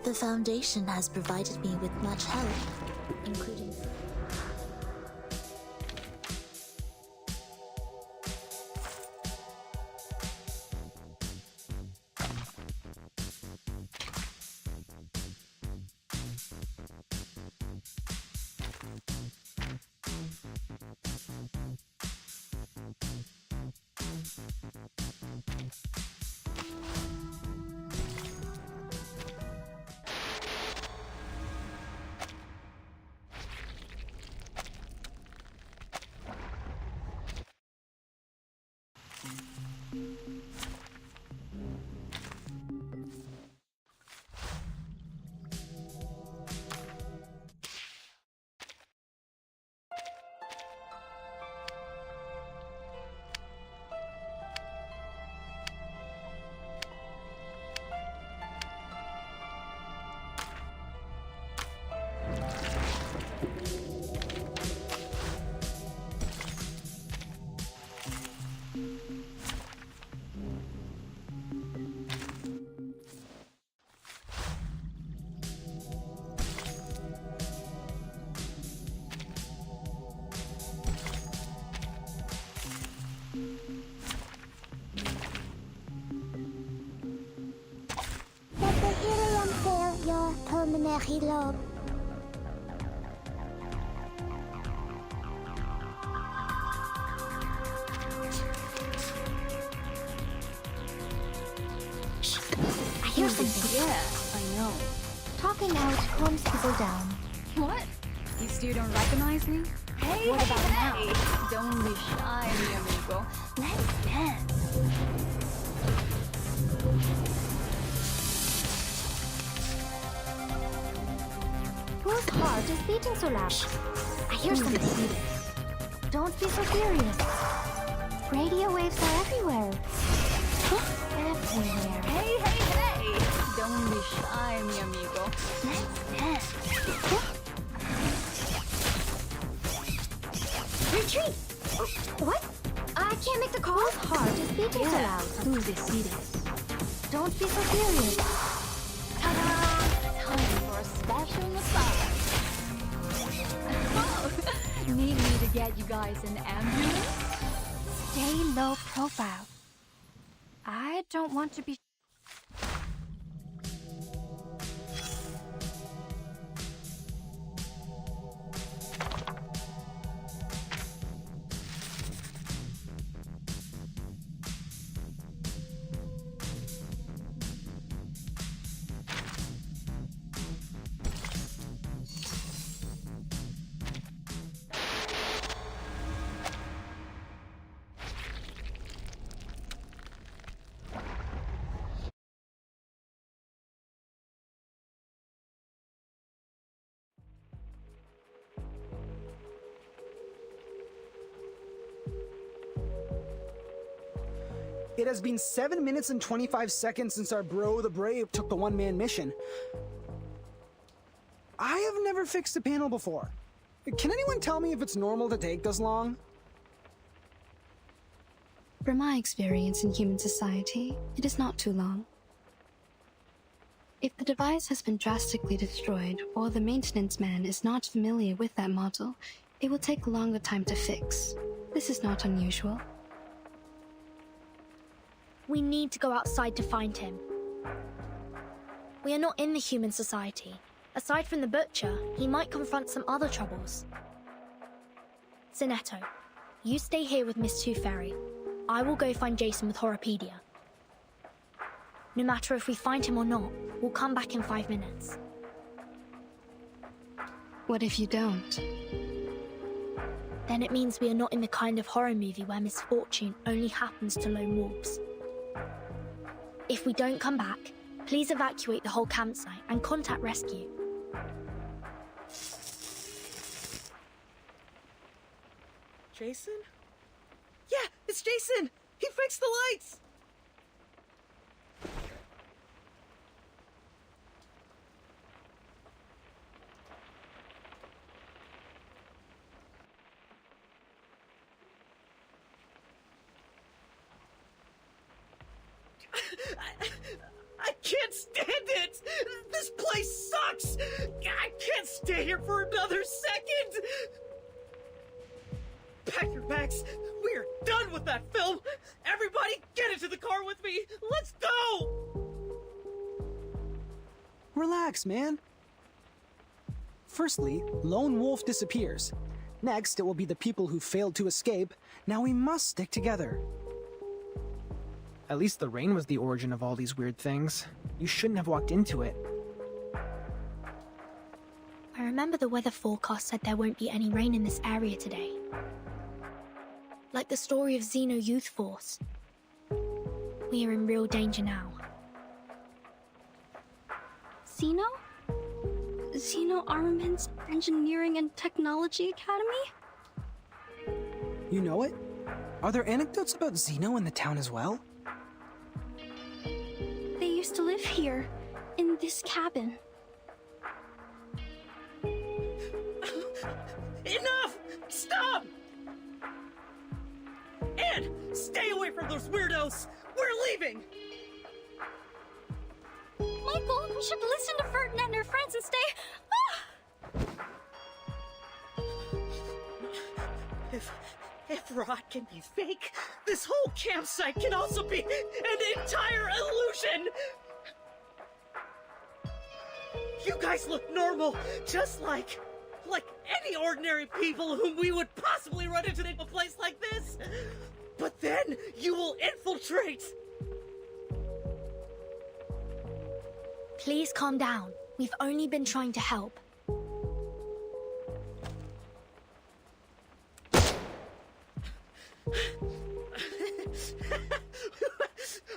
The Foundation has provided me with much help, including... Let the helium fill your pulmonary lobe. I hear something. Yeah, I know. Talking out calms people down. What? You still don't recognize me? Hey, What about hey. now? Don't be shy, mi amigo. Let's dance. Whose heart is beating so loud? I hear something. Don't be so serious. Radio waves are everywhere. Everywhere. Hey, hey, hey! Don't be shy, mi amigo. Let's dance. Retreat! What? I can't make the call. Whose heart is beating so loud? Tú decides. Don't be so serious. Ta-da! Time for a special massage. Oh, need me to get you guys an ambulance? Stay low profile. I don't want to be... It has been 7 minutes and 25 seconds since our bro the Brave took the one-man mission. I have never fixed a panel before. Can anyone tell me if it's normal to take this long? From my experience in human society, it is not too long. If the device has been drastically destroyed or the maintenance man is not familiar with that model, it will take a longer time to fix. This is not unusual. We need to go outside to find him. We are not in the human society. Aside from the butcher, he might confront some other troubles. Zenetto, you stay here with Miss Tooth Fairy. I will go find Jason with Horopedia. No matter if we find him or not, we'll come back in 5 minutes. What if you don't? Then it means we are not in the kind of horror movie where misfortune only happens to lone wolves. If we don't come back, please evacuate the whole campsite and contact rescue. Jason? Yeah, it's Jason! He fixed the lights! I can't stand it! This place stay here for another second! Pack your bags. We're done with that film. Everybody, get into the car with me. Let's go! Relax, man. Firstly, Lone Wolf disappears. Next, it will be the people who failed to escape. Now we must stick together. At least the rain was the origin of all these weird things. You shouldn't have walked into it. I remember the weather forecast said there won't be any rain in this area today. Like the story of Xeno Youth Force. We are in real danger now. Xeno? Xeno Armaments Engineering and Technology Academy? You know it? Are there anecdotes about Xeno in the town as well? They used to live here, in this cabin. Enough! Stop! And stay away from those weirdos! We're leaving! Michael, we should listen to Ferdinand and her friends and stay... If rot can be fake, this whole campsite can also be an entire illusion! You guys look normal, just like any ordinary people whom we would possibly run into in a place like this. But then you will infiltrate! Please calm down. We've only been trying to help.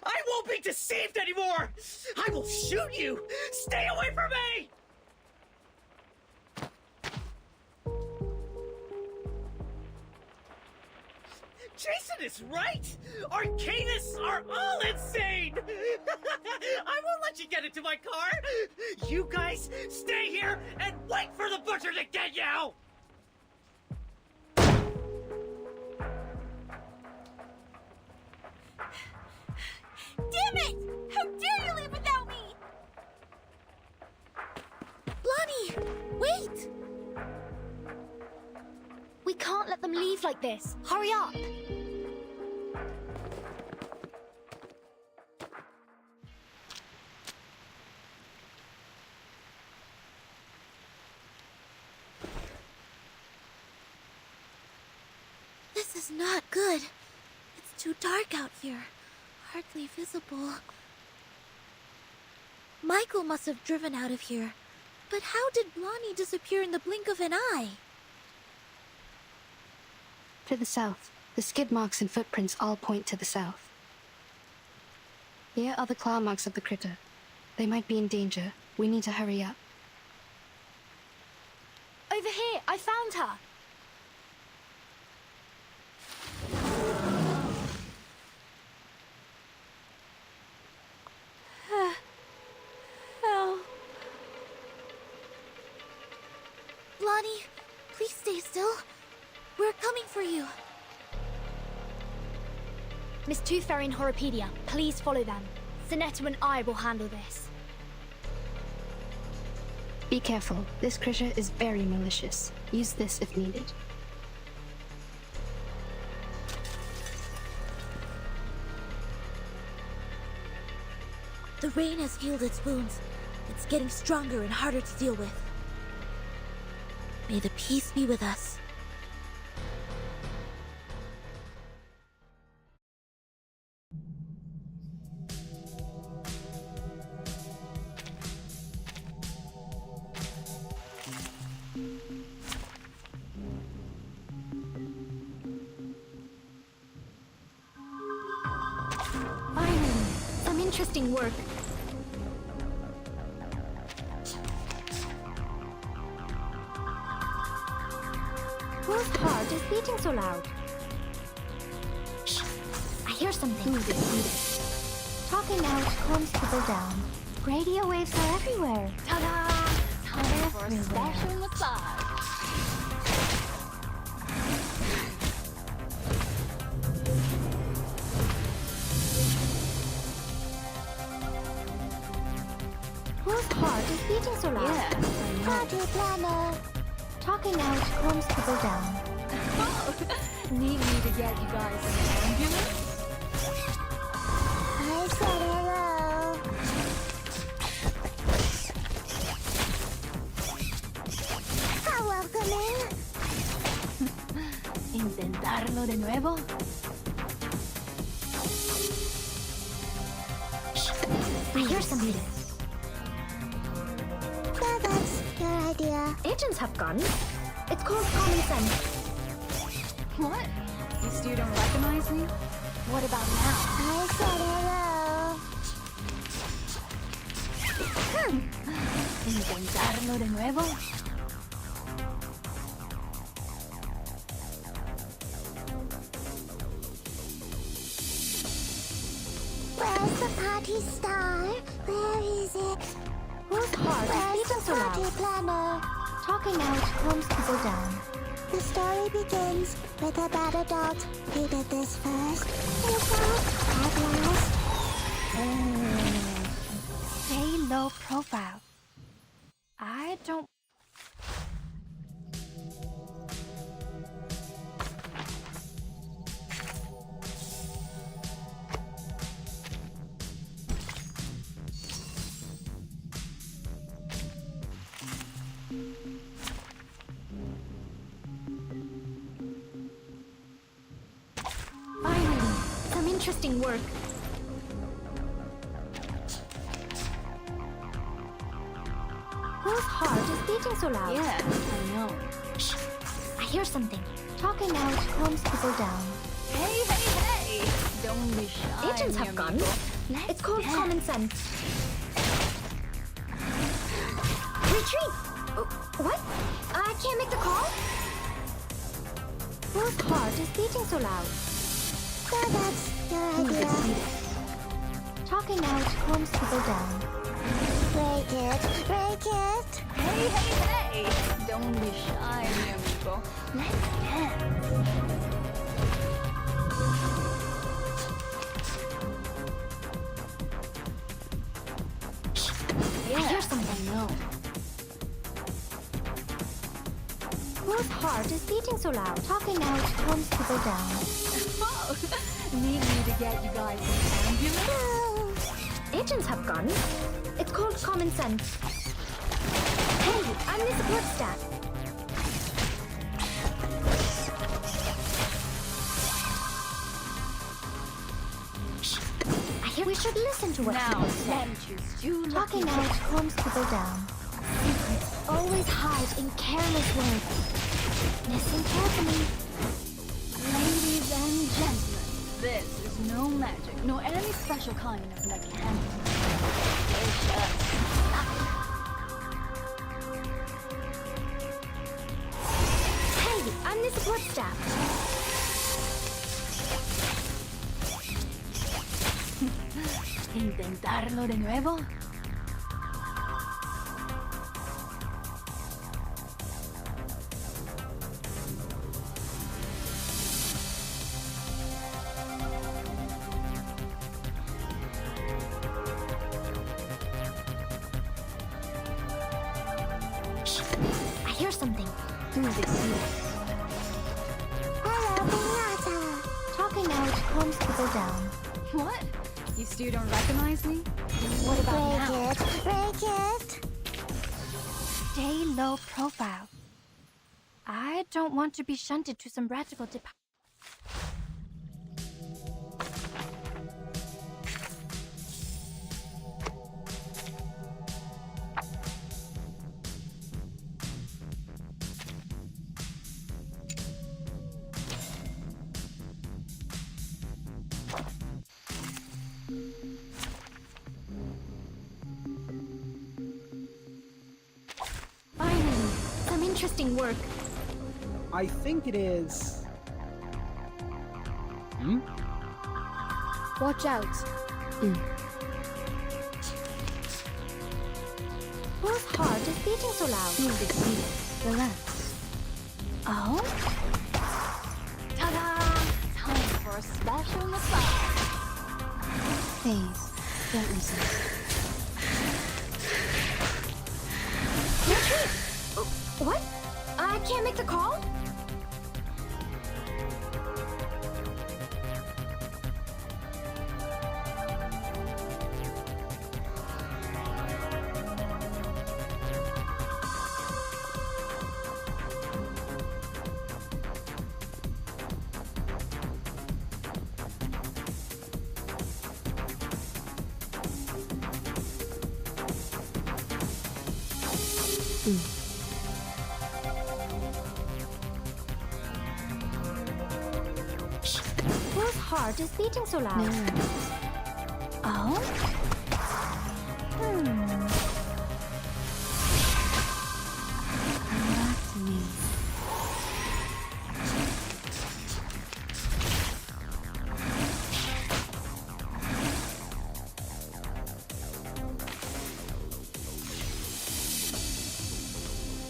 I won't be deceived anymore! I will shoot you! Stay away from me! Jason is right! Arcanists are all insane! I won't let you get into my car! You guys stay here and wait for the butcher to get you! Damn it! How dare you leave without me! Lonnie! Wait! We can't let them leave like this. Hurry up! This is not good. It's too dark out here. Hardly visible. Michael must have driven out of here. But how did Lonnie disappear in the blink of an eye? To the south. The skid marks and footprints all point to the south. Here are the claw marks of the critter. They might be in danger. We need to hurry up. Over here! I found her! Oh. Lonnie, please stay still. We're coming for you. Miss Tooth Fairy and Horopedia, please follow them. Sonetta and I will handle this. Be careful. This critter is very malicious. Use this if needed. The rain has healed its wounds. It's getting stronger and harder to deal with. May the peace be with us. Finally, some interesting work. Whose heart is beating so loud? Shh! I hear something. Talking out calms people down. Radio waves are everywhere. Ta-da! Time for a Everywhere. special massage. Who Whose heart is beating so loud? Yeah, I know. Party planner. Talking out calms people down. Need me to get you guys an ambulance? I said hello. How welcoming. ¿Intentarlo de nuevo? I hear something. So that's your idea. Agents have guns. It's called common sense. What? You still don't recognize me? What about now? I said hello. ¿Intentarlo de nuevo? Where's the party star? Where is it? Whose heart is Where's beating the so party loud? planner? Talking out calms people down. The story begins with a bad adult who did this first. At last. Stay low profile. I don't... Finally, some interesting work. Whose heart is beating so loud? Yeah, I know. Shh. I hear something. Talking out calms people down. Hey, hey, hey! Don't be shy, Agents mi have amigo. guns. It's called common sense. Retreat! What? I can't make the call? Whose heart is beating so loud? So that's your idea. Talking out calms people down. Break it, break it. Hey, hey, hey! Don't be shy, mi amigo. Let's dance. I hear something. No. Whose heart is beating so loud? Talking out calms people down. Oh, need me to get you guys an ambulance? Oh. Agents have guns. It's called common sense. Hey, I'm the support staff. Shh. I hear we should listen to what Now, people say. Sanchez, you Talking lucky out calms people down. Secrets always hide in careless words. Listen carefully. ladies and gentlemen. This is no magic, nor any special kind of lucky handling. It's just Hey, I'm the support staff. intentarlo de nuevo. Shh. I hear something. Hello, Pinata. Talking out calms people down. What? You still don't recognize me? What about now? Break it, break it. Stay low profile. I don't want to be shunted to some radical dip. Finally, some interesting work. I think it is... Hmm? Watch out. Whose heart is beating so loud? Relax. Oh? Ta-da! Time for a special massage. Please, don't resist. can't make the call? Whose heart is beating so loud? No. Oh? That's me.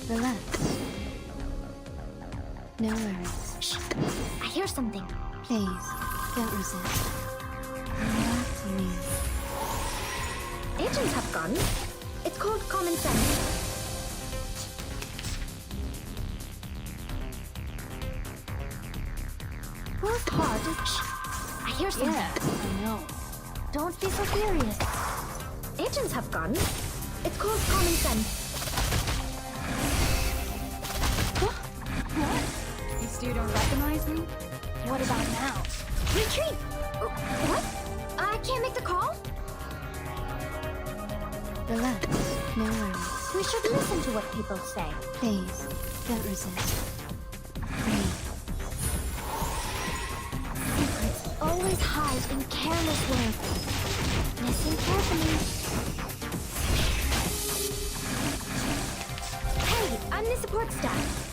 Relax. No worries. Shh. I hear something. Please, don't resist. Relax me. Agents have guns. It's called common sense. Whose heart is... Shh. I hear something. Yeah, I know. Don't be so serious. Agents have guns. It's called common sense. What? You still don't recognize me? What about now? Retreat! What? I can't make the call? Relax. No worries. We should listen to what people say. Please, don't resist. Breathe. Secrets always hide in careless words. Listen carefully. Hey, I'm the support staff.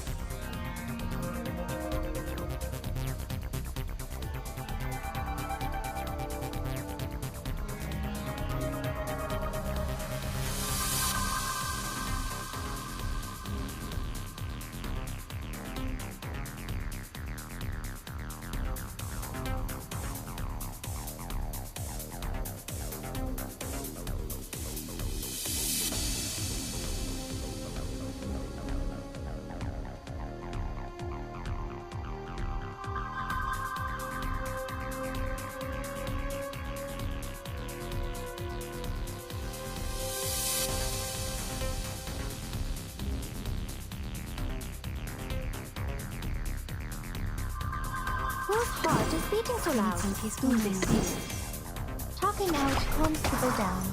Whose heart is beating so loud? Some peaceful moments. Talking out calms people down.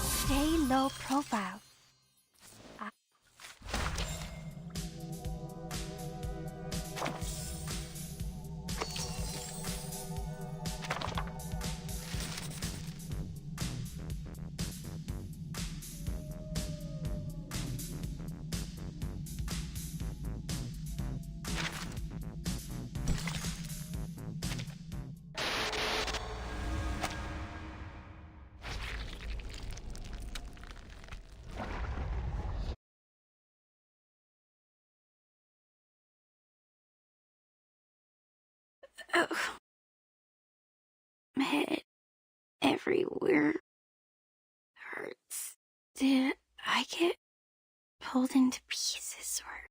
Stay low profile. My head everywhere hurts. Did I get pulled into pieces or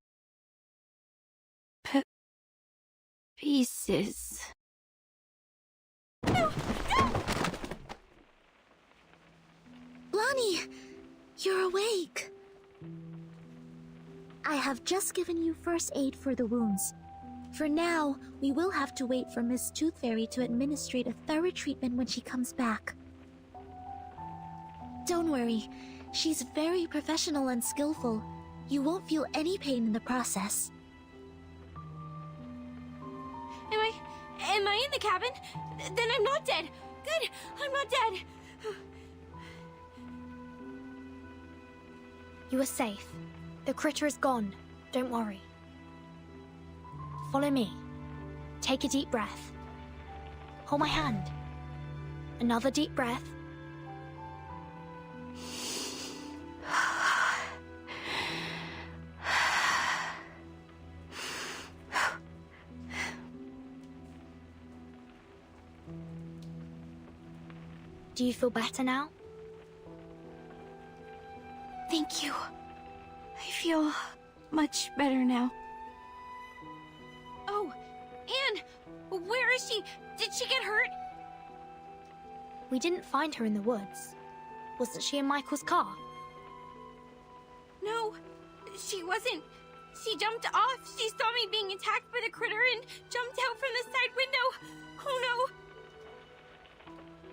pieces? Lonnie, you're awake. I have just given you first aid for the wounds. For now, we will have to wait for Miss Tooth Fairy to administrate a thorough treatment when she comes back. Don't worry, she's very professional and skillful. You won't feel any pain in the process. Am I in the cabin? Then I'm not dead. Good, I'm not dead. You are safe. The critter is gone. Don't worry. Follow me. Take a deep breath. Hold my hand. Another deep breath. Do you feel better now? Thank you. I feel much better now. Oh, Anne! Where is she? Did she get hurt? We didn't find her in the woods. Wasn't she in Michael's car? No, she wasn't. She jumped off. She saw me being attacked by the critter and jumped out from the side window. Oh no.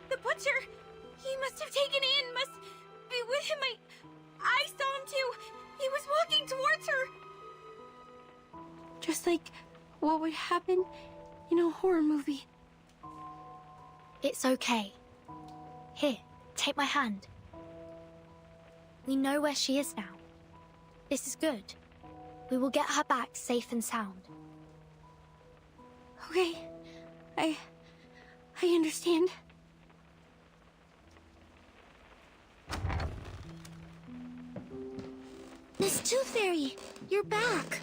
The butcher, he must have taken Anne, must be with him. I saw him too. He was walking towards her. Just like what would happen in a horror movie. It's okay. Here, take my hand. We know where she is now. This is good. We will get her back safe and sound. Okay. I understand. Miss Tooth Fairy, you're back.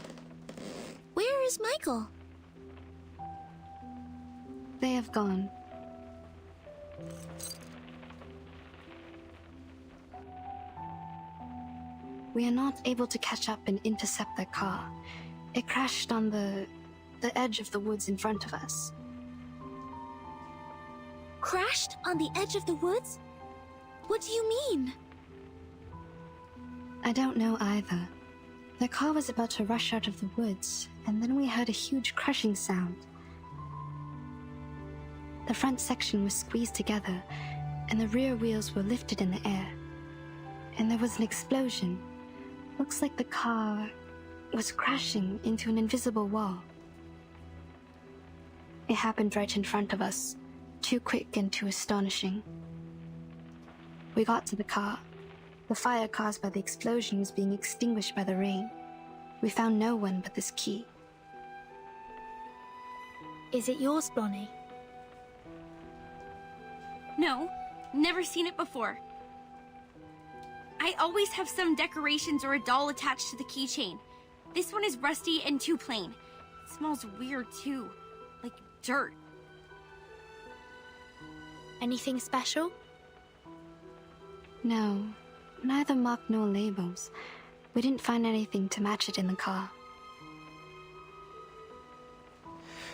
Where is Michael? They have gone. We are not able to catch up and intercept their car. It crashed on the edge of the woods in front of us. Crashed on the edge of the woods? What do you mean? I don't know either. The car was about to rush out of the woods, and then we heard a huge crashing sound. The front section was squeezed together, and the rear wheels were lifted in the air. And there was an explosion. Looks like the car was crashing into an invisible wall. It happened right in front of us, too quick and too astonishing. We got to the car. The fire caused by the explosion was being extinguished by the rain. We found no one but this key. Is it yours, Blonnie? No, never seen it before. I always have some decorations or a doll attached to the keychain. This one is rusty and too plain. It smells weird too, like dirt. Anything special? No, neither mark nor labels. We didn't find anything to match it in the car.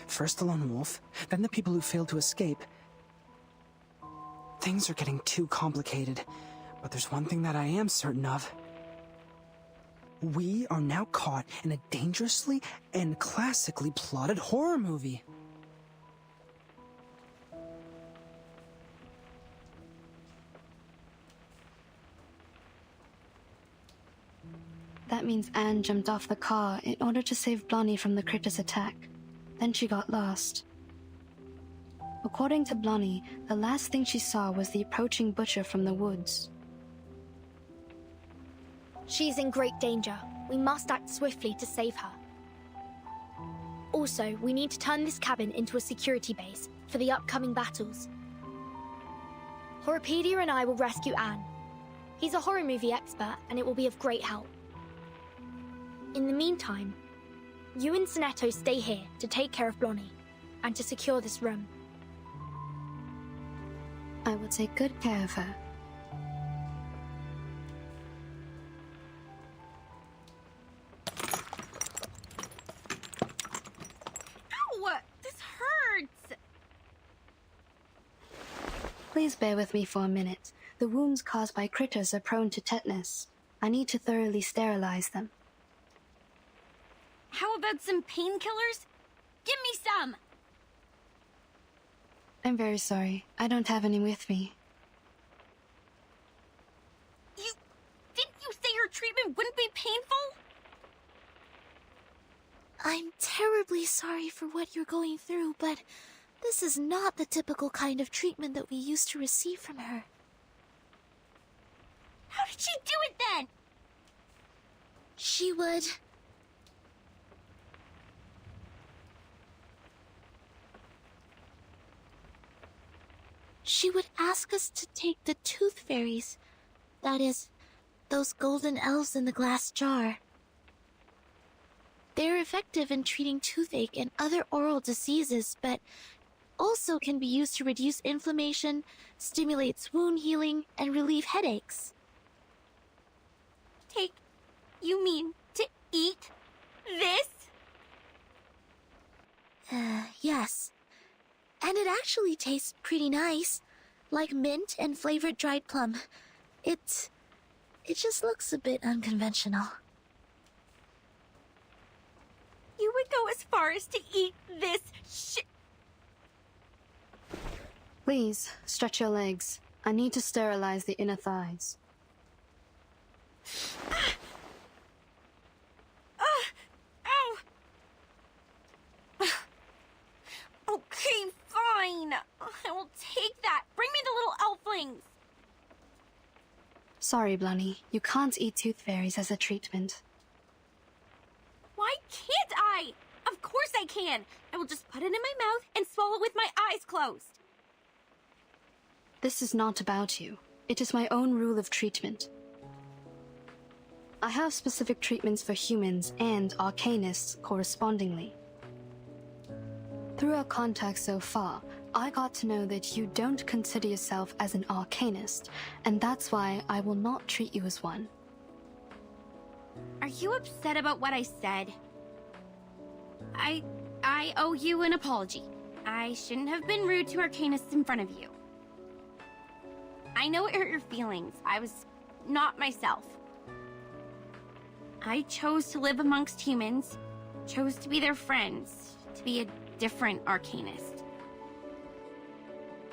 First the lone wolf, then the people who failed to escape. Things are getting too complicated, but there's one thing that I am certain of. We are now caught in a dangerously and classically plotted horror movie. That means Anne jumped off the car in order to save Blonnie from the critter's attack. Then she got lost. According to Blonnie, the last thing she saw was the approaching butcher from the woods. She's in great danger. We must act swiftly to save her. Also, we need to turn this cabin into a security base for the upcoming battles. Horrorpedia and I will rescue Anne. He's a horror movie expert, and it will be of great help. In the meantime, you and Sonetto stay here to take care of Blonnie, and to secure this room. I will take good care of her. Ow! This hurts! Please bear with me for a minute. The wounds caused by critters are prone to tetanus. I need to thoroughly sterilize them. How about some painkillers? Give me some! I'm very sorry. I don't have any with me. Didn't you say your treatment wouldn't be painful? I'm terribly sorry for what you're going through, but this is not the typical kind of treatment that we used to receive from her. How did she do it then? She would... She would ask us to take the tooth fairies. That is, those golden elves in the glass jar. They're effective in treating toothache and other oral diseases, but also can be used to reduce inflammation, stimulates wound healing, and relieve headaches. You mean to eat this? Yes. And it actually tastes pretty nice, like mint and flavored dried plum. It just looks a bit unconventional. You would go as far as to eat this Please, stretch your legs. I need to sterilize the inner thighs. Ow! Okay, fine. I will take that. Bring me the little elflings. Sorry, Blunny. You can't eat tooth fairies as a treatment. Why can't I? Of course I can. I will just put it in my mouth and swallow with my eyes closed. This is not about you. It is my own rule of treatment. I have specific treatments for humans and arcanists correspondingly. Through our contacts so far, I got to know that you don't consider yourself as an arcanist, and that's why I will not treat you as one. Are you upset about what I said? I owe you an apology. I shouldn't have been rude to arcanists in front of you. I know it hurt your feelings. I was not myself. I chose to live amongst humans, chose to be their friends, to be a different arcanist.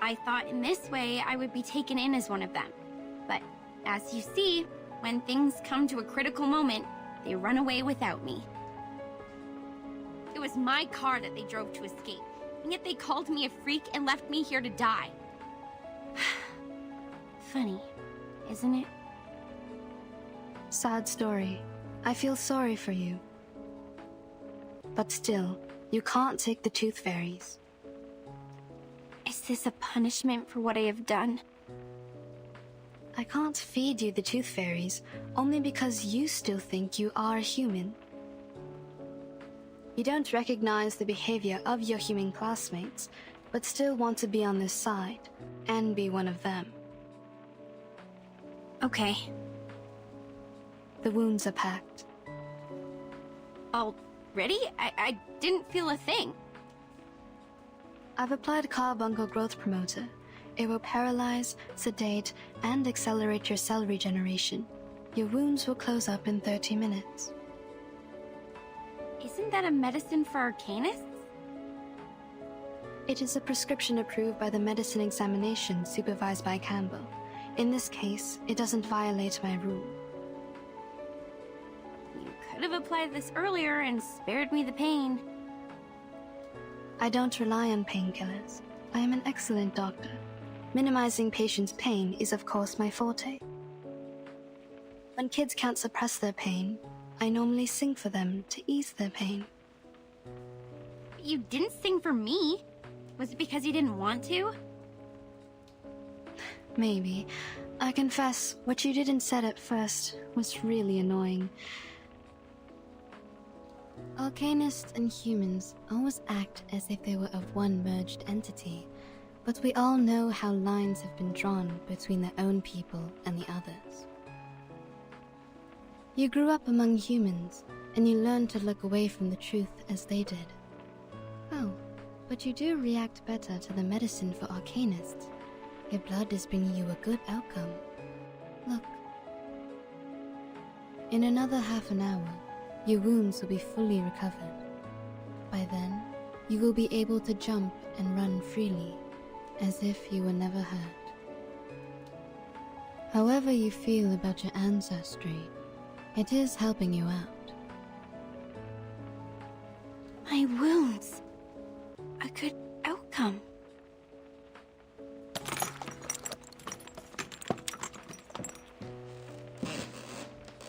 I thought in this way I would be taken in as one of them. But as you see, when things come to a critical moment, they run away without me. It was my car that they drove to escape, and yet they called me a freak and left me here to die. Funny, isn't it? Sad story. I feel sorry for you. But still, you can't take the tooth fairies. Is this a punishment for what I have done? I can't feed you the tooth fairies, only because you still think you are a human. You don't recognize the behavior of your human classmates, but still want to be on their side, and be one of them. Okay. The wounds are packed. Already? I didn't feel a thing. I've applied carbuncle growth promoter. It will paralyze, sedate, and accelerate your cell regeneration. Your wounds will close up in 30 minutes. Isn't that a medicine for arcanists? It is a prescription approved by the medicine examination supervised by Campbell. In this case, it doesn't violate my rule. You could have applied this earlier and spared me the pain. I don't rely on painkillers. I am an excellent doctor. Minimizing patients' pain is of course my forte. When kids can't suppress their pain, I normally sing for them to ease their pain. You didn't sing for me. Was it because you didn't want to? Maybe. I confess, what you did and said at first was really annoying. Arcanists and humans always act as if they were of one merged entity, but we all know how lines have been drawn between their own people and the others. You grew up among humans, and you learned to look away from the truth as they did. Oh, but you do react better to the medicine for arcanists. Your blood is bringing you a good outcome. Look. In another half an hour, your wounds will be fully recovered. By then, you will be able to jump and run freely, as if you were never hurt. However you feel about your ancestry, it is helping you out. My wounds. A good outcome.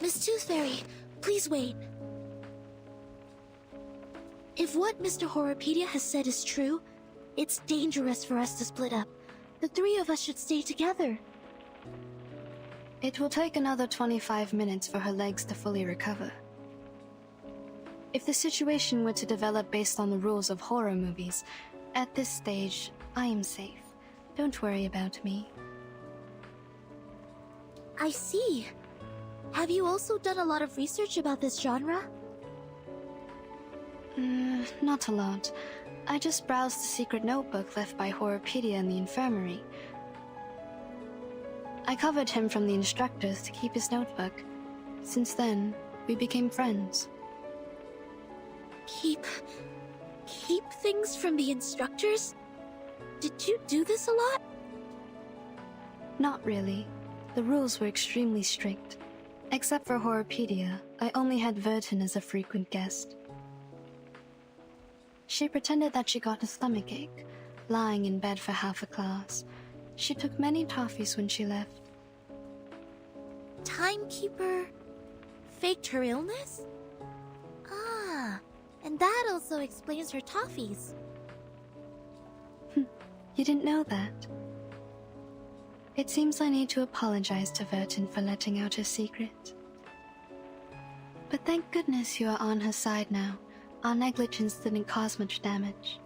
Miss Tooth Fairy, please wait. If what Mr. Horrorpedia has said is true, it's dangerous for us to split up. The three of us should stay together. It will take another 25 minutes for her legs to fully recover. If the situation were to develop based on the rules of horror movies, At this stage, I am safe. Don't worry about me. I see. Have you also done a lot of research about this genre? Not a lot. I just browsed the secret notebook left by Horrorpedia in the infirmary. I covered him from the instructors to keep his notebook. Since then, we became friends. Keep things from the instructors? Did you do this a lot? Not really. The rules were extremely strict. Except for Horrorpedia, I only had Vertin as a frequent guest. She pretended that she got a stomachache, lying in bed for half a class. She took many toffees when she left. Timekeeper faked her illness? Ah, and that also explains her toffees. You didn't know that? It seems I need to apologize to Vertin for letting out her secret. But thank goodness you are on her side now. Our negligence didn't cause much damage.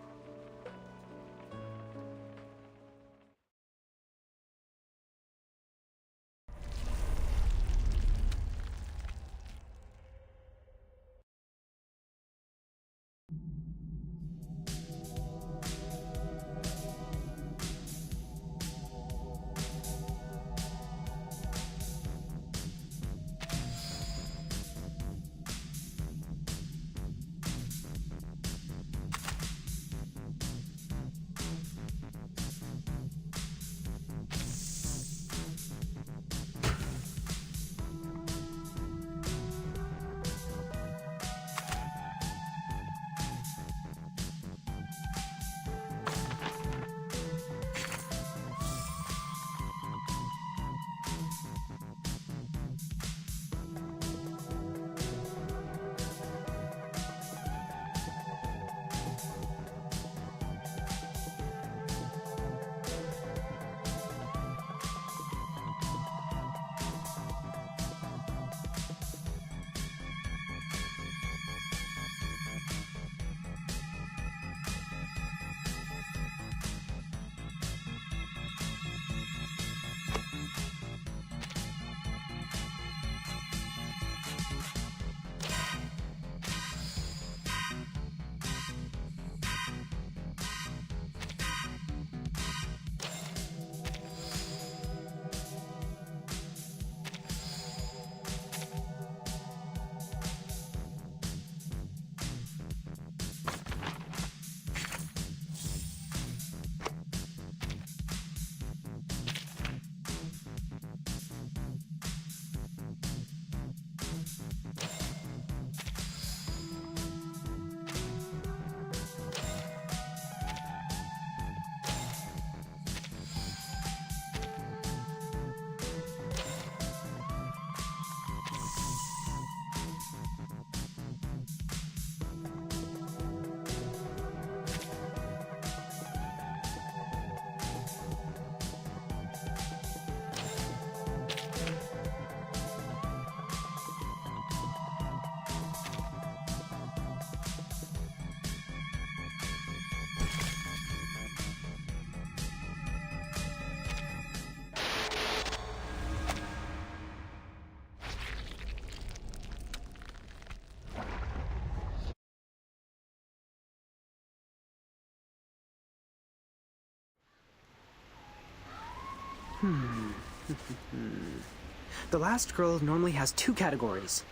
The last girl normally has 2 categories.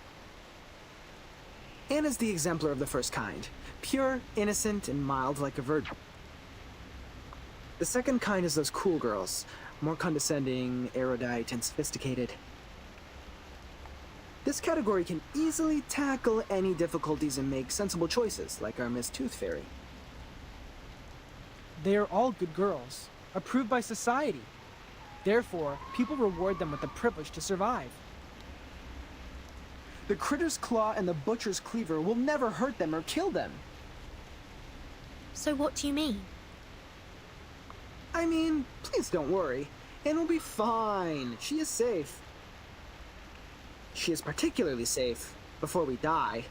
Anna's the exemplar of the first kind. Pure, innocent, and mild like a virgin. The second kind is those cool girls. More condescending, erudite, and sophisticated. This category can easily tackle any difficulties and make sensible choices, like our Miss Tooth Fairy. They are all good girls, approved by society. Therefore, people reward them with the privilege to survive. The Critter's Claw and the Butcher's Cleaver will never hurt them or kill them. So what do you mean? I mean, please don't worry. Anne will be fine. She is safe. She is particularly safe before we die.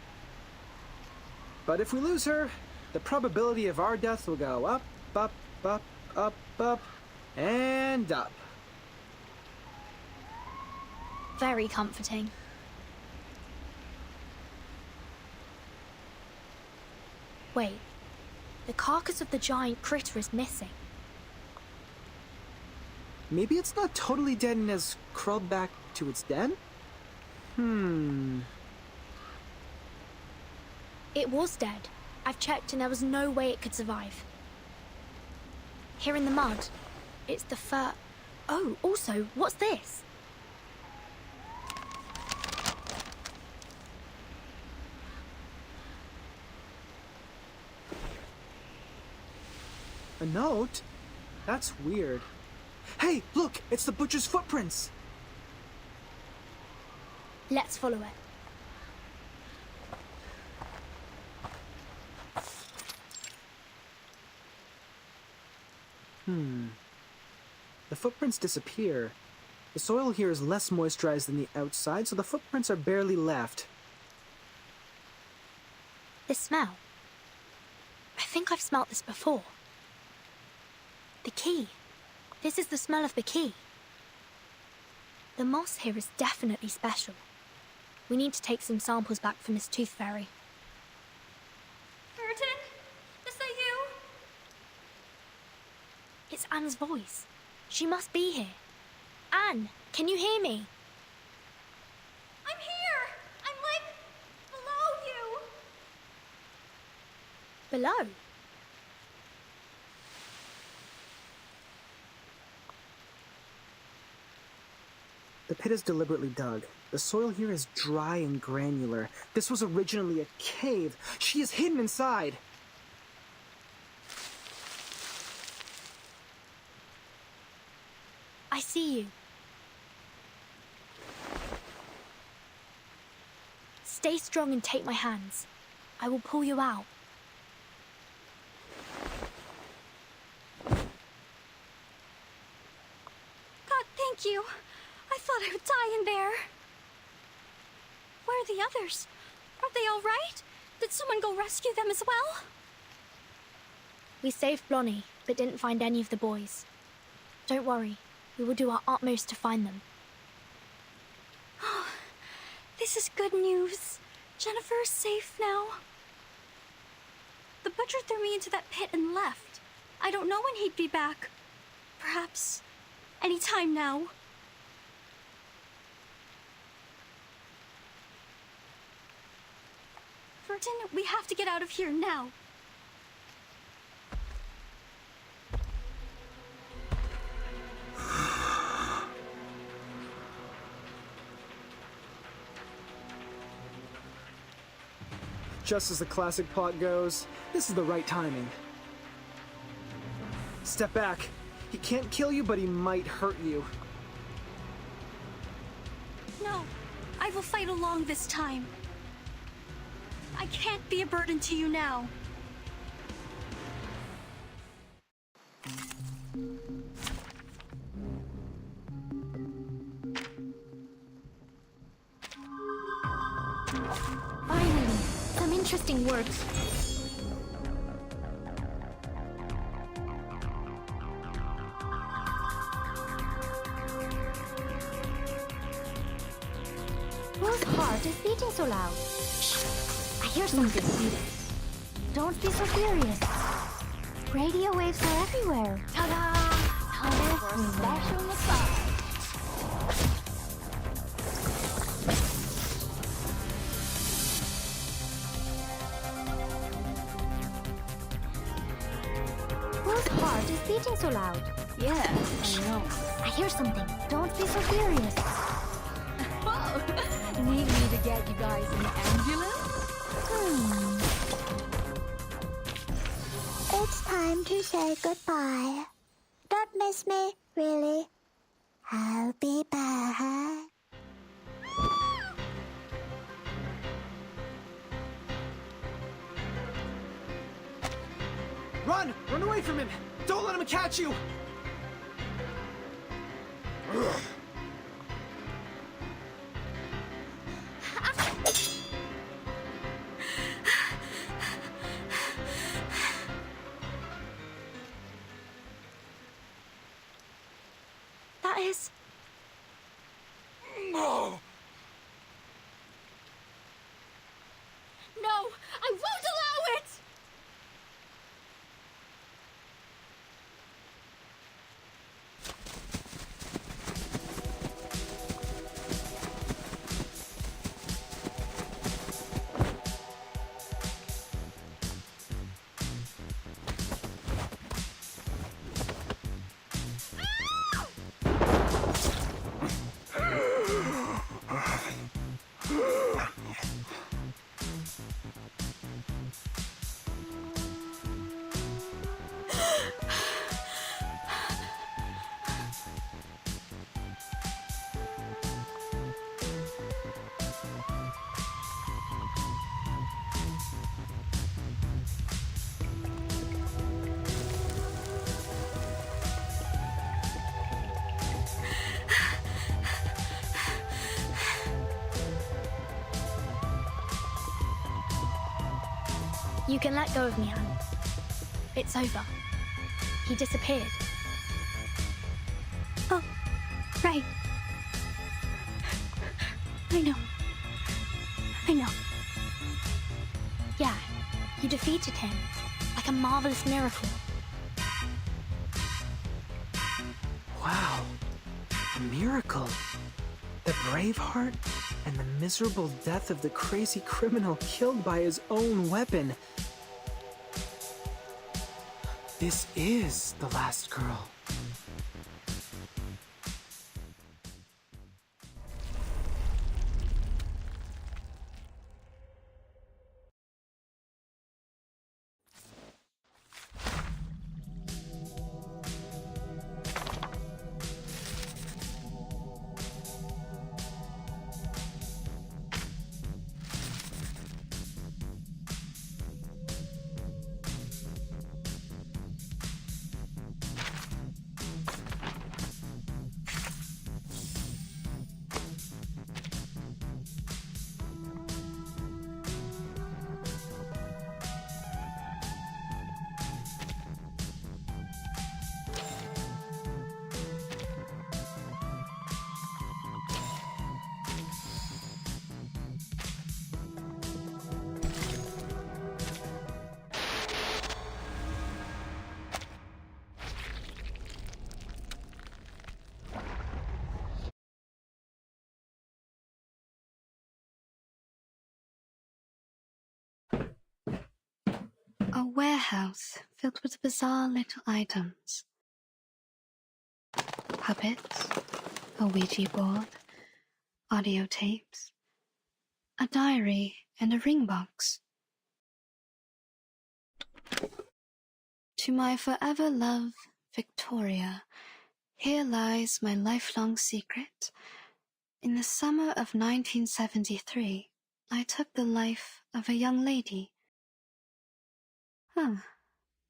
But if we lose her, the probability of our death will go up up, up, up, up, and up. Very comforting. Wait, the carcass of the giant critter is missing. Maybe it's not totally dead and has crawled back to its den? It was dead. I've checked and there was no way it could survive. Here in the mud, it's the fur. Oh, also, what's this? A note? That's weird. Hey, look! It's the butcher's footprints! Let's follow it. The footprints disappear. The soil here is less moisturized than the outside, so the footprints are barely left. This smell. I think I've smelt this before. The key. This is the smell of the key. The moss here is definitely special. We need to take some samples back for Miss Tooth Fairy. Burton? Is that you? It's Anne's voice. She must be here. Anne, can you hear me? I'm here! I'm like below you! Below? The pit is deliberately dug. The soil here is dry and granular. This was originally a cave. She is hidden inside. I see you. Stay strong and take my hands. I will pull you out. God, thank you. I thought I would die in there. Where are the others? Are they all right? Did someone go rescue them as well? We saved Blonnie, but didn't find any of the boys. Don't worry. We will do our utmost to find them. Oh, this is good news. Jennifer is safe now. The butcher threw me into that pit and left. I don't know when he'd be back. Perhaps any time now. Burton, we have to get out of here now. Just as the classic plot goes, this is the right timing. Step back. He can't kill you, but he might hurt you. No, I will fight along this time. I can't be a burden to you now. Finally, some interesting work. Whose heart is beating so loud? I hear something. Don't be so furious. Radio waves are everywhere. Ta-da! Time for a special massage. Whose heart is beating so loud? Yes, I know. I hear something. Don't be so furious. Oh, need me to get you guys an ambulance? It's time to say goodbye. Don't miss me, really. I'll be back. Run! Run away from him! Don't let him catch you! Ugh. is... No! No, I won't allow it! You can let go of me, Anne. It's over. He disappeared. Oh, right. I know. Yeah, you defeated him. Like a marvelous miracle. Wow. A miracle. The brave heart and the miserable death of the crazy criminal killed by his own weapon. This is the last girl. A warehouse filled with bizarre little items. Puppets, a Ouija board, audio tapes, a diary, and a ring box. To my forever love, Victoria, here lies my lifelong secret. In the summer of 1973, I took the life of a young lady. Huh.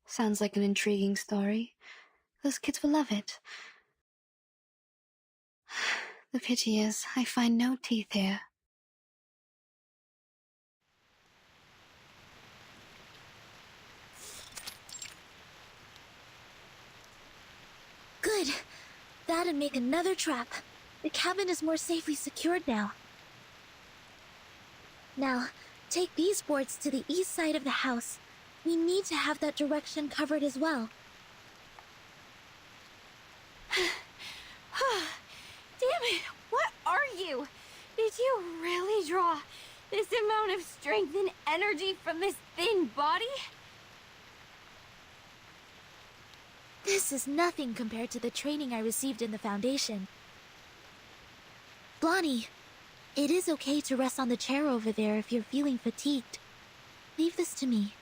Sounds like an intriguing story. Those kids will love it. The pity is, I find no teeth here. Good. That'd make another trap. The cabin is more safely secured now. Now, take these boards to the east side of the house. We need to have that direction covered as well. Damn it! What are you? Did you really draw this amount of strength and energy from this thin body? This is nothing compared to the training I received in the Foundation. Blondie, it is okay to rest on the chair over there if you're feeling fatigued. Leave this to me.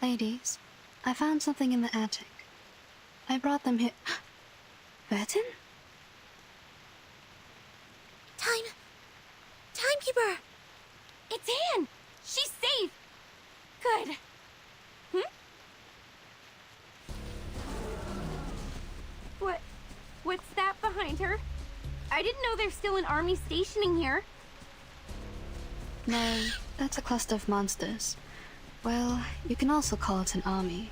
Ladies, I found something in the attic. I brought them here. Burton? Timekeeper! It's Anne! She's safe! Good. What's that behind her? I didn't know there's still an army stationing here. No, that's a cluster of monsters. Well, you can also call it an army.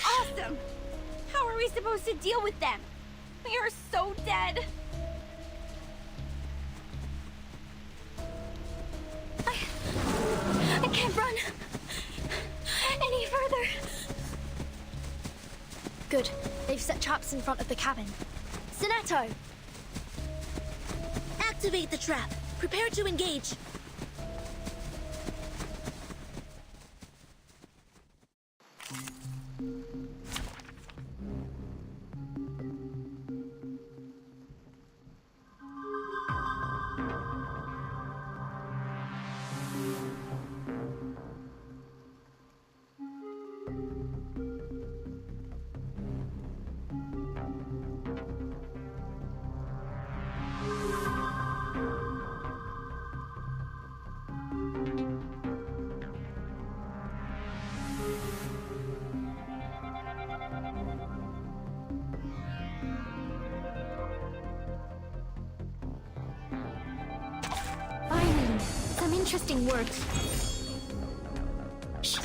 Awesome! How are we supposed to deal with them? We are so dead. I can't run any further. Good. They've set traps in front of the cabin. Sonetto! Activate the trap. Prepare to engage. Finally, some interesting work. Shh!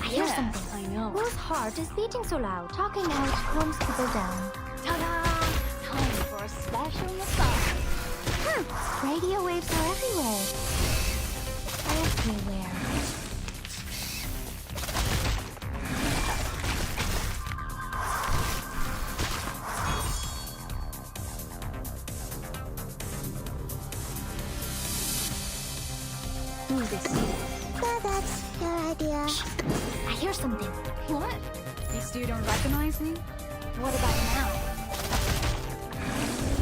I hear something. I know. Whose heart is beating so loud? Talking out calms people down. Ta-da! Time for a special massage. Radio waves are everywhere. Everywhere. So that's your idea. I hear something. What? You still don't recognize me? What about now?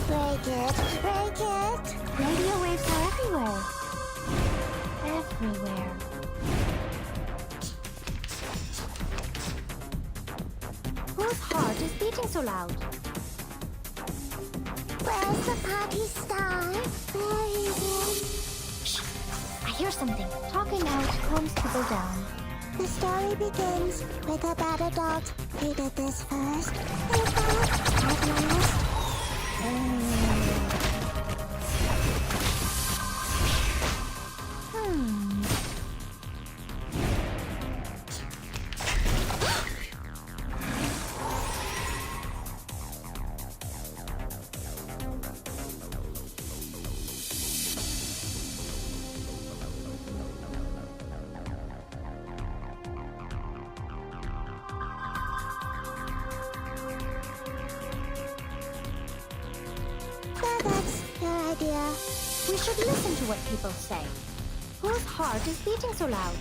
Break it. Break it. Radio waves are everywhere. Everywhere. Whose heart is beating so loud? Where's the party star? Where is it? I hear something. Talking out calms people down. The story begins with a bad adult who did this first. And that at last. So that's your idea. We should listen to what people say. Whose heart is beating so loud?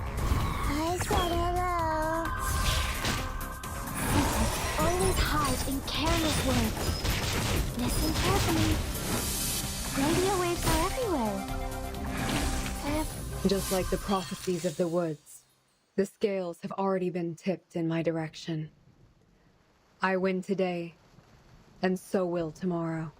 I said hello. Always hide in careless words. Listen carefully. Radio waves are everywhere. Just like the prophecies of the woods, the scales have already been tipped in my direction. I win today, and so will tomorrow.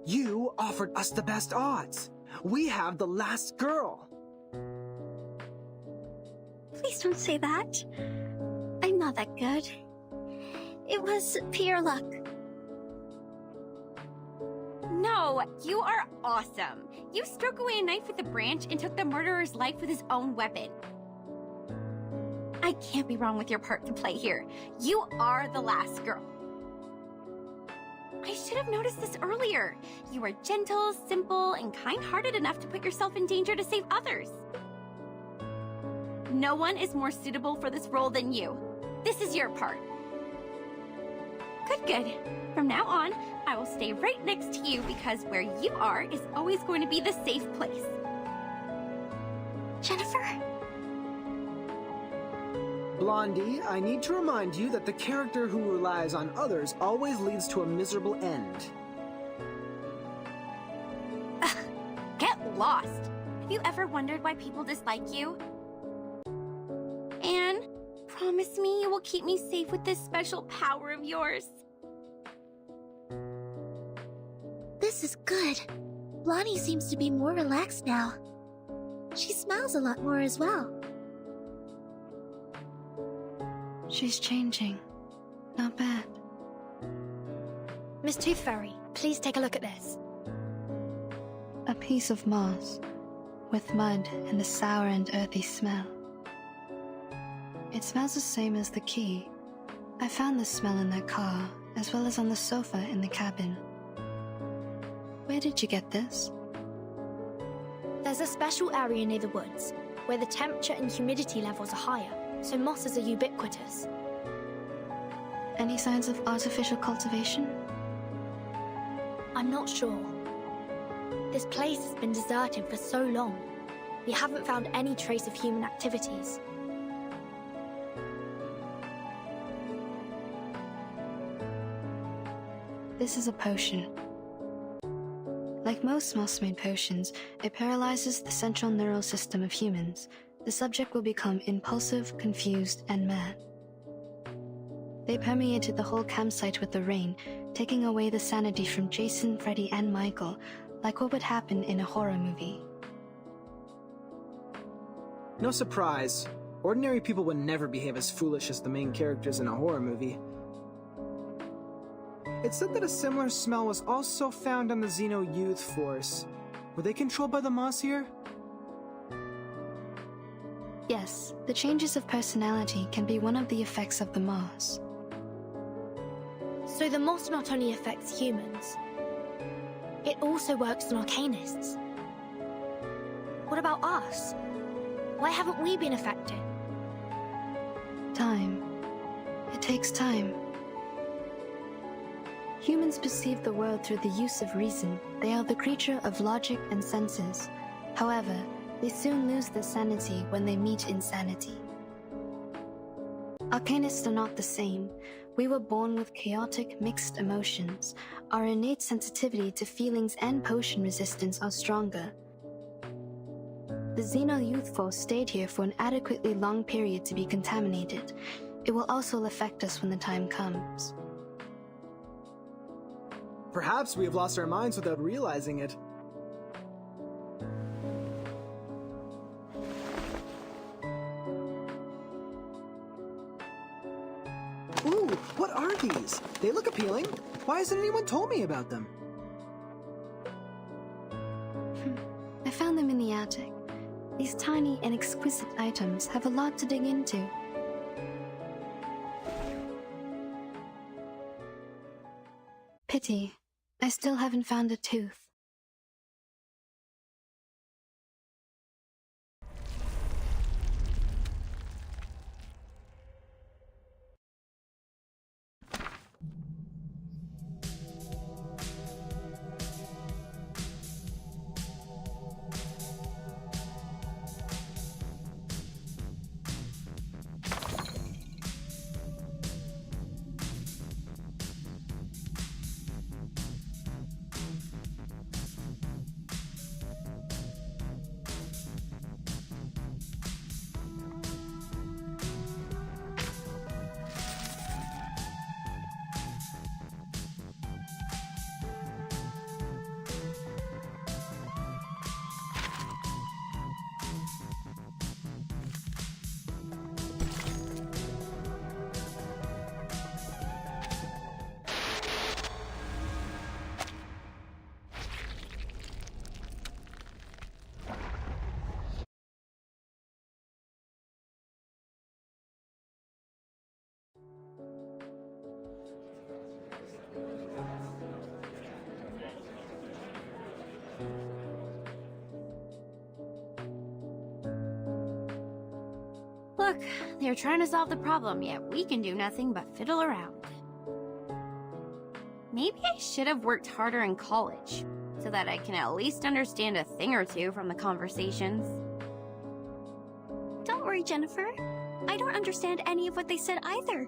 You offered us the best odds. We have the last girl. Please don't say that. I'm not that good. It was pure luck. No, you are awesome. You struck away a knife with a branch and took the murderer's life with his own weapon. I can't be wrong with your part to play here. You are the last girl. I should have noticed this earlier. You are gentle, simple, and kind-hearted enough to put yourself in danger to save others. No one is more suitable for this role than you. This is your part. Good, good. From now on, I will stay right next to you because where you are is always going to be the safe place. Jennifer? Blondie, I need to remind you that the character who relies on others always leads to a miserable end. Get lost. Have you ever wondered why people dislike you? Anne, promise me you will keep me safe with this special power of yours. This is good. Blondie seems to be more relaxed now. She smiles a lot more as well. She's changing. Not bad. Miss Tooth Fairy, please take a look at this. A piece of moss, with mud and a sour and earthy smell. It smells the same as the key. I found this smell in that car, as well as on the sofa in the cabin. Where did you get this? There's a special area near the woods, where the temperature and humidity levels are higher, so mosses are ubiquitous. Any signs of artificial cultivation? I'm not sure. This place has been deserted for so long. We haven't found any trace of human activities. This is a potion. Like most moss-made potions, it paralyzes the central neural system of humans. The subject will become impulsive, confused, and mad. They permeated the whole campsite with the rain, taking away the sanity from Jason, Freddy, and Michael, like what would happen in a horror movie. No surprise. Ordinary people would never behave as foolish as the main characters in a horror movie. It said that a similar smell was also found on the Xeno Youth Force. Were they controlled by the moss here? Yes, the changes of personality can be one of the effects of the moss. So the moss not only affects humans, it also works on arcanists. What about us? Why haven't we been affected? Time. It takes time. Humans perceive the world through the use of reason. They are the creature of logic and senses. However, they soon lose their sanity when they meet insanity. Arcanists are not the same. We were born with chaotic, mixed emotions. Our innate sensitivity to feelings and potion resistance are stronger. The Xeno Youth Force stayed here for an adequately long period to be contaminated. It will also affect us when the time comes. Perhaps we have lost our minds without realizing it. Ooh, what are these? They look appealing. Why hasn't anyone told me about them? I found them in the attic. These tiny and exquisite items have a lot to dig into. Pity. I still haven't found a tooth. they're trying to solve the problem, yet we can do nothing but fiddle around. Maybe I should have worked harder in college, so that I can at least understand a thing or two from the conversations. Don't worry, Jennifer. I don't understand any of what they said either.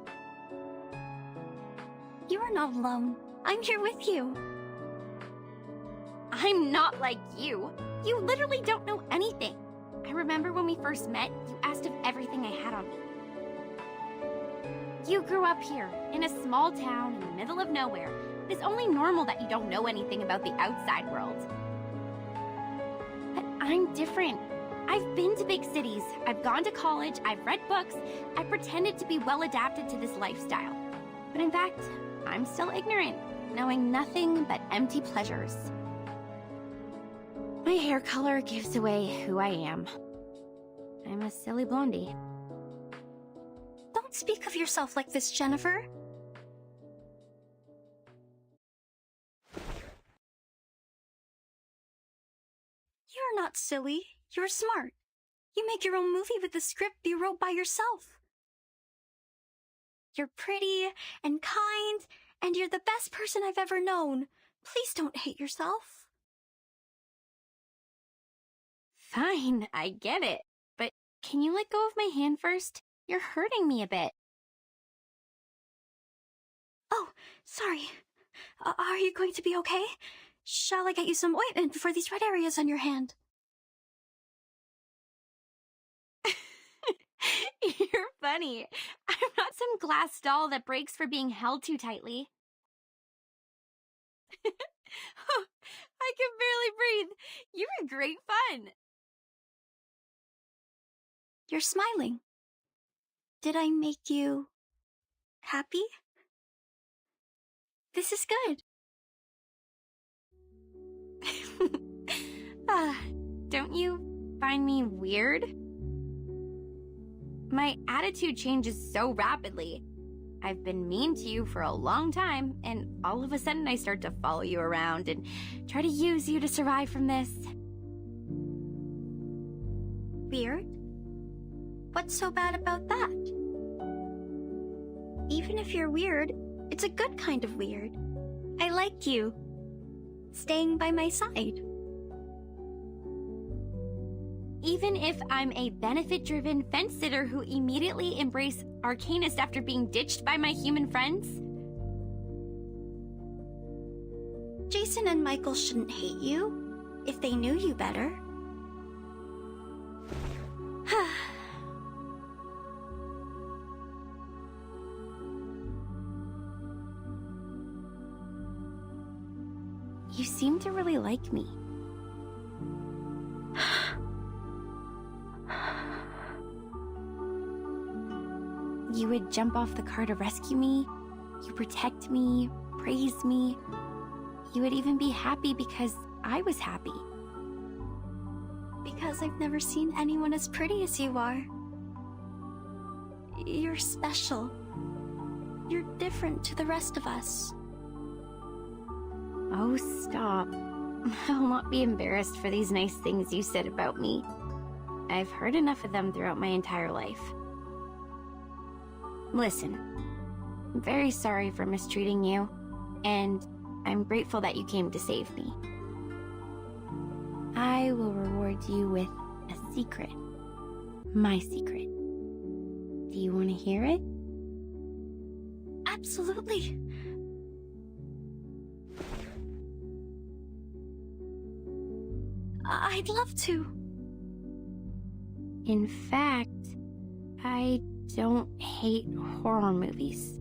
You are not alone. I'm here with you. I'm not like you. You literally don't know anything. I remember when we first met, you asked if everything I had on me. You grew up here, in a small town in the middle of nowhere. It's only normal that you don't know anything about the outside world. But I'm different. I've been to big cities, I've gone to college, I've read books, I've pretended to be well adapted to this lifestyle. But in fact, I'm still ignorant, knowing nothing but empty pleasures. My hair color gives away who I am. I'm a silly blondie. Don't speak of yourself like this, Jennifer. You're not silly. You're smart. You make your own movie with the script you wrote by yourself. You're pretty and kind, and you're the best person I've ever known. Please don't hate yourself. Fine, I get it. But can you let go of my hand first? You're hurting me a bit. Oh, sorry. Are you going to be okay? Shall I get you some ointment for these red areas on your hand? You're funny. I'm not some glass doll that breaks for being held too tightly. Oh, I can barely breathe. You were great fun. You're smiling. Did I make you happy? This is good. Don't you find me weird? My attitude changes so rapidly. I've been mean to you for a long time, and all of a sudden I start to follow you around and try to use you to survive from this. Weird? What's so bad about that? Even if you're weird, it's a good kind of weird. I like you. Staying by my side. Even if I'm a benefit-driven fence-sitter who immediately embraced Arcanist after being ditched by my human friends? Jason and Michael shouldn't hate you if they knew you better. You seem to really like me. You would jump off the car to rescue me. You protect me, praise me. You would even be happy because I was happy. Because I've never seen anyone as pretty as you are. You're special. You're different to the rest of us. Oh, stop. I will not be embarrassed for these nice things you said about me. I've heard enough of them throughout my entire life. Listen, I'm very sorry for mistreating you, and I'm grateful that you came to save me. I will reward you with a secret. My secret. Do you want to hear it? Absolutely. I'd love to. In fact, I don't hate horror movies.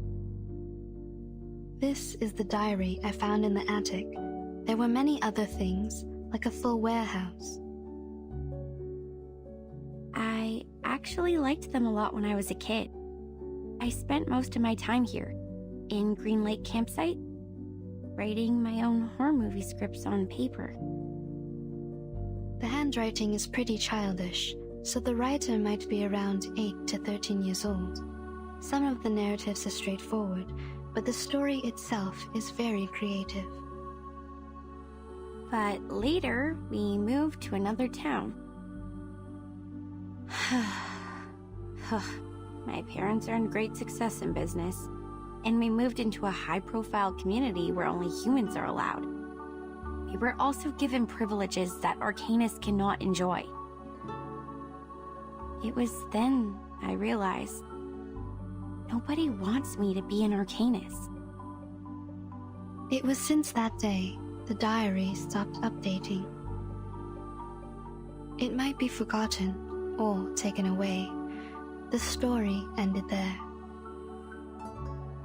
This is the diary I found in the attic. There were many other things, like a full warehouse. I actually liked them a lot when I was a kid. I spent most of my time here, in Green Lake Campsite, writing my own horror movie scripts on paper. The handwriting is pretty childish, so the writer might be around 8 to 13 years old. Some of the narratives are straightforward, but the story itself is very creative. But later, we moved to another town. My parents earned great success in business, and we moved into a high-profile community where only humans are allowed. We were also given privileges that Arcanists cannot enjoy. It was then I realized nobody wants me to be an Arcanist. It was since that day the diary stopped updating. It might be forgotten or taken away. The story ended there.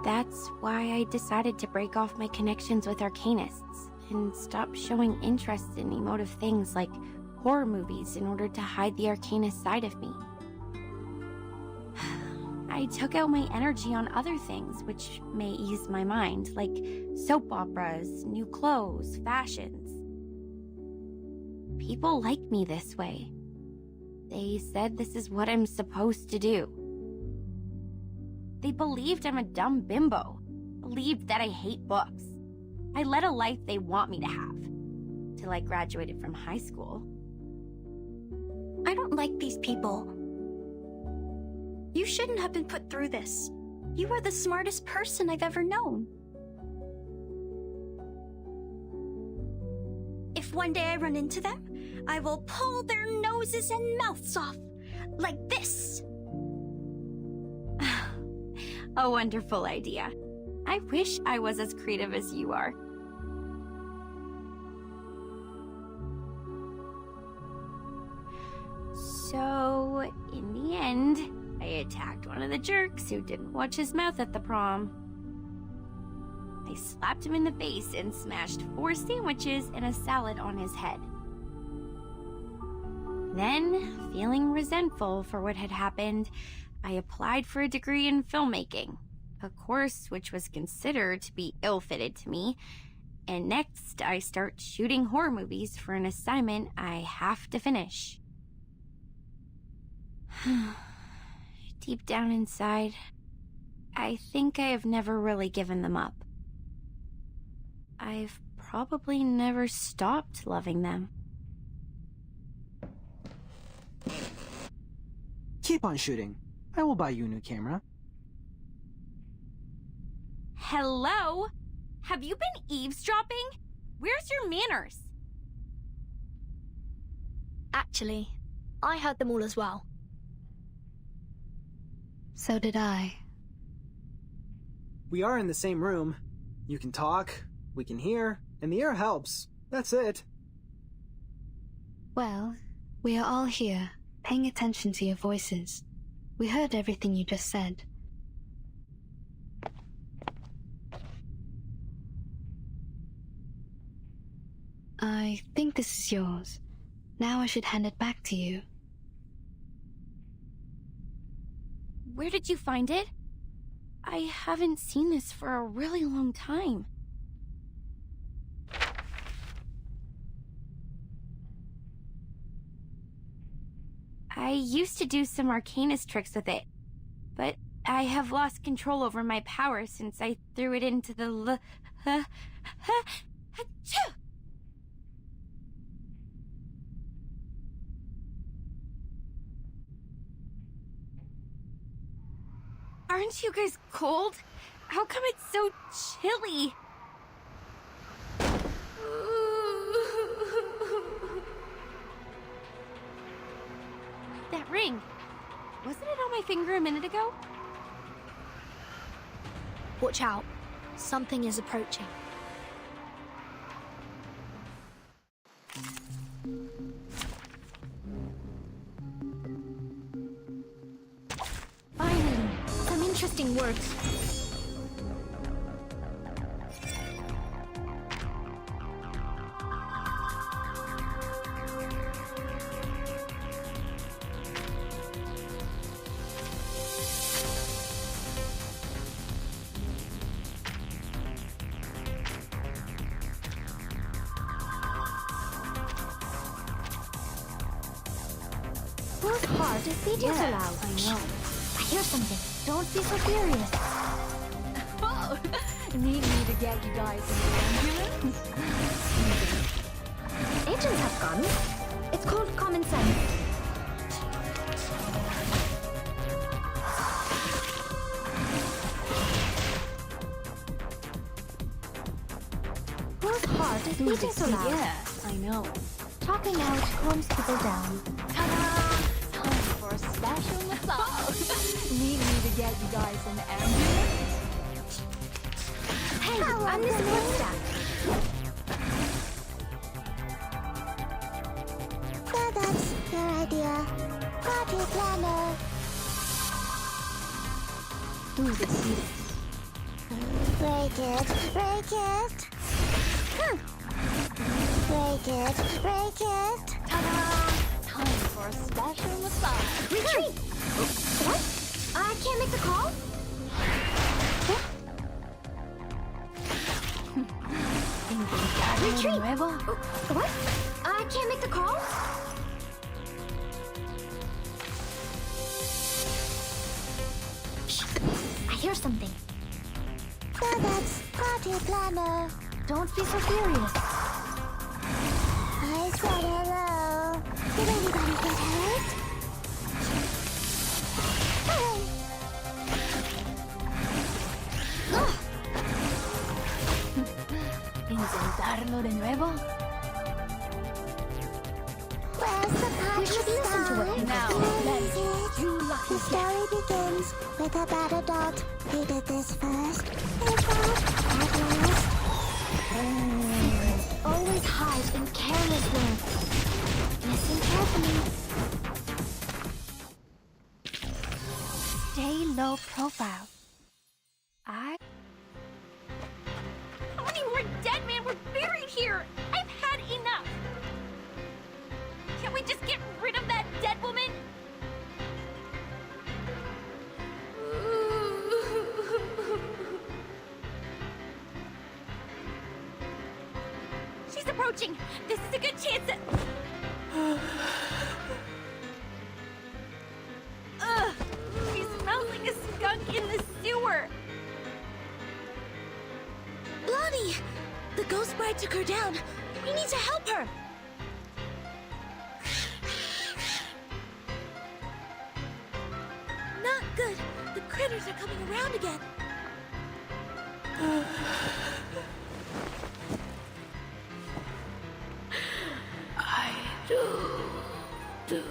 That's why I decided to break off my connections with Arcanists and stop showing interest in emotive things like horror movies in order to hide the Arcanist side of me. I took out my energy on other things which may ease my mind, like soap operas, new clothes, fashions. People like me this way. They said this is what I'm supposed to do. They believed I'm a dumb bimbo, believed that I hate books. I led a life they want me to have, till I graduated from high school. I don't like these people. You shouldn't have been put through this. You are the smartest person I've ever known. If one day I run into them, I will pull their noses and mouths off, like this. A wonderful idea. I wish I was as creative as you are. So, in the end, I attacked one of the jerks who didn't watch his mouth at the prom. I slapped him in the face and smashed 4 sandwiches and a salad on his head. Then, feeling resentful for what had happened, I applied for a degree in filmmaking, a course which was considered to be ill-fitted to me, and next I start shooting horror movies for an assignment I have to finish. Deep down inside, I think I have never really given them up. I've probably never stopped loving them. Keep on shooting. I will buy you a new camera. Hello? Have you been eavesdropping? Where's your manners? Actually, I heard them all as well. So did I. We are in the same room. You can talk, we can hear, and the air helps. That's it. Well, we are all here, paying attention to your voices. We heard everything you just said. I think this is yours. Now I should hand it back to you. Where did you find it? I haven't seen this for a really long time. I used to do some Arcanist tricks with it, but I have lost control over my power since I threw it into the Aren't you guys cold? How come it's so chilly? That ring. Wasn't it on my finger a minute ago? Watch out. Something is approaching. Finally, some interesting words. Whose heart is beating so loud? I know. I hear something. Don't be so furious. Oh, need me to get you guys in the ambulance? Agents have guns. It's called common sense. is beating so loud. Yeah, I know. Talking out calms people down. Ta-da! Time for a special massage. Need me to get you guys an ambulance? Hey, I'm the support staff. So that's your idea. Party planner. Ooh, the seat. Break it, break it. Break it, break it. Ta-da! Time for a special massage. Retreat! What? I can't make the call? Retreat! What? I can't make the call? Shh! I hear something. So that's party planner. Don't be so furious. I said hello. Did anybody get hurt? Hey! ¿Intentarlo de nuevo? Where's the party should listen to what he Now, let's you lucky The story begins with a battle dot. He did this first. He fought at last. Always hide in careless work. Listen carefully. Stay low profile. How many more dead men were buried here? I've had enough. Can't we just get rid of that dead woman? She's approaching. This is a good chance. Ugh, she smells like a skunk in the sewer. Blondie! The ghost bride took her down. We need to help her. Not good. The critters are coming around again. I do.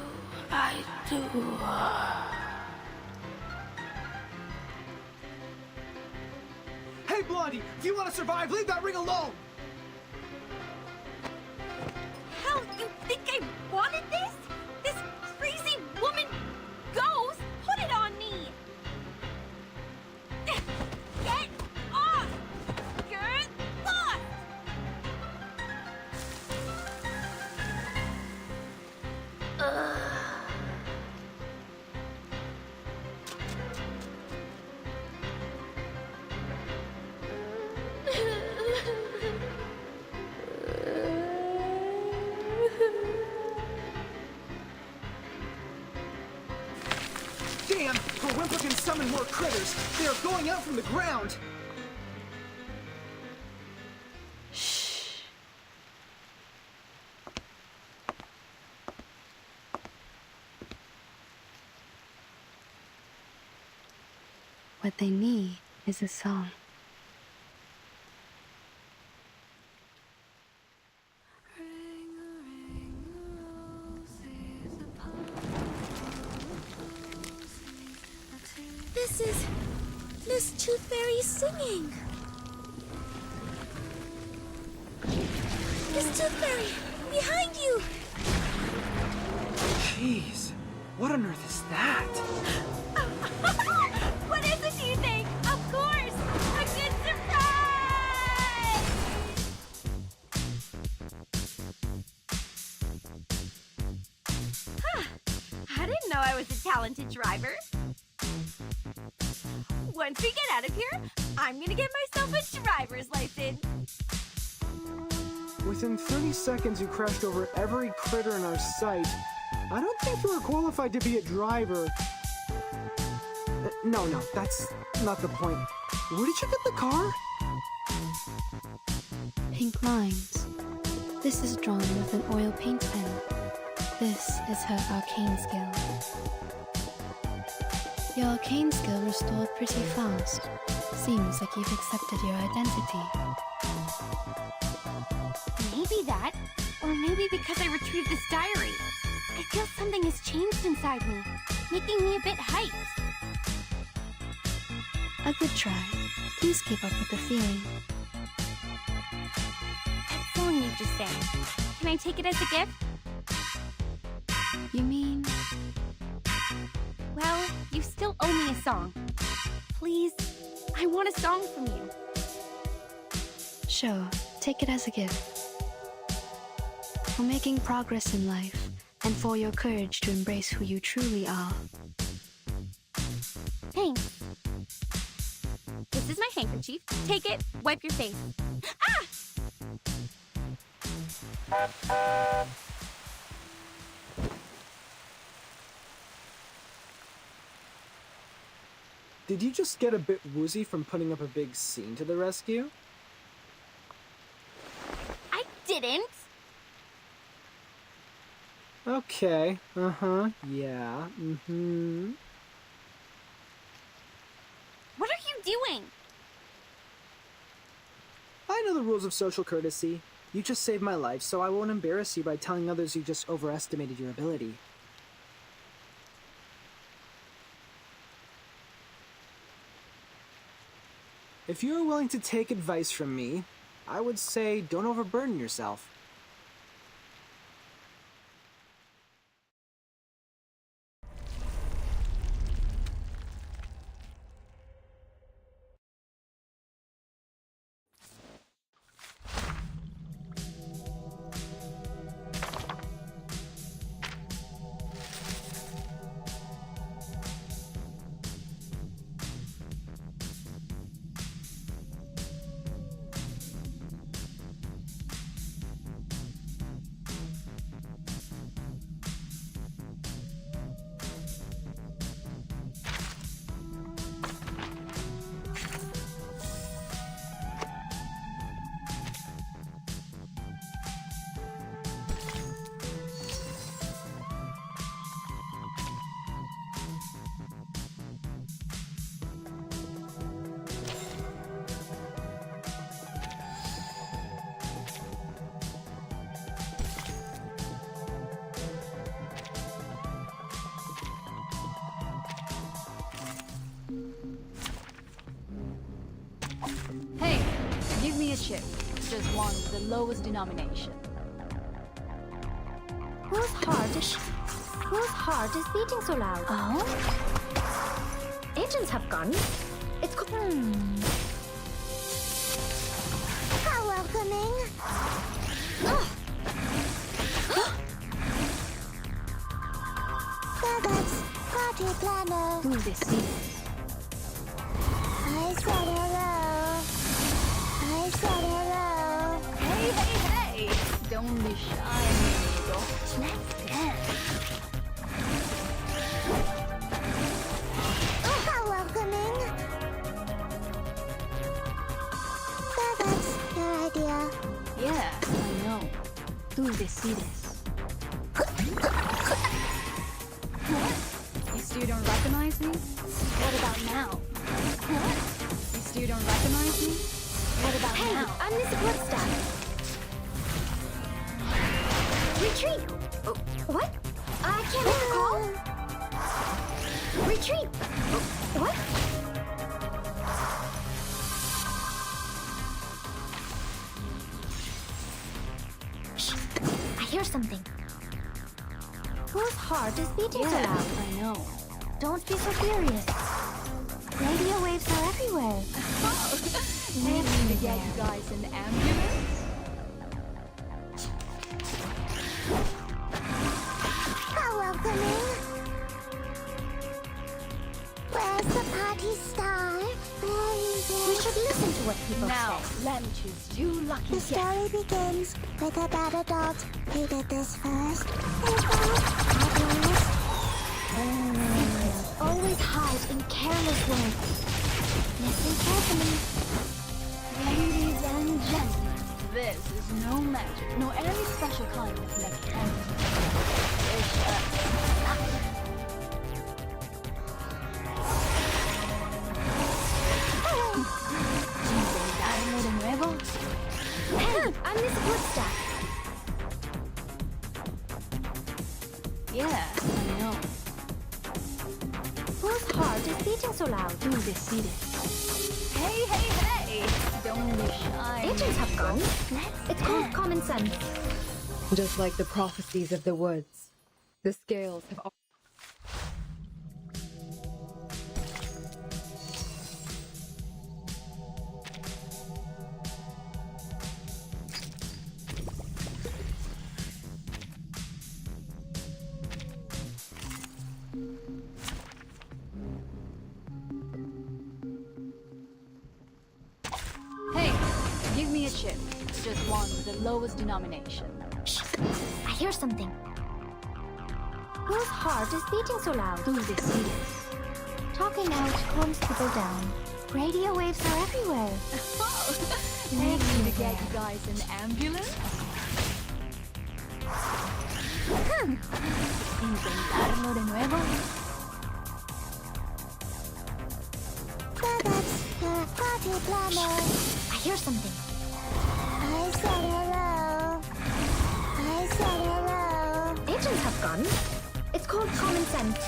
Hey, Blondie! If you want to survive, leave that ring alone! Hell, you think I wanted this? This crazy woman ghost put it on me! Get off! Get lost! Damn! Whimper can summon more critters! They are going out from the ground! Shh. What they need is a song. This is Miss Tooth Fairy singing. Miss Tooth Fairy, behind you! Jeez, what on earth is that? What is it, do you think? Of course! A good surprise! I didn't know I was a talented driver. Once we get out of here, I'm gonna get myself a driver's license. Within 30 seconds, you crashed over every critter in our sight. I don't think you are qualified to be a driver. No, that's not the point. Where did you get the car? Pink lines. This is drawn with an oil paint pen. This is her arcane skill. Your arcane skill restored pretty fast. Seems like you've accepted your identity. Maybe that, or maybe because I retrieved this diary. I feel something has changed inside me, making me a bit hyped. A good try. Please keep up with the feeling. That song you just sang, can I take it as a gift? You mean? Well, you still owe me a song. Please, I want a song from you. Sure, take it as a gift. For making progress in life, and for your courage to embrace who you truly are. Thanks. This is my handkerchief. Take it, wipe your face. Ah! Did you just get a bit woozy from putting up a big scene to the rescue? I didn't. Okay, yeah, What are you doing? I know the rules of social courtesy. You just saved my life, so I won't embarrass you by telling others you just overestimated your ability. If you are willing to take advice from me, I would say don't overburden yourself. Hey, give me a chip. Just one with the lowest denomination. Whose heart is beating so loud? Oh? Agents have guns. It's How welcoming! That's party planner. Who this is? I said hello. I said hello. Hey, hey, hey! Don't be shy, amigo. Let's dance. How welcoming! That's your idea. Yeah, I know. Who this is? What? You still don't recognize me? What about now? What? You still don't recognize me? What about Hey, now? I'm the support staff. Retreat! What? I can't make a call. Retreat! What? Shh! I hear something. Whose heart is beating so Yeah, loud? I know. Don't be so furious. Radio waves are everywhere. Maybe to get you guys an ambulance? How welcoming! Where's the party star? Where is We it? should listen to what people Now, say. let me choose you lucky The guess. story begins with a bad adult who did this first. They both had lost. Always hide in careless words. Listen carefully. Ladies and gentlemen, this is no magic, nor any special kind of mechanism. It's Agents have guns. It's called common sense. Just like the prophecies of the woods, the scales have Hey, give me a chip. Just one with the lowest denomination. Shh! I hear something. Whose heart is beating so loud? Who's this serious? Talking out calms people down. Radio waves are everywhere. Need me to get you guys an ambulance? ¿Intentarlo de nuevo? Party planner. I hear something. I said hello. I said hello. Agents have guns. It's called common sense.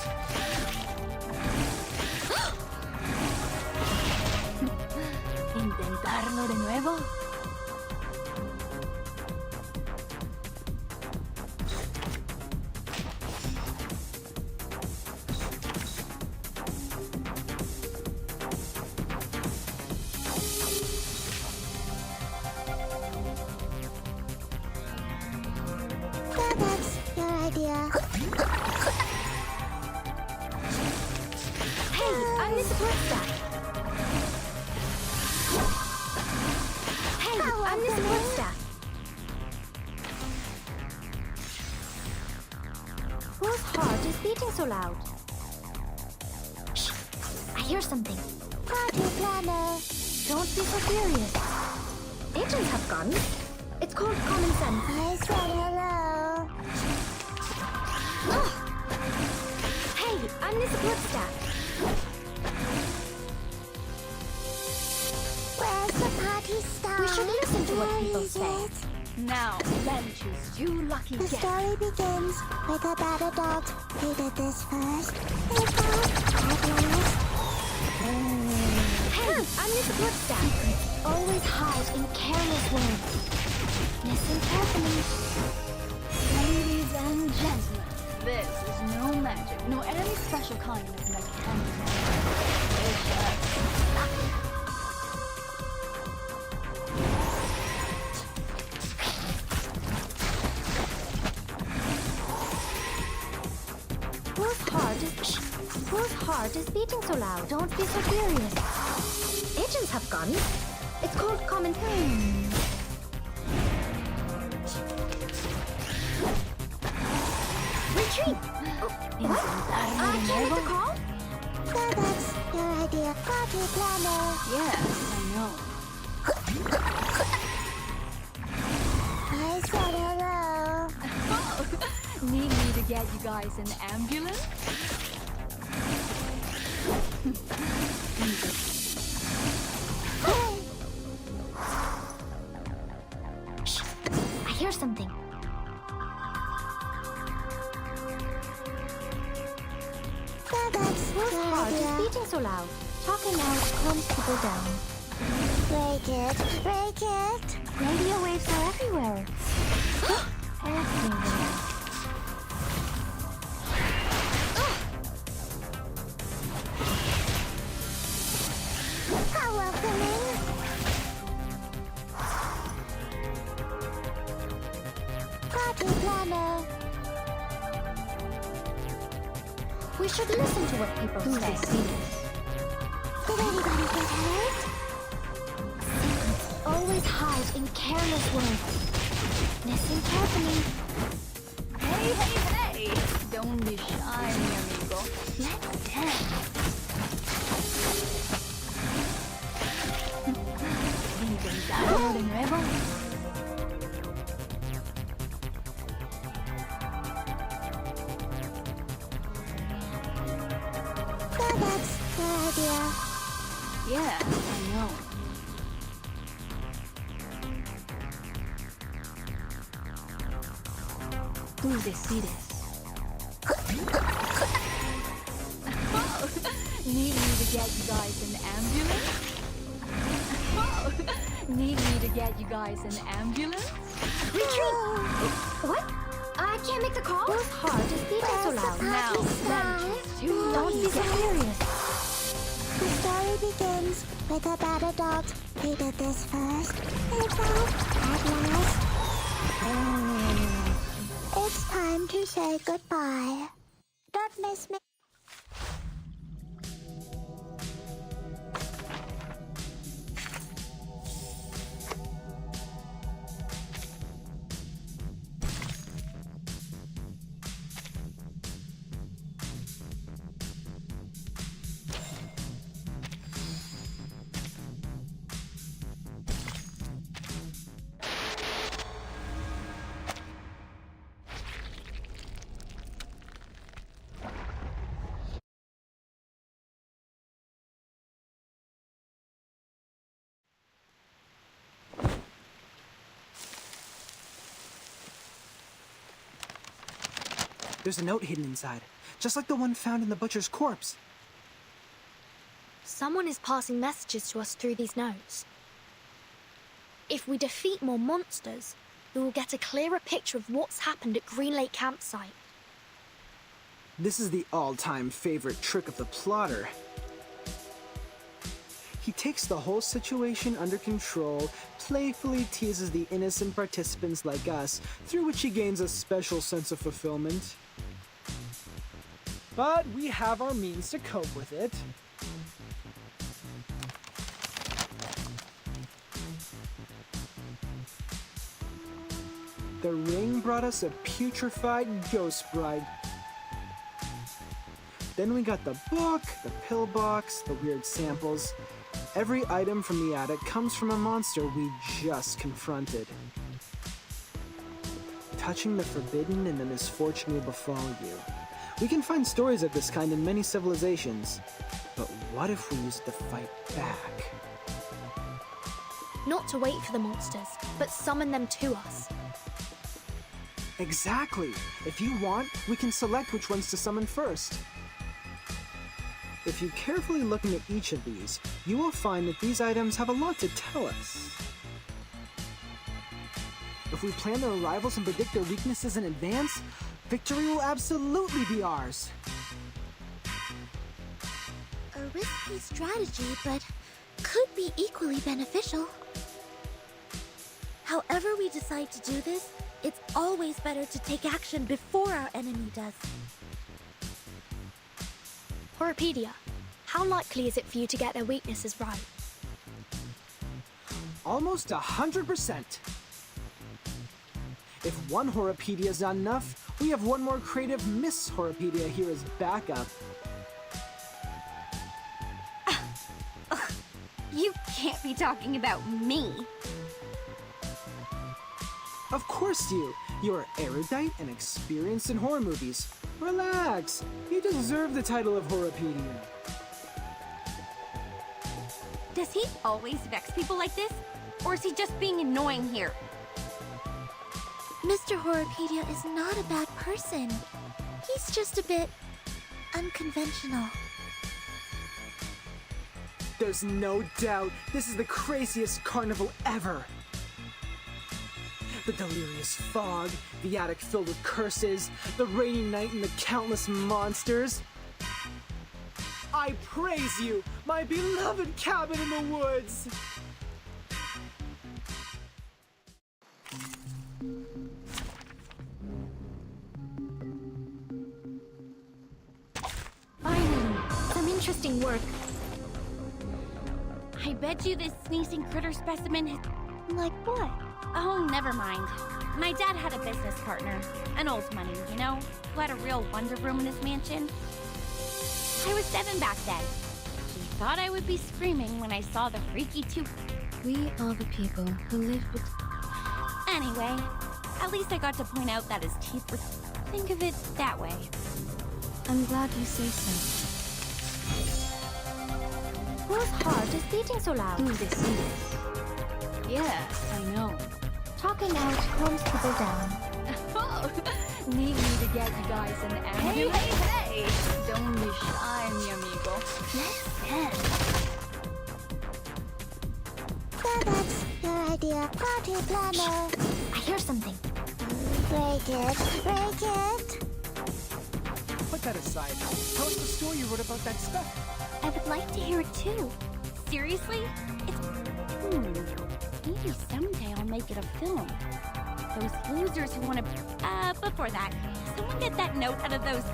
¿Intentarlo de nuevo? That's your idea. Hey, I'm the support staff. Hey, I'm the support staff. Whose heart is beating so loud? Shh! I hear something. Party planner. Don't be so furious. Agents have guns. It's called common sense. I said hello. Hey, I'm the support staff. Where's the party star? We should listen to what Where people is say. it? Now, then choose you lucky The guess. story begins with a bad adult who did this first. They fought at last. Hey, I'm the support staff. Always hide in careless words. Listen carefully. Ladies and gentlemen, this is no magic, nor any special kind of mechanical. It's just luck. Whose heart is beating so loud? Don't be so furious. Agents have guns. It's called common sense. Retreat! What? Can you make the call? So that's your idea. Party planner. Yes, I know. I said hello. Need me to get you guys an ambulance? Shh! I hear something. So that's Whose your heart is idea. beating so loud? Talking out calms people down. Break it. Break it. Radio waves are everywhere. Everywhere. How welcoming. Party planner. We should listen to what people Who's say. this serious? Did anybody get hurt? Secrets always hide in careless words. Listen carefully. Hey, hey, hey! Don't be shy, mi amigo. Let's dance. ¿Intentarlo de nuevo? So that's your idea. Yes, I know. Who's this serious? Need me to get you guys an ambulance? Need me to to get you guys an ambulance? Retreat! What? I can't make the call? Those heart is beating so loud. Now, that is too Don't be so furious. The story begins with a bad adult. He did this first. They both at last. It's time to say goodbye. Don't miss me. There's a note hidden inside, just like the one found in the butcher's corpse. Someone is passing messages to us through these notes. If we defeat more monsters, we will get a clearer picture of what's happened at Green Lake Campsite. This is the all-time favorite trick of the plotter. He takes the whole situation under control, playfully teases the innocent participants like us, through which he gains a special sense of fulfillment. But we have our means to cope with it. The ring brought us a putrefied ghost bride. Then we got the book, the pill box, the weird samples. Every item from the attic comes from a monster we just confronted. Touching the forbidden and the misfortune will befall you. We can find stories of this kind in many civilizations, but what if we used to fight back? Not to wait for the monsters, but summon them to us. Exactly! If you want, we can select which ones to summon first. If you carefully look into each of these, you will find that these items have a lot to tell us. If we plan their arrivals and predict their weaknesses in advance, victory will absolutely be ours. A risky strategy, but could be equally beneficial. However we decide to do this, it's always better to take action before our enemy does. Horopedia, how likely is it for you to get their weaknesses right? Almost 100%. If one Horopedia is not enough, we have one more creative Miss Horopedia here as backup. You can't be talking about me. Of course you! You're erudite and experienced in horror movies. Relax! You deserve the title of Horopedia. Does he always vex people like this? Or is he just being annoying here? Mr. Horopedia is not a bad person. He's just a bit unconventional. There's no doubt this is the craziest carnival ever. The delirious fog, the attic filled with curses, the rainy night and the countless monsters. I praise you, my beloved cabin in the woods! Finally, some interesting work. I bet you this sneezing critter specimen has... Like what? Oh, never mind. My dad had a business partner. An old money, you know? Who had a real wonder room in his mansion. I was 7 back then. She thought I would be screaming when I saw the freaky tooth. We are the people who live with... Anyway, at least I got to point out that his teeth were... Think of it that way. I'm glad you say so. Whose heart is beating so loud? Yes, I know. Talking out calms people down. Oh, need me to get you guys an ambulance? Hey! Don't be shy, mi amigo. So that's your idea. Party planner. I hear something. Break it. Break it. Put that aside. Tell us the story you wrote about that stuff. I would like to hear it too. Seriously? It's... Maybe someday I'll make it a film. Those losers who want to... before that, someone get that note out of those...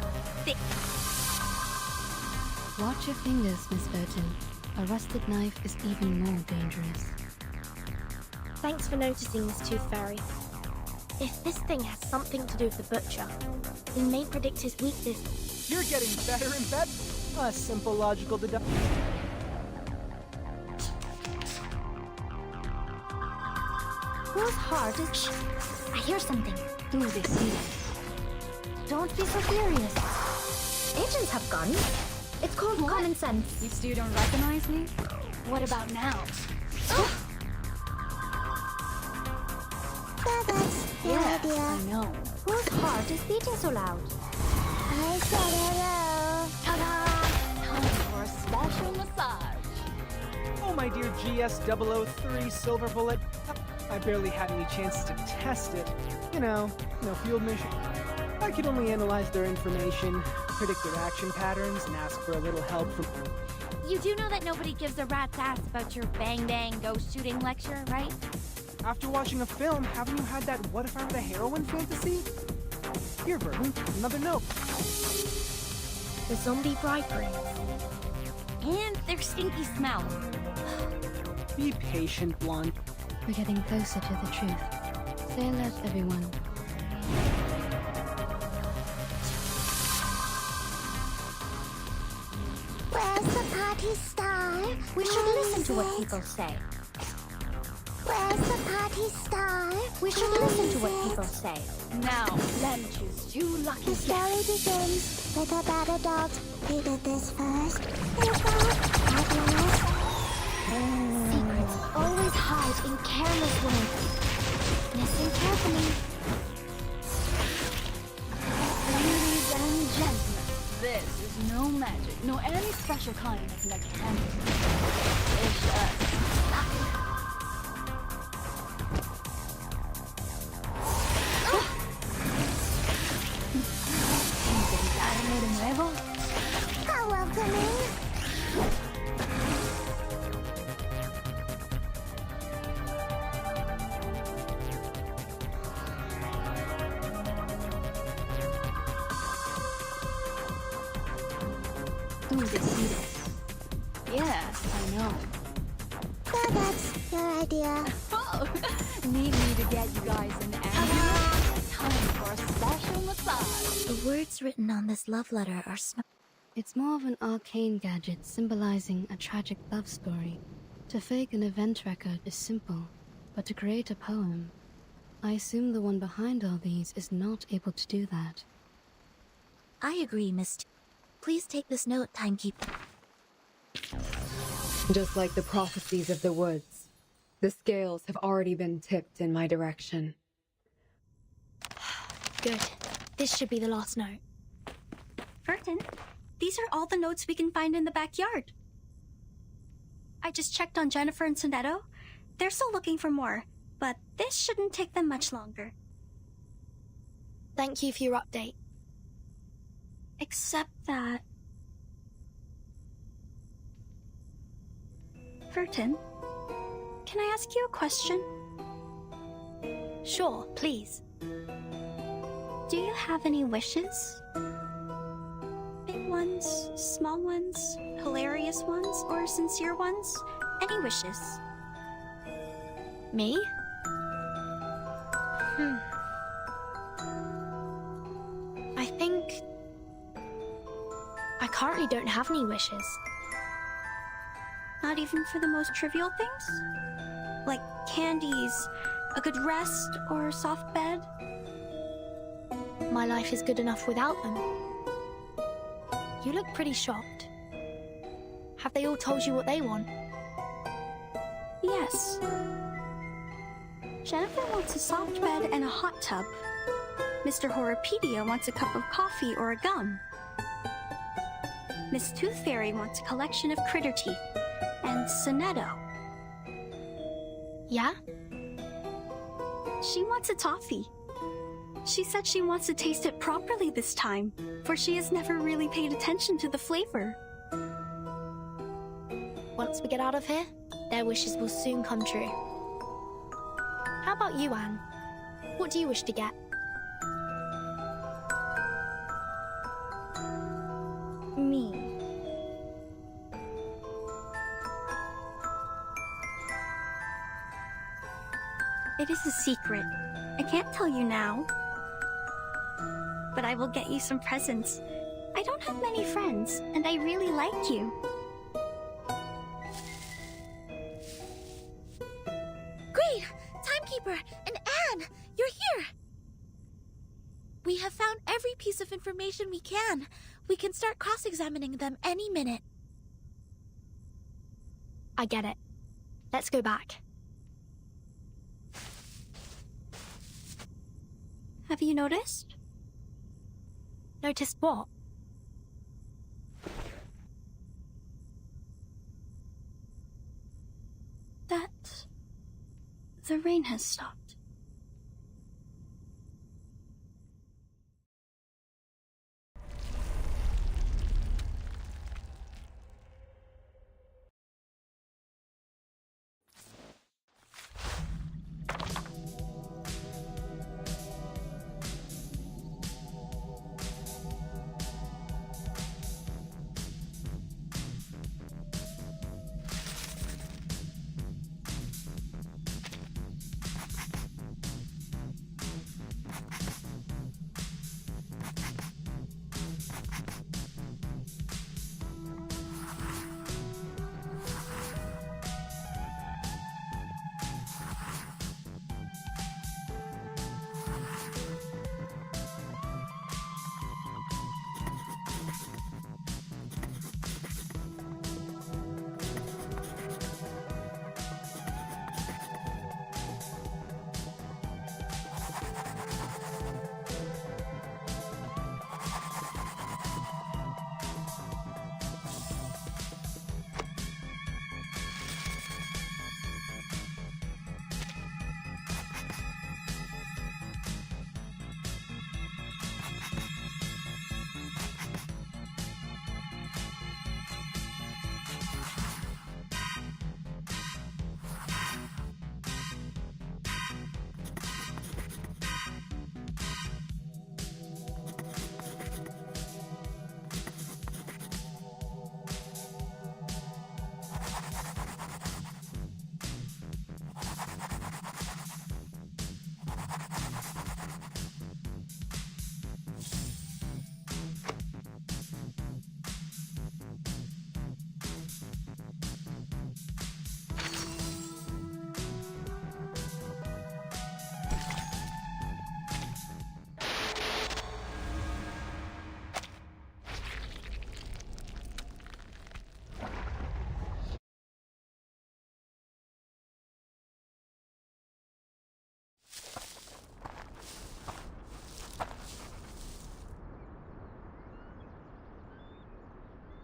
Watch your fingers, Miss Burton. A rusted knife is even more dangerous. Thanks for noticing, Miss Tooth Fairy. If this thing has something to do with the butcher, we may predict his weakness. You're getting better and better. A simple logical deduction. Whose heart is... I hear something. Do they see it? Don't be so furious. Agents have guns. It's called common sense. You still don't recognize me? What about now? That's your idea. I know. Whose heart is beating so loud? I said hello. Ta-da! Time for a special massage. Oh, my dear GS003 Silver Bullet. I barely had any chances to test it. You know, no field mission. I could only analyze their information, predict their action patterns, and ask for a little help from... You do know that nobody gives a rat's ass about your bang-bang ghost shooting lecture, right? After watching a film, haven't you had that what if I were the heroine fantasy? Here, Burton, another note. The zombie bridegroom. And their stinky smell. Be patient, Blonde. We're getting closer to the truth. Say less, everyone. Where's the party star? We should listen to what people say. Where's the party star? We should listen to what people say. Now, let me choose two lucky The story begins with a bad adult. He did this first. Secrets always hide in careless ways. Listen carefully. Ladies and gentlemen, this is no magic, nor any special kind of mechanic. It's just luck. ¿Intentarlo de nuevo? How welcoming. Do they see it? Yes, I know. So that's your idea. Oh, need me to get you guys an ambulance? Time for a special massage. The words written on this love letter are It's more of an arcane gadget symbolizing a tragic love story. To fake an event record is simple, but to create a poem, I assume the one behind all these is not able to do that. I agree, Miss Please take this note, timekeeper. Just like the prophecies of the woods, the scales have already been tipped in my direction. Good. This should be the last note. Burton, these are all the notes we can find in the backyard. I just checked on Jennifer and Sonetto. They're still looking for more, but this shouldn't take them much longer. Thank you for your update. Except that... Burton, can I ask you a question? Sure, please. Do you have any wishes? Big ones, small ones, hilarious ones, or sincere ones? Any wishes? Me? I think... I currently don't have any wishes. Not even for the most trivial things? Like candies, a good rest, or a soft bed? My life is good enough without them. You look pretty shocked. Have they all told you what they want? Yes. Jennifer wants a soft bed and a hot tub. Mr. Horrorpedia wants a cup of coffee or a gum. Miss Tooth Fairy wants a collection of critter teeth. And Sonetto. Yeah? She wants a toffee. She said she wants to taste it properly this time, for she has never really paid attention to the flavor. Once we get out of here, their wishes will soon come true. How about you, Anne? What do you wish to get? Me. It is a secret. I can't tell you now. But I will get you some presents. I don't have many friends, and I really like you. Great! Timekeeper and Anne, you're here! We have found every piece of information we can. We can start cross-examining them any minute. I get it. Let's go back. Have you noticed? Noticed what? That the rain has stopped.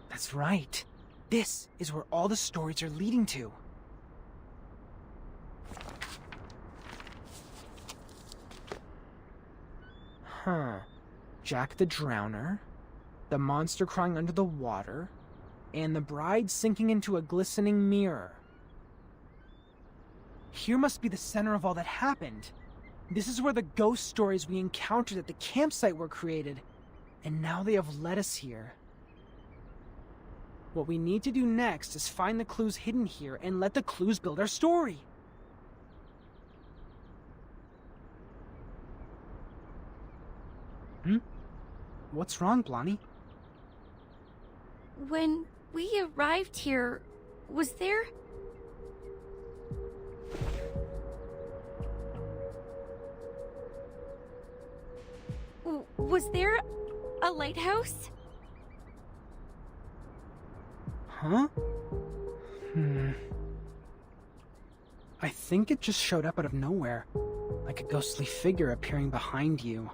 That's right. This is where all the stories are leading to. Huh. Jack the Drowner, the monster crying under the water, and the bride sinking into a glistening mirror. Here must be the center of all that happened. This is where the ghost stories we encountered at the campsite were created, and now they have led us here. What we need to do next is find the clues hidden here and let the clues build our story. What's wrong, Blondie? When we arrived here, was there... Was there a lighthouse? Huh? I think it just showed up out of nowhere, like a ghostly figure appearing behind you.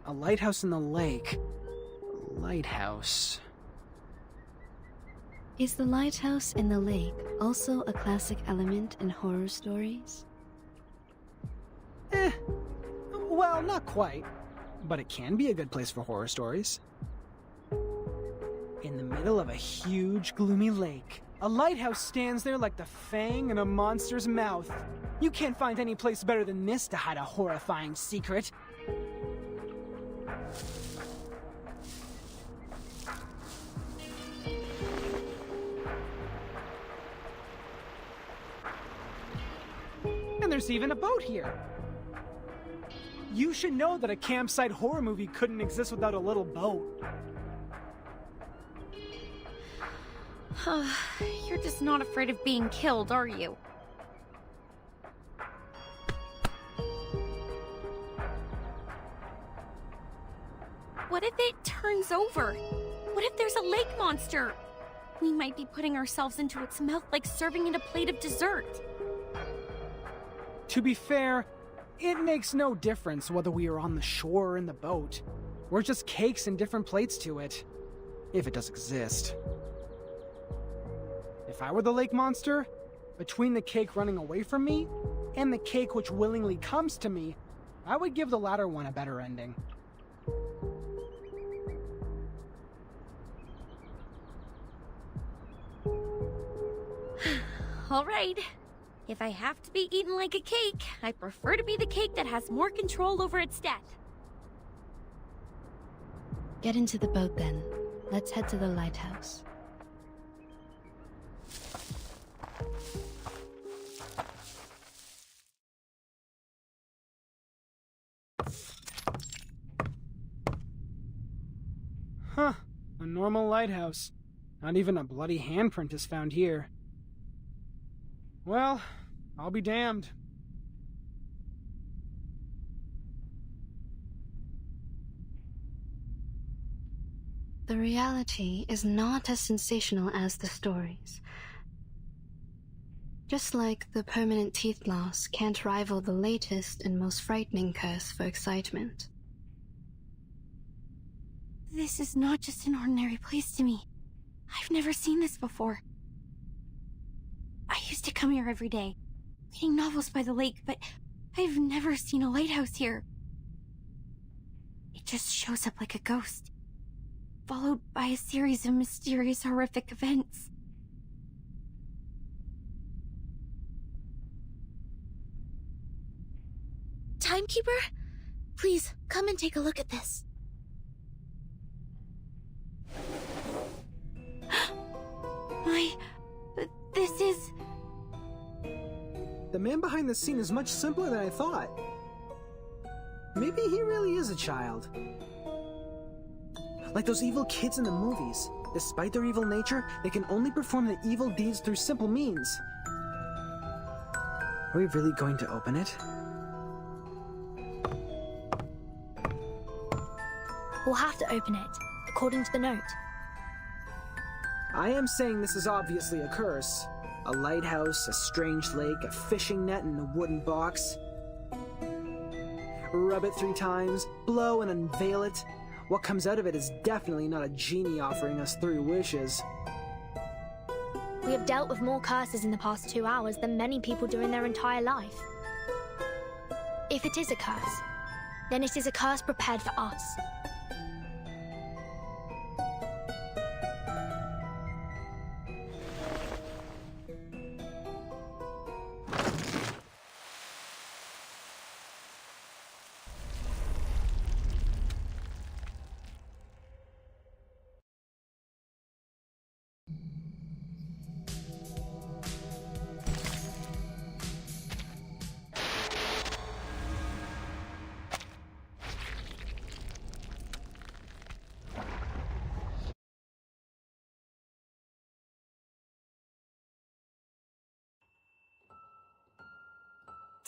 A lighthouse in the lake. Lighthouse. Is the lighthouse in the lake also a classic element in horror stories? Well, not quite. But it can be a good place for horror stories. In the middle of a huge, gloomy lake, a lighthouse stands there like the fang in a monster's mouth. You can't find any place better than this to hide a horrifying secret. And there's even a boat here. You should know that a campsite horror movie couldn't exist without a little boat. You're just not afraid of being killed, are you? What if it turns over? What if there's a lake monster? We might be putting ourselves into its mouth like serving it a plate of dessert. To be fair, it makes no difference whether we are on the shore or in the boat. We're just cakes and different plates to it. If it does exist. If I were the lake monster, between the cake running away from me and the cake which willingly comes to me, I would give the latter one a better ending. All right. If I have to be eaten like a cake, I prefer to be the cake that has more control over its death. Get into the boat then. Let's head to the lighthouse. Huh. A normal lighthouse. Not even a bloody handprint is found here. Well, I'll be damned. The reality is not as sensational as the stories. Just like the permanent teeth loss can't rival the latest and most frightening curse for excitement. This is not just an ordinary place to me. I've never seen this before. I used to come here every day, reading novels by the lake, but I've never seen a lighthouse here. It just shows up like a ghost, followed by a series of mysterious, horrific events. Timekeeper? Please, come and take a look at this. This is... The man behind the scene is much simpler than I thought. Maybe he really is a child. Like those evil kids in the movies. Despite their evil nature, they can only perform the evil deeds through simple means. Are we really going to open it? We'll have to open it, according to the note. I am saying this is obviously a curse. A lighthouse, a strange lake, a fishing net, and a wooden box. Rub it 3 times, blow and unveil it. What comes out of it is definitely not a genie offering us 3 wishes. We have dealt with more curses in the past 2 hours than many people do in their entire life. If it is a curse, then it is a curse prepared for us.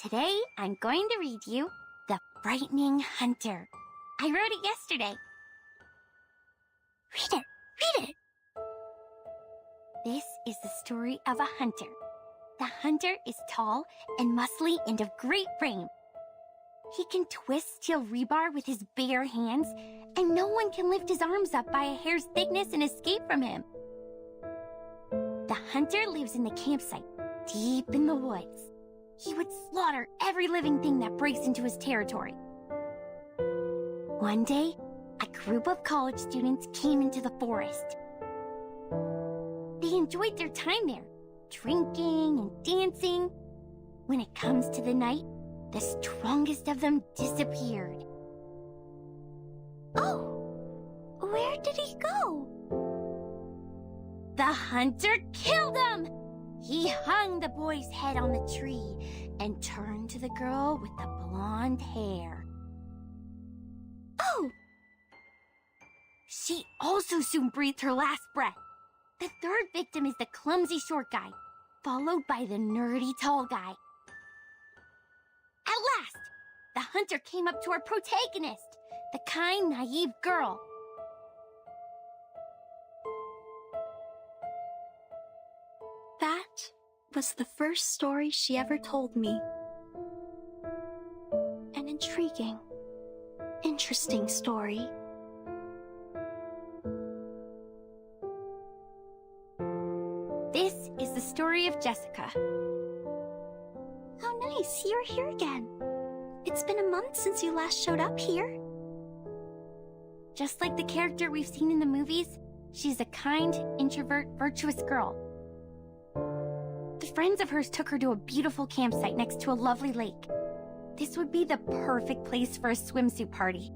Today, I'm going to read you The Frightening Hunter. I wrote it yesterday. Read it! This is the story of a hunter. The hunter is tall and muscly and of great frame. He can twist steel rebar with his bare hands, and no one can lift his arms up by a hair's thickness and escape from him. hunter lives in the campsite, deep in the woods. He would slaughter every living thing that breaks into his territory. One day, a group of college students came into the forest. They enjoyed their time there, drinking and dancing. When it comes to the night, the strongest of them disappeared. Oh, where did he go? The hunter killed him! He hung the boy's head on the tree and turned to the girl with the blonde hair. Oh! She also soon breathed her last breath. The third victim is the clumsy short guy, followed by the nerdy tall guy. At last, the hunter came up to our protagonist, the kind, naive girl. That was the first story she ever told me. An intriguing, interesting story. This is the story of Jessica. How nice, you're here again. It's been a month since you last showed up here. Just like the character we've seen in the movies, she's a kind, introvert, virtuous girl. Friends of hers took her to a beautiful campsite next to a lovely lake. This would be the perfect place for a swimsuit party.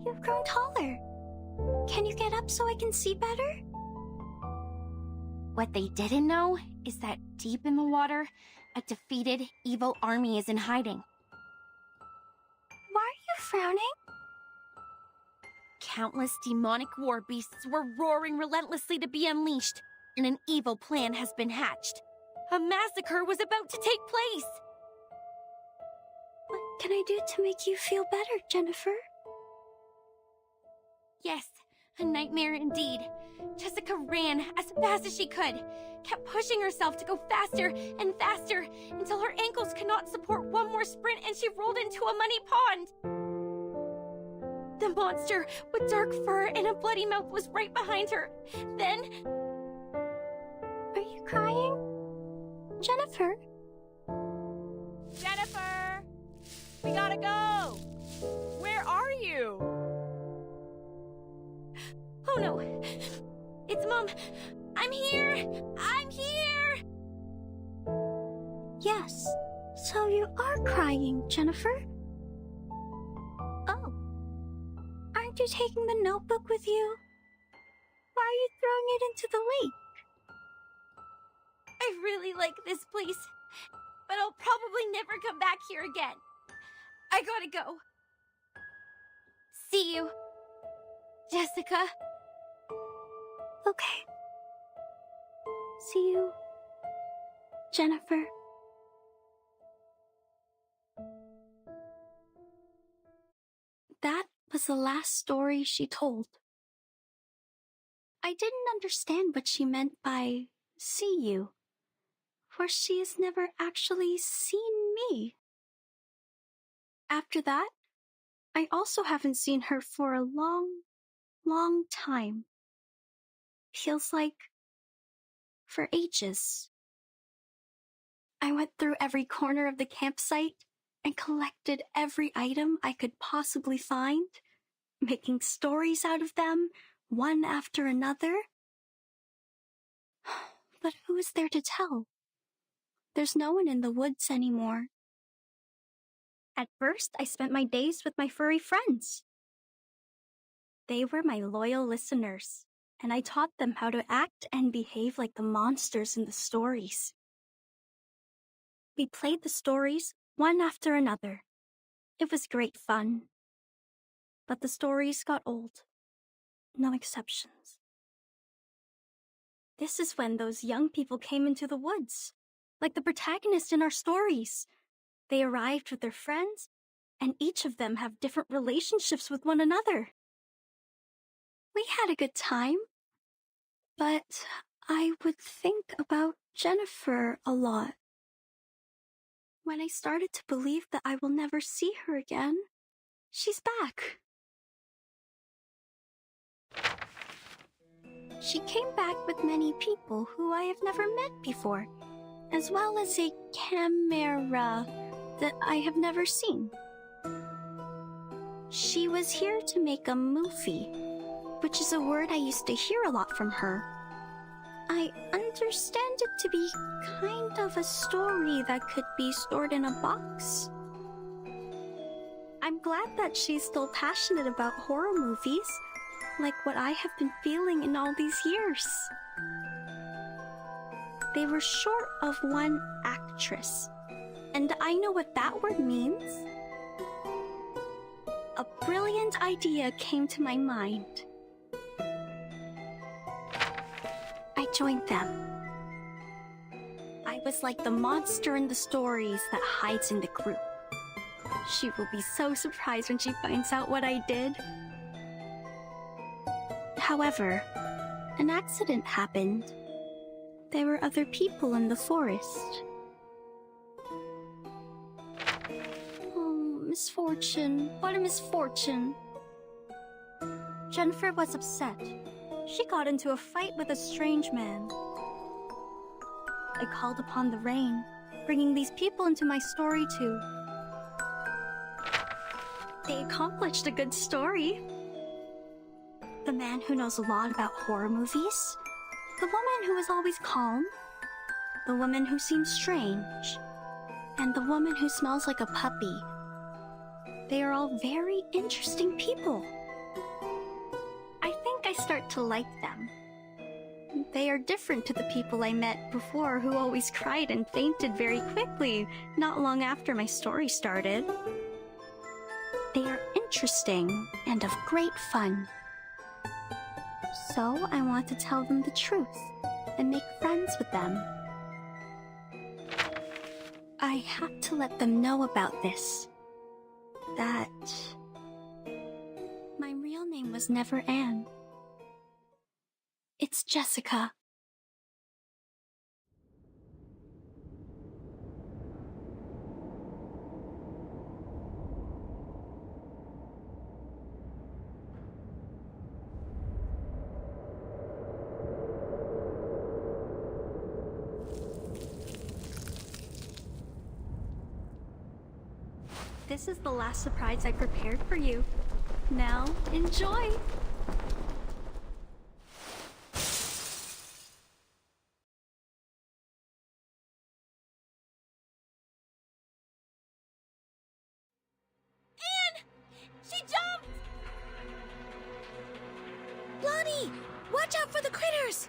You've grown taller. Can you get up so I can see better? What they didn't know is that deep in the water, a defeated, evil army is in hiding. Why are you frowning? Countless demonic war beasts were roaring relentlessly to be unleashed, and an evil plan has been hatched. A massacre was about to take place! What can I do to make you feel better, Jennifer? Yes, a nightmare indeed. Jessica ran as fast as she could, kept pushing herself to go faster and faster until her ankles could not support one more sprint and she rolled into a muddy pond. The monster with dark fur and a bloody mouth was right behind her. Then... Are you crying? Jennifer? Jennifer! We gotta go! Where are you? Oh no! It's Mom! I'm here! I'm here! Yes, so you are crying, Jennifer. Oh. Aren't you taking the notebook with you? Why are you throwing it into the lake? I really like this place, but I'll probably never come back here again. I gotta go. See you, Jessica. Okay. See you, Jennifer. That was the last story she told. I didn't understand what she meant by see you, for she has never actually seen me. After that, I also haven't seen her for a long, long time. Feels like for ages. I went through every corner of the campsite and collected every item I could possibly find, making stories out of them, one after another. But who is there to tell? There's no one in the woods anymore. At first, I spent my days with my furry friends. They were my loyal listeners, and I taught them how to act and behave like the monsters in the stories. We played the stories one after another. It was great fun. But the stories got old. No exceptions. This is when those young people came into the woods, like the protagonist in our stories. They arrived with their friends, and each of them have different relationships with one another. We had a good time, but I would think about Jennifer a lot. When I started to believe that I will never see her again, she's back. She came back with many people who I have never met before, as well as a camera that I have never seen. She was here to make a movie, which is a word I used to hear a lot from her. I understand it to be kind of a story that could be stored in a box. I'm glad that she's still passionate about horror movies, like what I have been feeling in all these years. They were short of one actress, and I know what that word means. A brilliant idea came to my mind. I joined them. I was like the monster in the stories that hides in the group. She will be so surprised when she finds out what I did. However, an accident happened. There were other people in the forest. Oh, misfortune. What a misfortune. Jennifer was upset. She got into a fight with a strange man. I called upon the rain, bringing these people into my story too. They accomplished a good story. The man who knows a lot about horror movies, the woman who is always calm, the woman who seems strange, and the woman who smells like a puppy. They are all very interesting people. I think I start to like them. They are different to the people I met before who always cried and fainted very quickly, not long after my story started. They are interesting and of great fun. So I want to tell them the truth and make friends with them. I have to let them know about this. That my real name was never Anne. It's Jessica. This is the last surprise I prepared for you. Now, enjoy! Anne! She jumped! Lonnie! Watch out for the critters!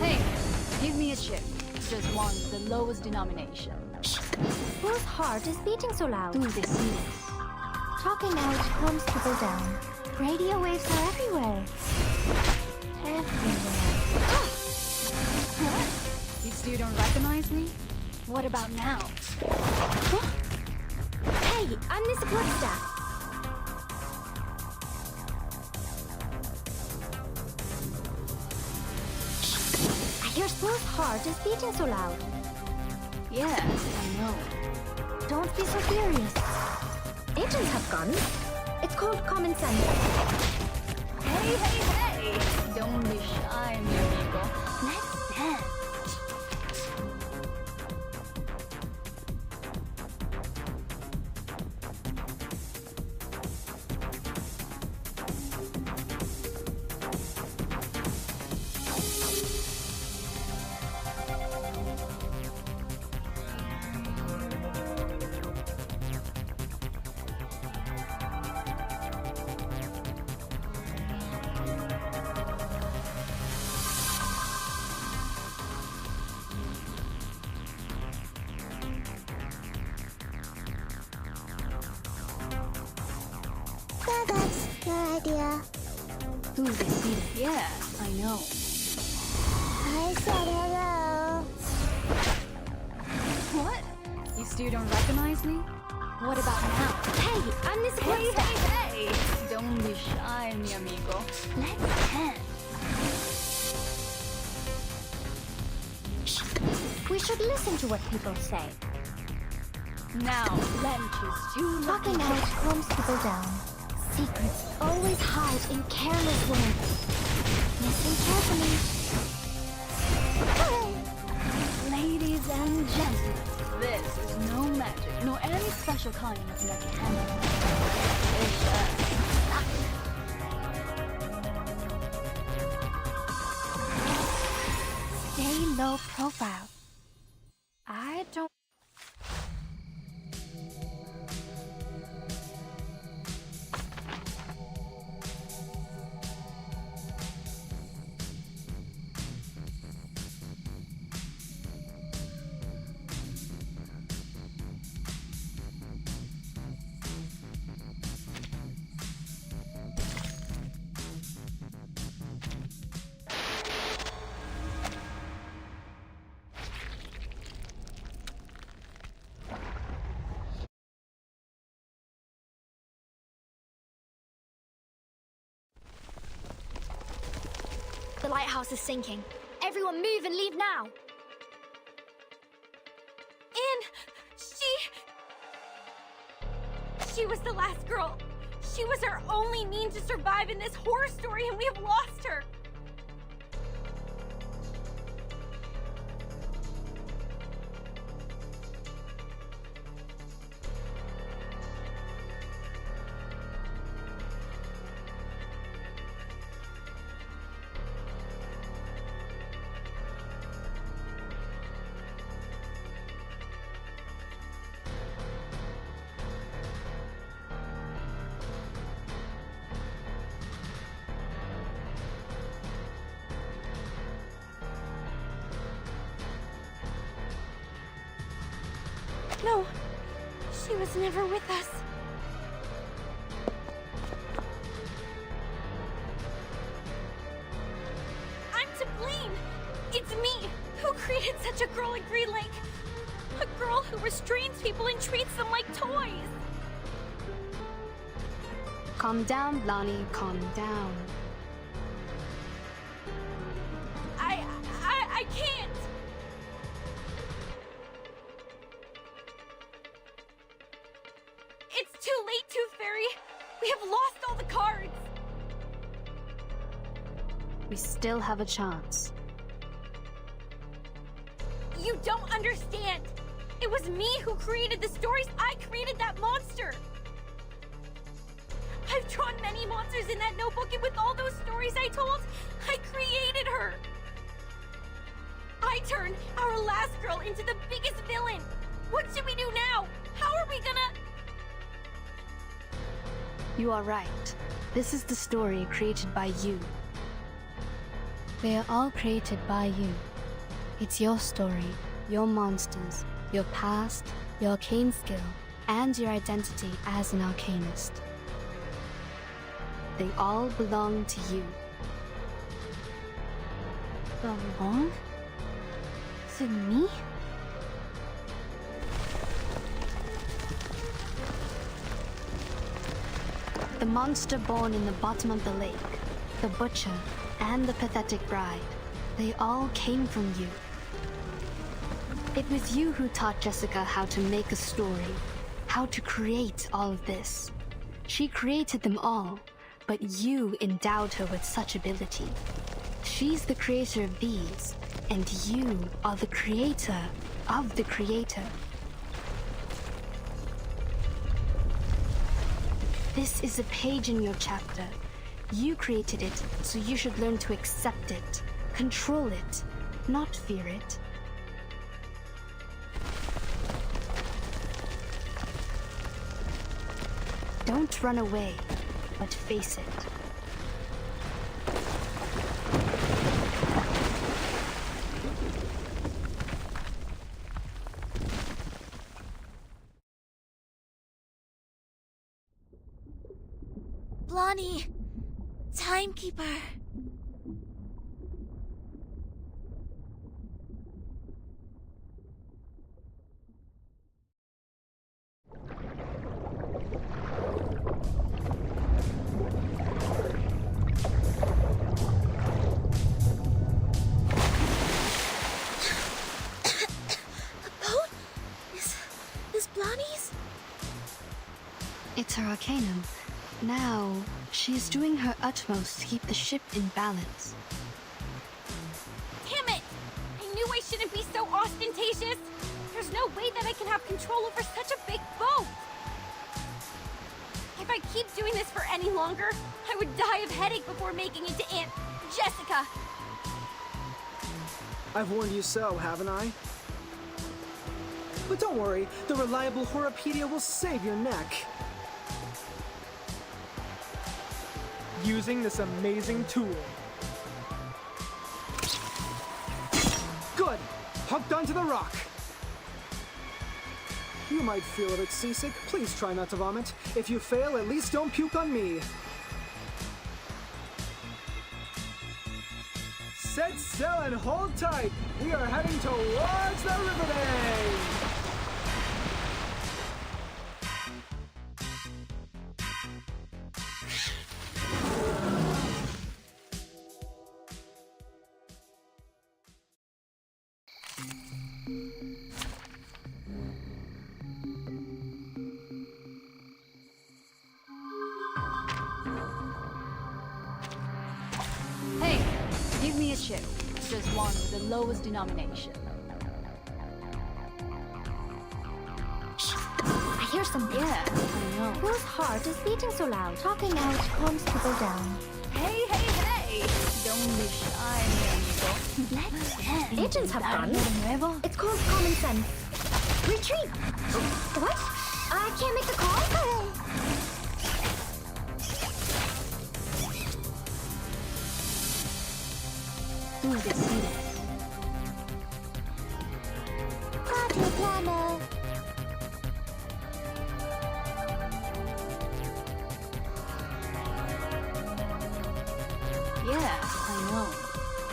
Hey, give me a chip. Just one, the lowest denomination. Whose heart is beating so loud? Do this, yes. Talking out calms people down. Radio waves are everywhere. Everywhere. You still don't recognize me? What about now? Huh? Hey, I'm the support staff. I hear Spoo's heart is beating so loud. Yes, I know. Don't be so furious. Agents have guns. It's called common sense. Hey, hey, hey! Don't be shy, mi amigo. Let's dance. Your idea. Ooh, they see it. Yeah, I know. I said hello. What? You still don't recognize me? What about now? Hey, I'm Miss Hey, Gupta. hey, hey! Don't be shy, mi amigo. Let's dance. We should listen to what people say. Now, Lenches, you Talking out calms people down. Secrets always hide in careless words. Listen carefully. Ladies and gentlemen, this is no magic, nor any special kind of mechanic. It's Stay low profile. I don't. The lighthouse is sinking. Everyone move and leave now. Anne, she was the last girl. She was our only means to survive in this horror story, and we have lost her. No, she was never with us. I'm to blame. It's me who created such a girl in Green Lake. A girl who restrains people and treats them like toys. Calm down, Blondie, calm down. I can't. It's too late, Tooth Fairy. We have lost all the cards. We still have a chance. You don't understand. It was me who created the stories. I created that monster. I've drawn many monsters in that notebook, and with all those stories I told, I created her. I turned our last girl into the biggest villain. What should we do now? How are we gonna... You are right. This is the story created by you. They are all created by you. It's your story, your monsters, your past, your arcane skill, and your identity as an arcanist. They all belong to you. Belong? To me? The monster born in the bottom of the lake, the butcher, and the pathetic bride, they all came from you. It was you who taught Jessica how to make a story, how to create all of this. She created them all, but you endowed her with such ability. She's the creator of these, and you are the creator of the creator. This is a page in your chapter. You created it, so you should learn to accept it, control it, not fear it. Don't run away, but face it. Blondie, timekeeper. Blondie's? It's her arcanum. Now, she's doing her utmost to keep the ship in balance. Damn it! I knew I shouldn't be so ostentatious! There's no way that I can have control over such a big boat! If I keep doing this for any longer, I would die of headache before making it to Aunt Jessica! I've warned you so, haven't I? But don't worry, the reliable Horopedia will save your neck. Using this amazing tool. Good! Hooked onto the rock! You might feel a bit seasick. Please try not to vomit. If you fail, at least don't puke on me. Set sail and hold tight! We are heading towards the riverbank! Hey, give me a chip. Just one with the lowest denomination. I hear something. Yeah, I know. Whose heart is beating so loud? Talking out calms people down. Hey, hey, hey! Don't be shy, mi amigo. Let's dance. Agents have fun. Nuevo? It's called common sense. Retreat! What? I can't make the call? Party planner. Yeah, I know.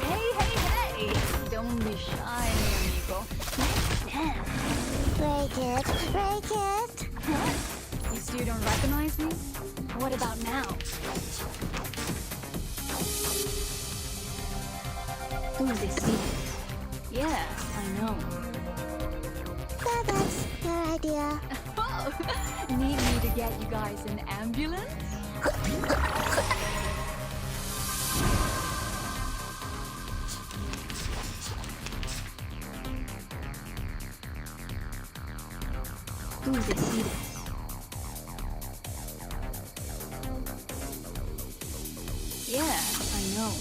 Hey, hey, hey! Don't be shy, mi amigo. Let's dance. Break it, break it. What? You still don't recognize me? What about now? Yeah, I know. That's your idea. Oh, need me to get you guys an ambulance? Yeah, I know.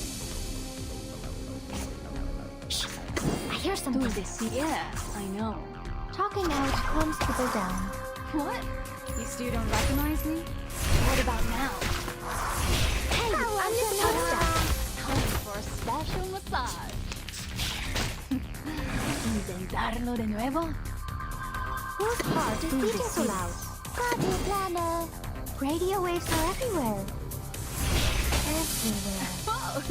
I hear something. Yeah, I know. Talking out calms people down. What? You still don't recognize me? What about now? Hey, I'm just Time for a special massage. Intentarlo de nuevo? Whose heart is beating so loud? Party planner. Radio waves are everywhere. Everywhere. Oh,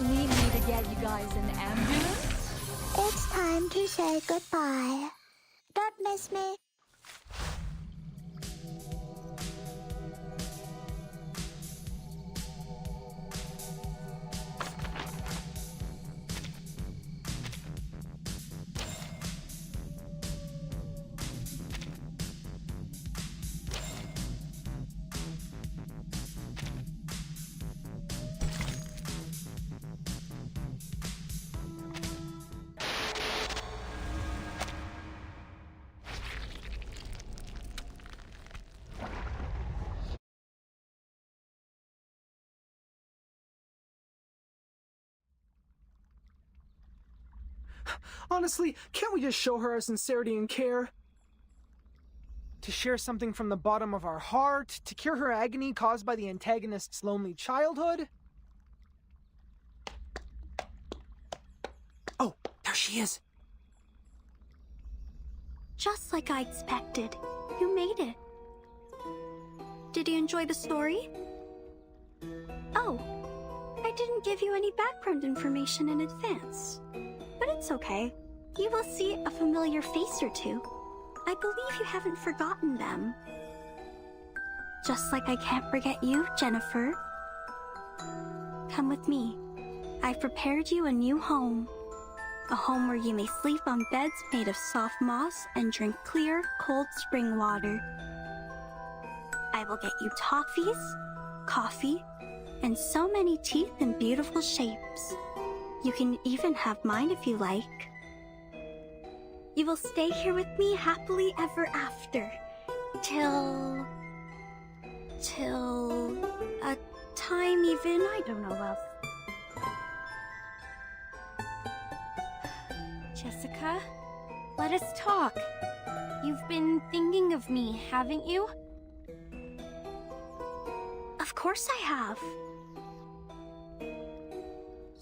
need me to get you guys an ambulance? It's time to say goodbye. Don't miss me. Honestly, can't we just show her our sincerity and care? To share something from the bottom of our heart, to cure her agony caused by the antagonist's lonely childhood? Oh, there she is. Just like I expected, you made it. Did you enjoy the story? didn't give you any background information in advance. But it's okay. You will see a familiar face or two. I believe you haven't forgotten them. Just like I can't forget you, Jennifer. Come with me. I've prepared you a new home. A home where you may sleep on beds made of soft moss and drink clear, cold spring water. I will get you toffees, coffee, and so many teeth in beautiful shapes. You can even have mine if you like. You will stay here with me happily ever after. Till a time even I don't know of. Jessica, let us talk. You've been thinking of me, haven't you? Of course I have.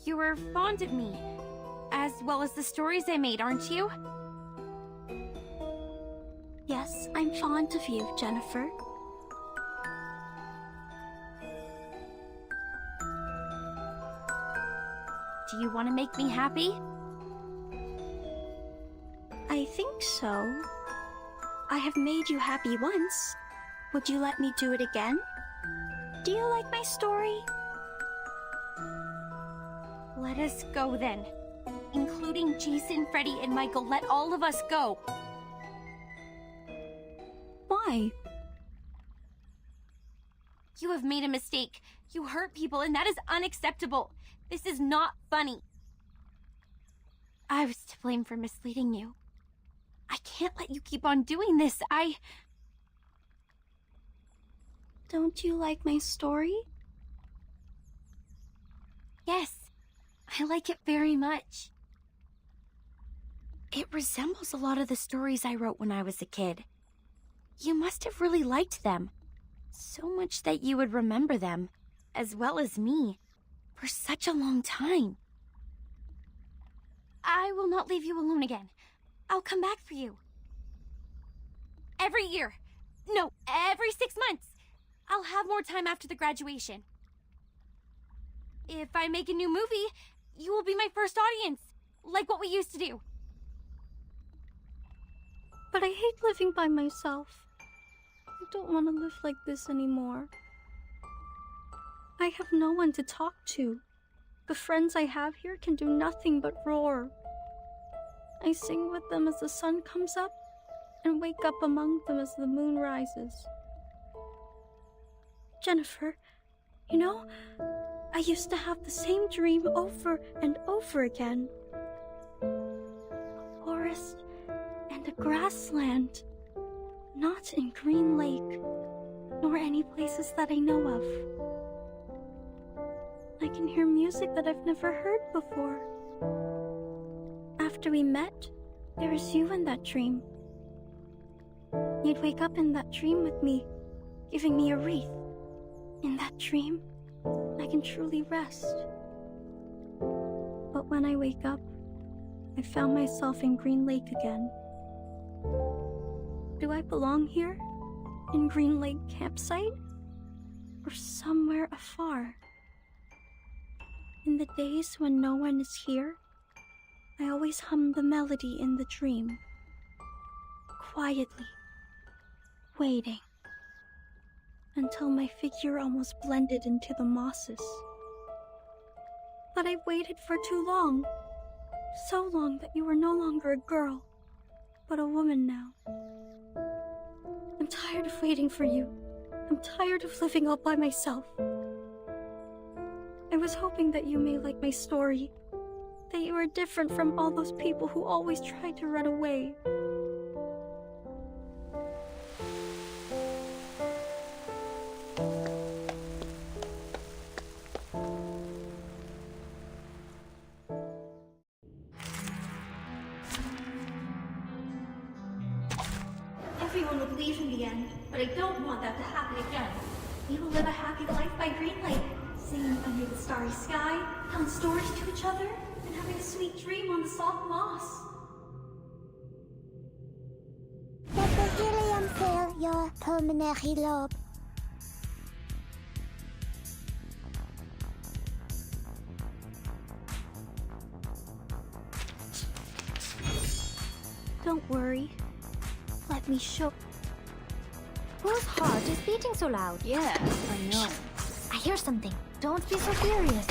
You were fond of me, as well as the stories I made, aren't you? Yes, I'm fond of you, Jennifer. Do you want to make me happy? I think so. I have made you happy once. Would you let me do it again? Do you like my story? Let us go then. Including Jason, Freddy, and Michael. Let all of us go. Why? You have made a mistake. You hurt people, and that is unacceptable. This is not funny. I was to blame for misleading you. I can't let you keep on doing this. Don't you like my story? Yes, I like it very much. It resembles a lot of the stories I wrote when I was a kid. You must have really liked them. So much that you would remember them, as well as me, for such a long time. I will not leave you alone again. I'll come back for you. Every year. No, every 6 months. I'll have more time after the graduation. If I make a new movie, you will be my first audience, like what we used to do. But I hate living by myself. I don't want to live like this anymore. I have no one to talk to. The friends I have here can do nothing but roar. I sing with them as the sun comes up, and wake up among them as the moon rises. Jennifer, you know, I used to have the same dream over and over again. A forest and a grassland, not in Green Lake, nor any places that I know of. I can hear music that I've never heard before. After we met, there was you in that dream. You'd wake up in that dream with me, giving me a wreath. In that dream, I can truly rest. But when I wake up, I found myself in Green Lake again. Do I belong here? In Green Lake campsite? Or somewhere afar? In the days when no one is here, I always hum the melody in the dream. Quietly. Waiting. Until my figure almost blended into the mosses. But I've waited for too long. So long that you are no longer a girl, but a woman now. I'm tired of waiting for you. I'm tired of living all by myself. I was hoping that you may like my story. That you are different from all those people who always tried to run away. Everyone will believe in the end, but I don't want that to happen again. We will live a happy life by Green Lake, singing under the starry sky, telling stories to each other, and having a sweet dream on the soft moss. The beryllium fill your pulmonary lobe. Don't worry. Let me show. Whose heart is beating so loud? Yes, I know. I hear something. Don't be so furious.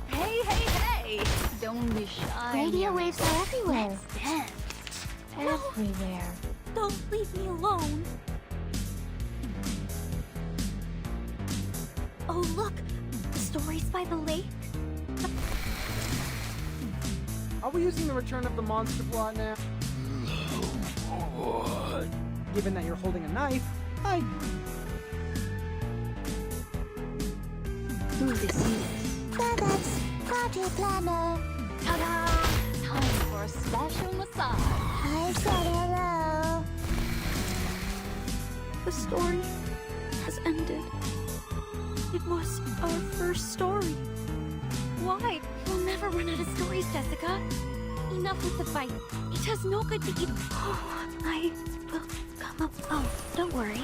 Hey, hey, hey! Don't be shy. Radio waves are everywhere. Let's dance. Everywhere. Don't leave me alone. Oh, look! The stories by the lake? Are we using the Return of the Monster plot now? Given that you're holding a knife, Who deceived? That's party planner. Ta-da! Time for a special massage. I said hello. The story has ended. It was our first story. Why? We'll never run out of stories, Jessica. Enough with the fight. It does no good to eat. Oh, I will come up. Oh, don't worry.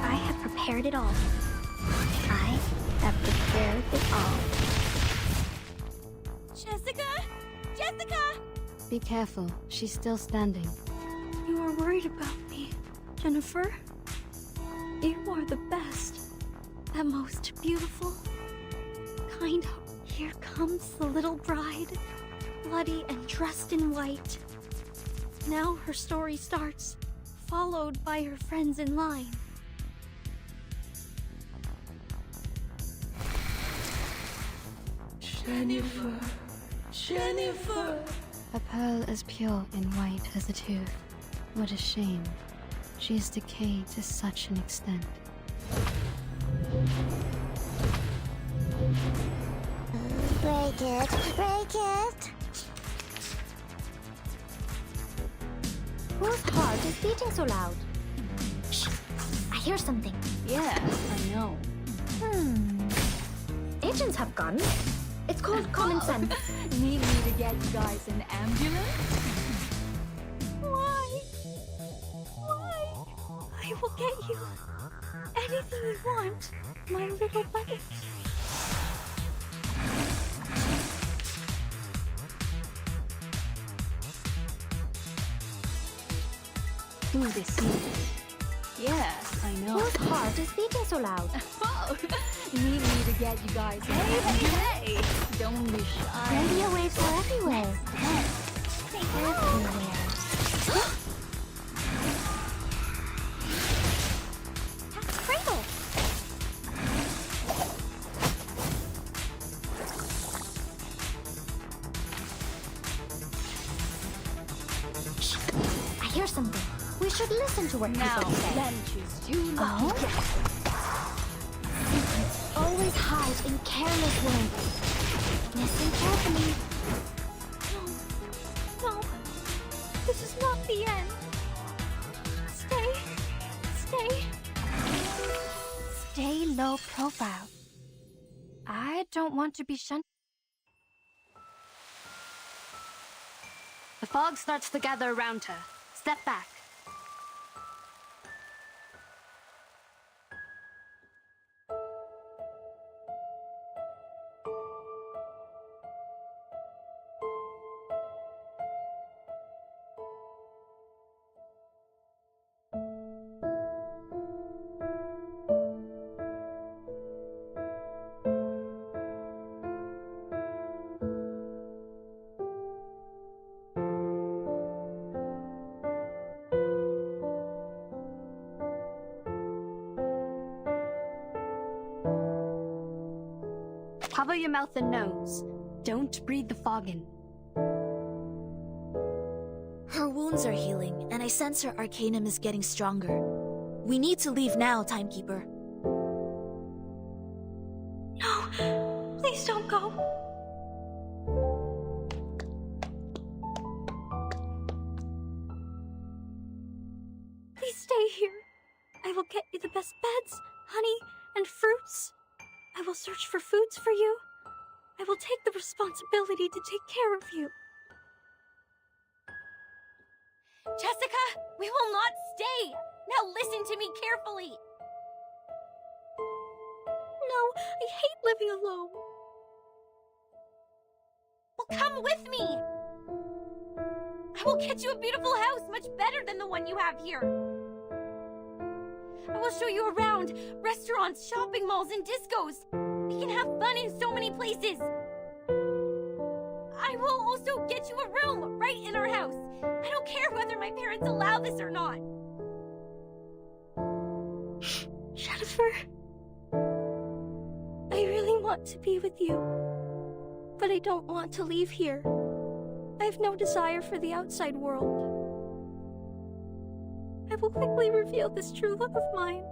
I have prepared it all. I have prepared it all. Jessica! Jessica! Be careful, she's still standing. You are worried about me, Jennifer. You are the best. The most beautiful. Kind. Here comes the little bride. Bloody and dressed in white. Now her story starts, followed by her friends in line. Jennifer. Jennifer. A pearl as pure and white as a tooth. What a shame. She has decayed to such an extent. Break it. Break it. Whose heart is beating so loud? Shh! I hear something. Yes, I know. Agents have guns. It's called common sense. Need me to get you guys an ambulance? Why? Why? I will get you anything you want, my little bunny. Who deceived? Yes, I know. Whose heart is beating so loud? Oh, need me to get you guys an ambulance? Don't be shy. Radio waves are everywhere. Everywhere. That's Cradle. I hear something. We should listen to what Now, people say. then choose you. Oh? Secrets always hide in careless words. Listen carefully. No. This is not the end. Stay. Stay. Stay low profile. I don't want to be shunned. The fog starts to gather around her. Step back. Cover your mouth and nose. Don't breathe the fog in. Her wounds are healing, and I sense her arcanum is getting stronger. We need to leave now, Timekeeper. No. Please don't go. Please stay here. I will get you the best beds, honey, and fruits. I will search for foods for you. I will take the responsibility to take care of you. Jessica, we will not stay. Now listen to me carefully. No, I hate living alone. Well, come with me. I will get you a beautiful house, much better than the one you have here. I will show you around, restaurants, shopping malls, and discos. We can have fun in so many places. I will also get you a room right in our house. I don't care whether my parents allow this or not. Jennifer, I really want to be with you, but I don't want to leave here. I have no desire for the outside world. I will quickly reveal this true love of mine,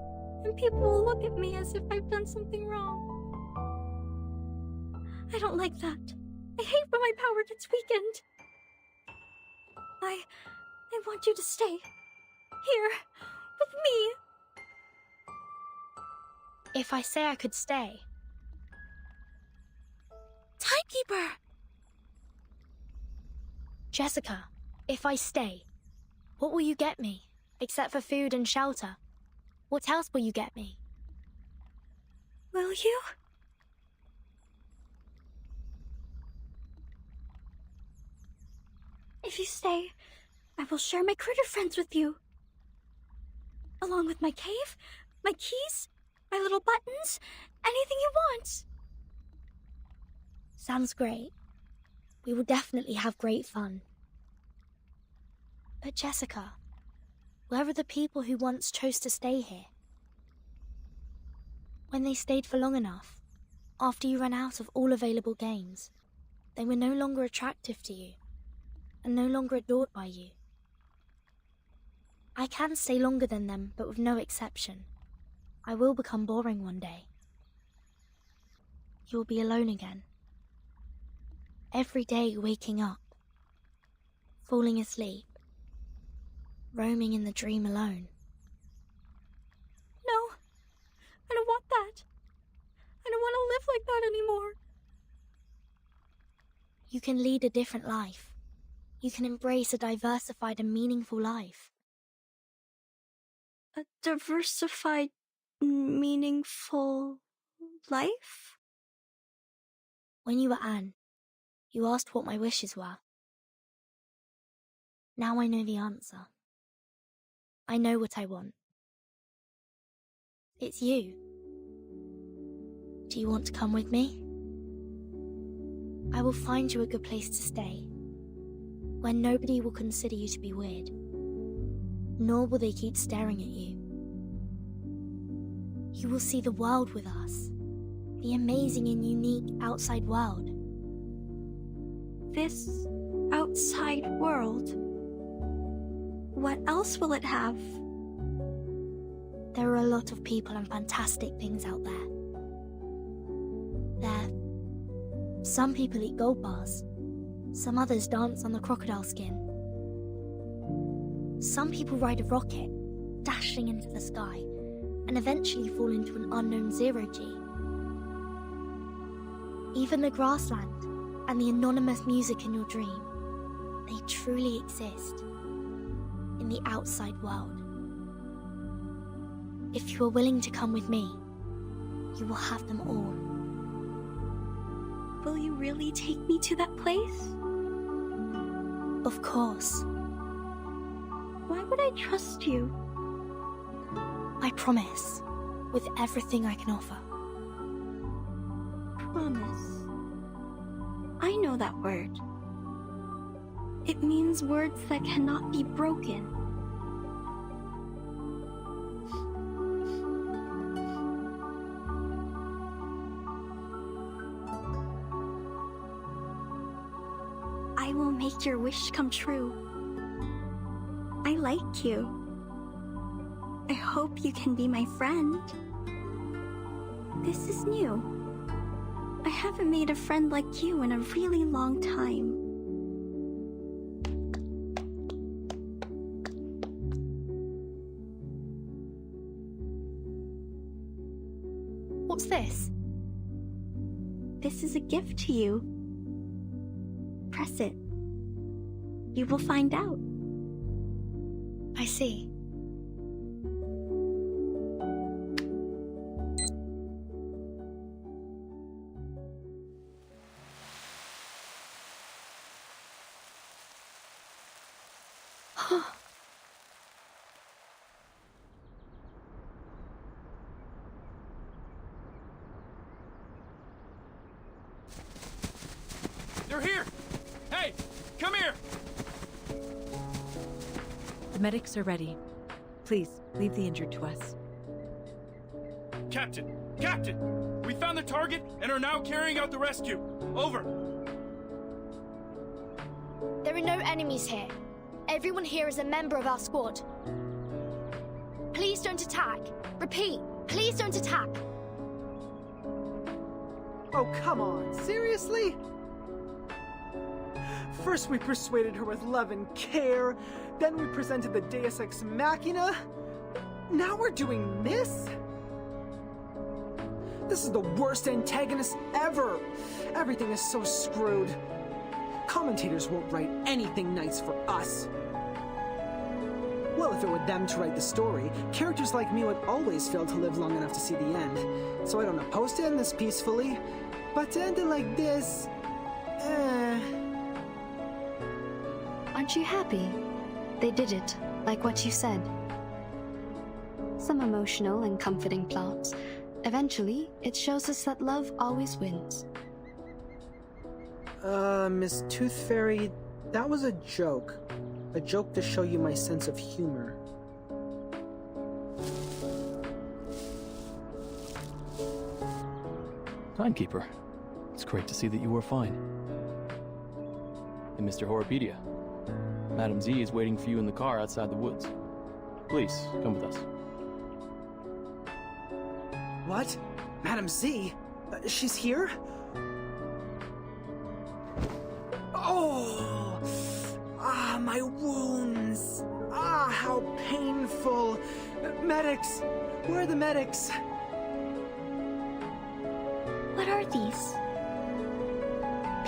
and people will look at me as if I've done something wrong. I don't like that. I hate when my power gets weakened. I want you to stay here with me. If I say I could stay... Timekeeper! Jessica, if I stay, what will you get me? Except for food and shelter. What else will you get me? Will you? If you stay, I will share my critter friends with you. Along with my cave, my keys, my little buttons, anything you want. Sounds great. We will definitely have great fun. But Jessica, where are the people who once chose to stay here? When they stayed for long enough, after you ran out of all available games, they were no longer attractive to you, and no longer adored by you. I can stay longer than them, but with no exception. I will become boring one day. You will be alone again. Every day waking up, falling asleep, roaming in the dream alone. No, I don't want that. I don't want to live like that anymore. You can lead a different life. You can embrace a diversified and meaningful life. A diversified, meaningful life? When you were Anne, you asked what my wishes were. Now I know the answer. I know what I want. It's you. Do you want to come with me? I will find you a good place to stay, where nobody will consider you to be weird, nor will they keep staring at you. You will see the world with us, the amazing and unique outside world. This outside world? What else will it have? There are a lot of people and fantastic things out there. Some people eat gold bars. Some others dance on the crocodile skin. Some people ride a rocket, dashing into the sky, and eventually fall into an unknown zero-G. Even the grassland and the anonymous music in your dream, they truly exist in the outside world. If you are willing to come with me, you will have them all. Will you really take me to that place? Of course. Why would I trust you? I promise, with everything I can offer. Promise. I know that word. It means words that cannot be broken. I will make your wish come true. I like you. I hope you can be my friend. This is new. I haven't made a friend like you in a really long time. What's this? This is a gift to you. Press it. You will find out. I see. They're here! Hey, come here! The medics are ready. Please, leave the injured to us. Captain! Captain! We found the target and are now carrying out the rescue. Over. There are no enemies here. Everyone here is a member of our squad. Please don't attack. Repeat, please don't attack. Oh, come on. Seriously? First we persuaded her with love and care, then we presented the Deus Ex Machina. Now we're doing this? This is the worst antagonist ever! Everything is so screwed. Commentators won't write anything nice for us. Well, if it were them to write the story, characters like me would always fail to live long enough to see the end. So I don't oppose to end this peacefully, but to end it like this... Aren't you happy? They did it, like what you said. Some emotional and comforting plots. Eventually, it shows us that love always wins. Miss Tooth Fairy, that was a joke. A joke to show you my sense of humor. Timekeeper, it's great to see that you were fine. And Mr. Horripedia, Madam Z is waiting for you in the car outside the woods. Please, come with us. What? Madam Z? She's here? Oh! Ah, my wounds! Ah, how painful! Medics! Where are the medics? What are these?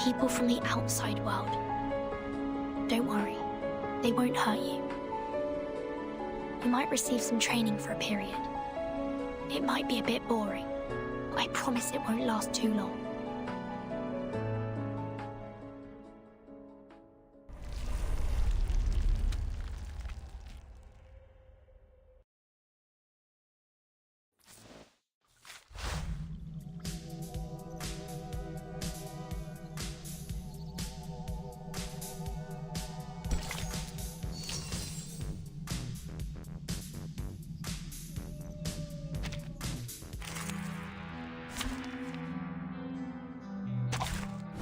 People from the outside world. Don't worry, they won't hurt you. You might receive some training for a period. It might be a bit boring. I promise it won't last too long.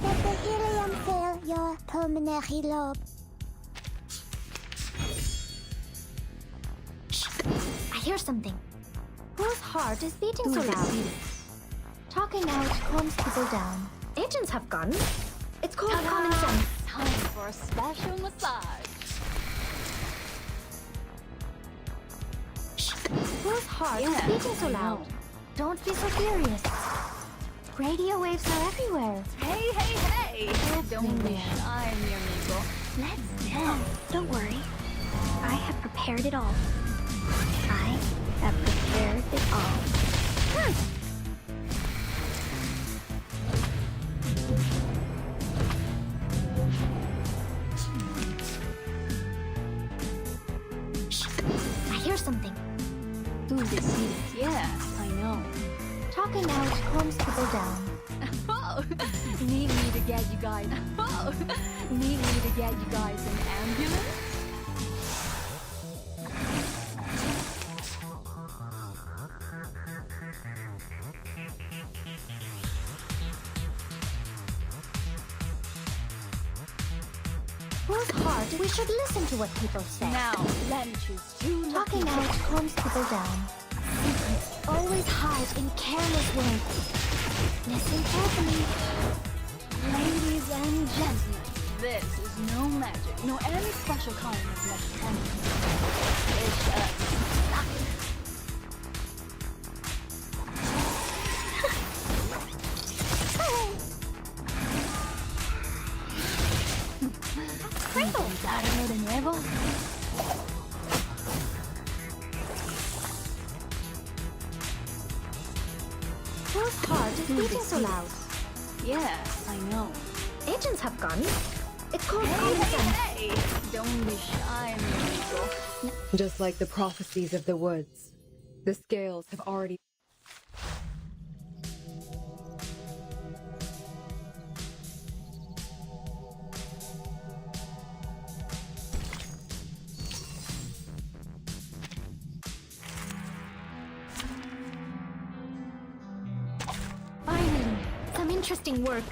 Let the helium fill your pulmonary lobe. Shh! I hear something. Whose heart is beating so loud? Talking out calms people down. Agents have guns. It's called common sense. Time for a special massage. Shh! Whose heart is beating so loud? Don't be so furious. Radio waves are everywhere. Hey, hey, hey! Don't be shy, mi amigo. Let's dance. Don't worry. I have prepared it all. I have prepared it all. Shh! I hear something. Ooh, this yes, I know. Talking out calms people down. Oh, need me to get you guys. Oh, need me to get you guys an ambulance? Whose heart? We should listen to what people say. Now, let me choose two. Talking out calms people down. Secrets always hide in careless words. Listen carefully. Ladies and gentlemen, this is no magic, nor any special kind of mechanic. It's Crinkle! de nuevo? Whose heart is beating so loud? Yes, I know. Agents have guns. It's called common sense. Hey, don't be shy, mi amigo. Just like the prophecies of the woods, the scales have already. Finally, some interesting work.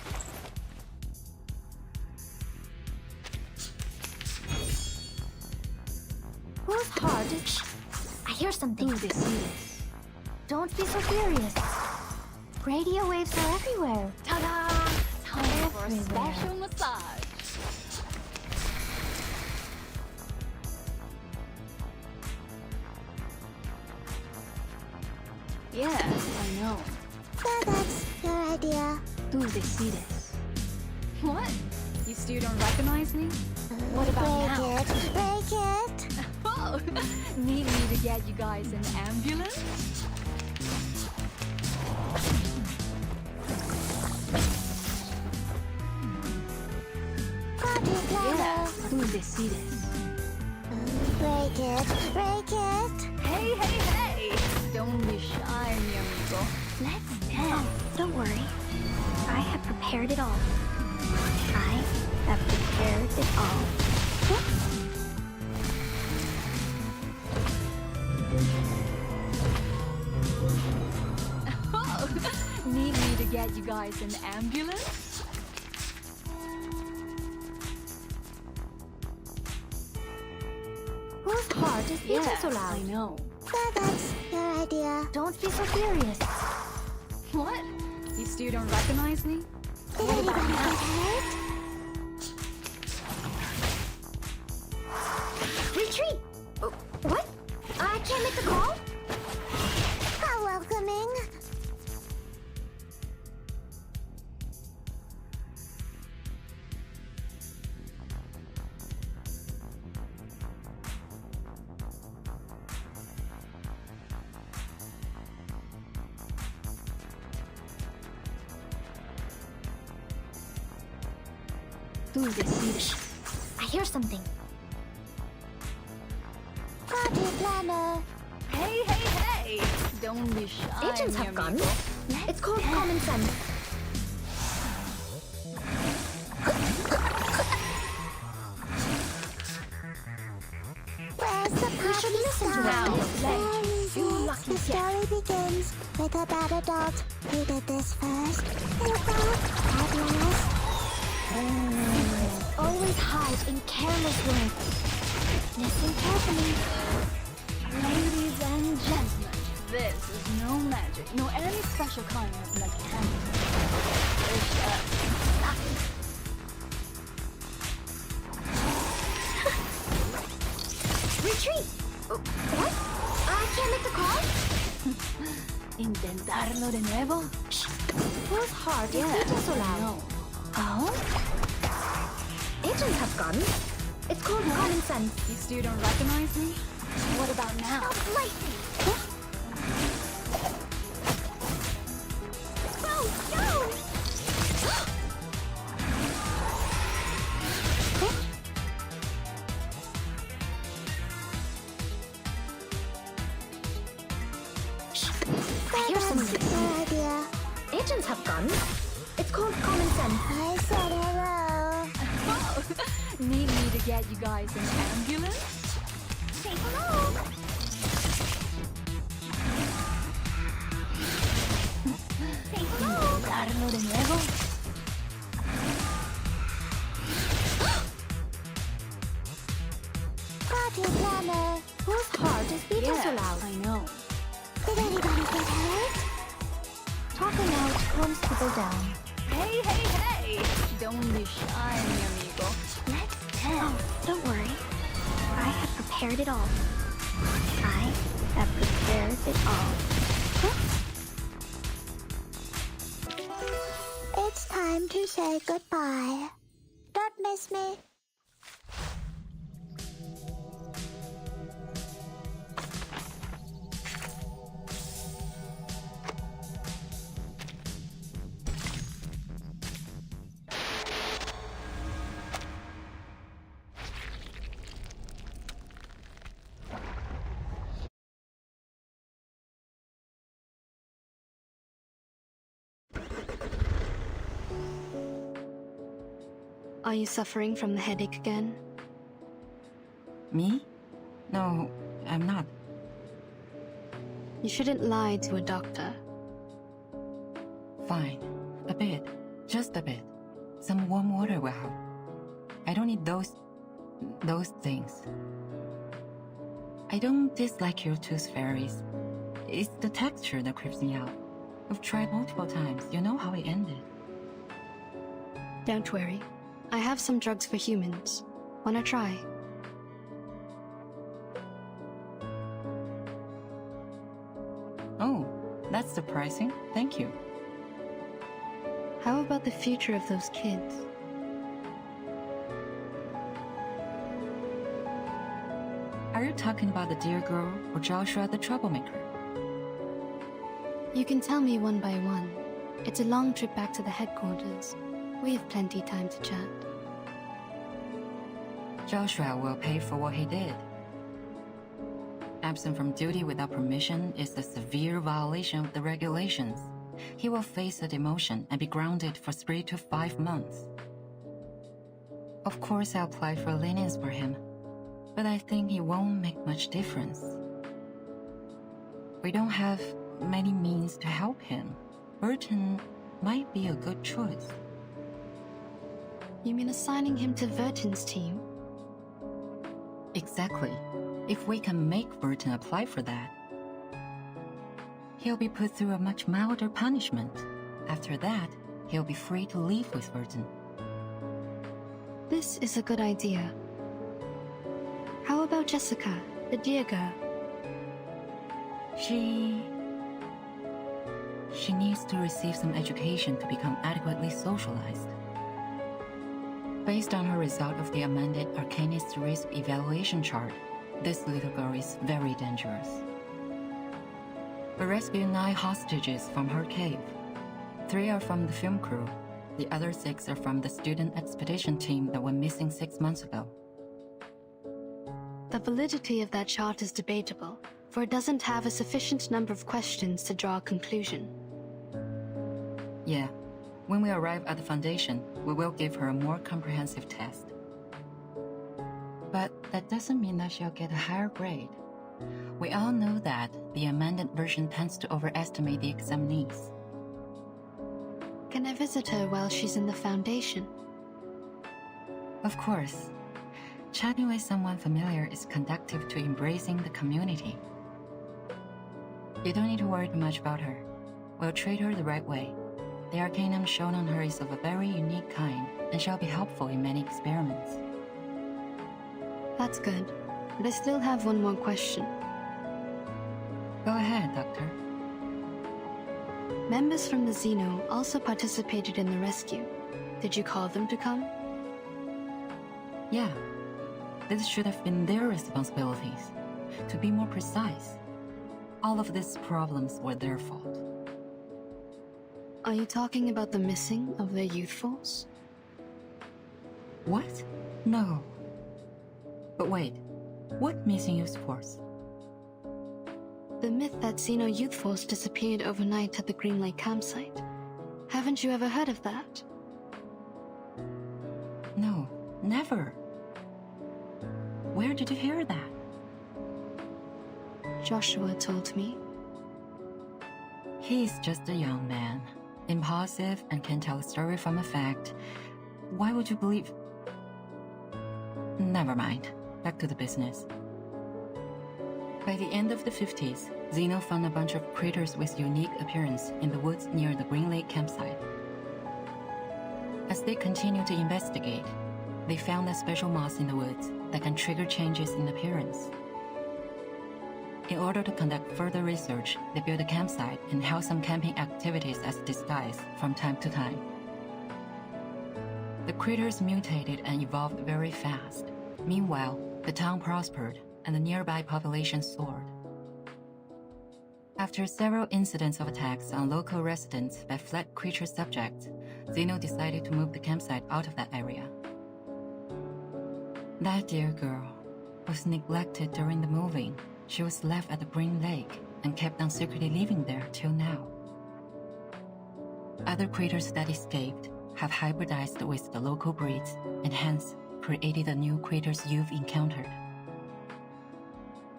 Whose heart is... I hear something. Don't be so furious. Radio waves are everywhere. Ta-da! Time for a Everywhere. special massage. Yes, I know. So that's your idea. Tú decides. What? You still don't recognize me? What about now? Break it. Oh, need me to get you guys an ambulance? Yeah. Tú decides. Break it. Break it. Hey, hey, hey! Don't be shy, mi amigo. Let's dance. Don't worry. I have prepared it all. I have prepared it all. Oh, need me to get you guys an ambulance? Whose heart is beating so loud? I know. So that's your idea. Don't be so furious. What? You still don't recognize me? What about now? Retreat! What? I can't make the call? How welcoming. Tú decides. I hear something. Party planner. Hey, hey, hey! Don't be shy, Agents mi have amigo. guns. It's called common sense. Where's the We should party listen to start? it. Very You easy. lucky The story begins with a bad adult who did this first. And a dog at last. Always hide in careless words. Listen carefully. Ladies and gentlemen, this is no magic, nor any special kind of mechanic. It's Retreat! What? I can't make the call? intentarlo de nuevo? Whose heart is beating so loud? No. Oh? Agents have guns. It's called common sense. You still don't recognize me? What about now? Go, go! I hear something. Your idea. Agents have guns. It's called common sense. I said hello. Oh, need me to get you guys an ambulance? Say hello. Say hello. Intentarlo de nuevo? Party planner. Whose heart is beating so Yes, loud? I know. Did anybody get hurt? Talking out calms people down. Hey, hey, hey! Don't be shy, mi amigo. Let's dance. Oh, don't worry. I have prepared it all. I have prepared it all. It's time to say goodbye. Don't miss me. Are you suffering from the headache again? Me? No, I'm not. You shouldn't lie to a doctor. Fine. A bit. Just a bit. Some warm water will help. I don't need those things. I don't dislike your tooth fairies. It's the texture that creeps me out. I've tried multiple times. You know how it ended. Don't worry. I have some drugs for humans. Wanna try? Oh, that's surprising. Thank you. How about the future of those kids? Are you talking about the dear girl or Joshua the troublemaker? You can tell me one by one. It's a long trip back to the headquarters. We have plenty time to chat. Joshua will pay for what he did. Absent from duty without permission is a severe violation of the regulations. He will face a demotion and be grounded for 3 to 5 months. Of course, I'll apply for lenience for him, but I think it won't make much difference. We don't have many means to help him. Burton might be a good choice. You mean assigning him to Verton's team? Exactly. If we can make Burton apply for that, he'll be put through a much milder punishment. After that, he'll be free to leave with Burton. This is a good idea. How about Jessica, the dear girl? She needs to receive some education to become adequately socialized. Based on her result of the amended Arcanist Risk Evaluation Chart, this little girl is very dangerous. We rescued 9 hostages from her cave. 3 are from the film crew. The other 6 are from the student expedition team that went missing 6 months ago. The validity of that chart is debatable, for it doesn't have a sufficient number of questions to draw a conclusion. Yeah. When we arrive at the Foundation, we will give her a more comprehensive test. But that doesn't mean that she'll get a higher grade. We all know that the amended version tends to overestimate the examinees. Can I visit her while she's in the Foundation? Of course. Chatting with someone familiar is conducive to embracing the community. You don't need to worry too much about her. We'll treat her the right way. The arcanum shown on her is of a very unique kind, and shall be helpful in many experiments. That's good, but I still have one more question. Go ahead, Doctor. Members from the Xeno also participated in the rescue. Did you call them to come? Yeah. This should have been their responsibilities. To be more precise, all of these problems were their fault. Are you talking about the missing of their youth force? What? No. But wait, what missing youth force? The myth that Xeno youth force disappeared overnight at the Green Lake campsite. Haven't you ever heard of that? No, never. Where did you hear that? Joshua told me. He's just a young man, impulsive and can tell a story from a fact. Why would you believe? Never mind. Back to the business. By the end of the 50s, Xeno found a bunch of critters with unique appearance in the woods near the Green Lake campsite. As they continued to investigate, they found a special moss in the woods that can trigger changes in appearance. In order to conduct further research, they built a campsite and held some camping activities as a disguise from time to time. The critters mutated and evolved very fast. Meanwhile, the town prospered and the nearby population soared. After several incidents of attacks on local residents by fled creature subjects, Xeno decided to move the campsite out of that area. That dear girl was neglected during the moving. She was left at the Green Lake and kept on secretly living there till now. Other critters that escaped have hybridized with the local breeds and hence created the new creatures you've encountered.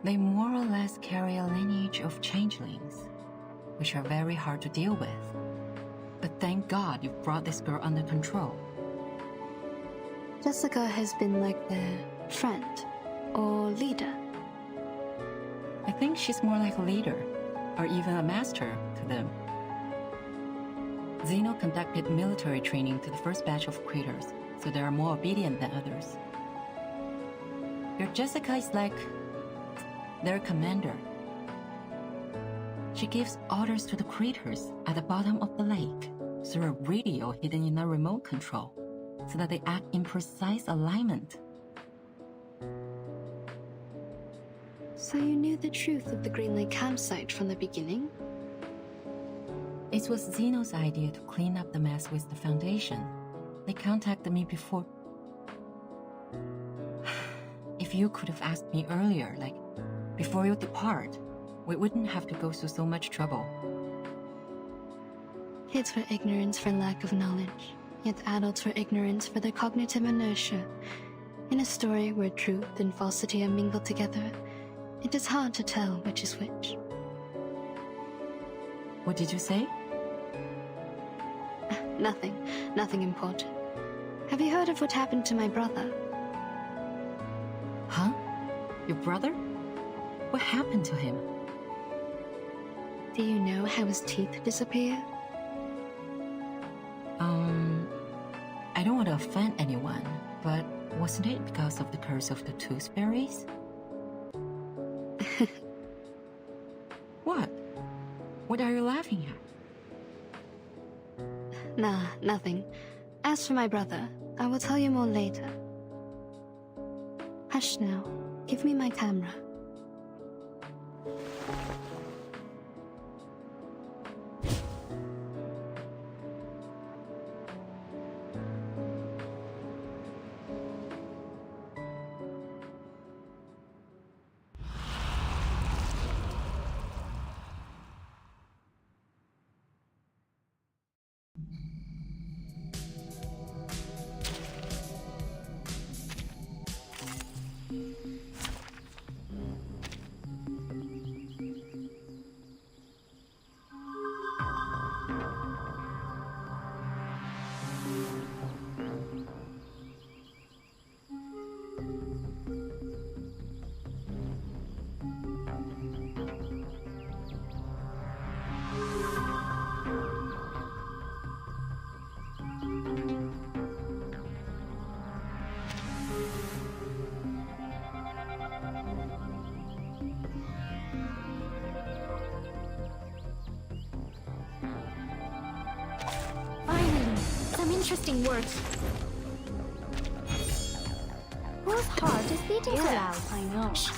They more or less carry a lineage of changelings, which are very hard to deal with. But thank God you've brought this girl under control. Jessica has been like their friend or leader. I think she's more like a leader, or even a master to them. Zeno conducted military training to the first batch of creatures, so they are more obedient than others. Your Jessica is like their commander. She gives orders to the creatures at the bottom of the lake through a radio hidden in a remote control, so that they act in precise alignment. So you knew the truth of the Green Lake campsite from the beginning? It was Zeno's idea to clean up the mess with the Foundation. They contacted me before. If you could have asked me earlier, like before you depart, we wouldn't have to go through so much trouble. Kids were ignorant for lack of knowledge, yet adults were ignorant for their cognitive inertia. In a story where truth and falsity are mingled together, it is hard to tell which is which. What did you say? Nothing important. Have you heard of what happened to my brother? Huh? Your brother? What happened to him? Do you know how his teeth disappeared? I don't want to offend anyone, but wasn't it because of the curse of the tooth fairies? What? What are you laughing at? Nah, nothing. As for my brother, I will tell you more later. Hush now. Give me my camera. Interesting words. Whose heart is beating so loud? I know. Shh.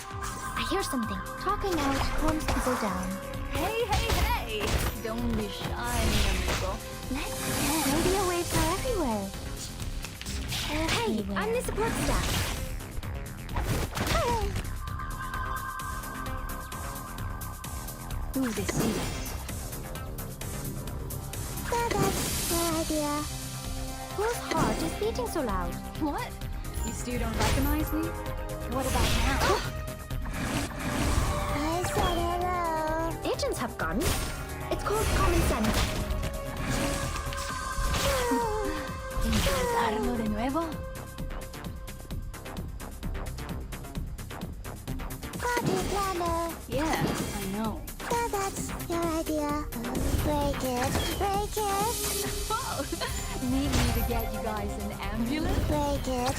I hear something. Talking out calms people down. Hey! Don't be shy, amigo. Let's go. Radio waves are everywhere. Hey, I'm the support staff. Ooh, they see it. That's my idea. Whose heart is beating so loud? What? You still don't recognize me? What about now? I said hello. Agents have guns. It's called common sense. ¿Tienes algo de nuevo? Party planner. Yeah, I know. So that's your idea. Break it. Oh, need me to get you guys an ambulance? Break it.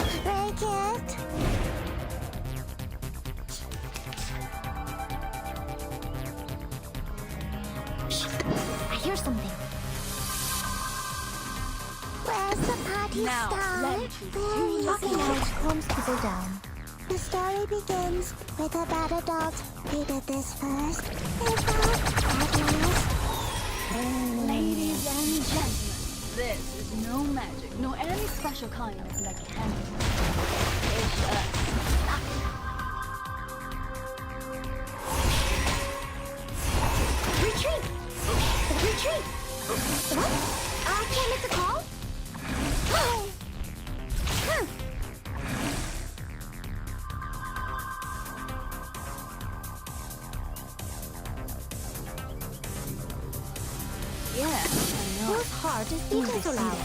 Shh, I hear something. Where's the party start? Talking out calms people down. The story begins with a bad adult. He did this first. Ladies and gentlemen, this is no magic, nor any special kind of mechanism. It's us. Retreat! What? I can't make the call? speaking so loud?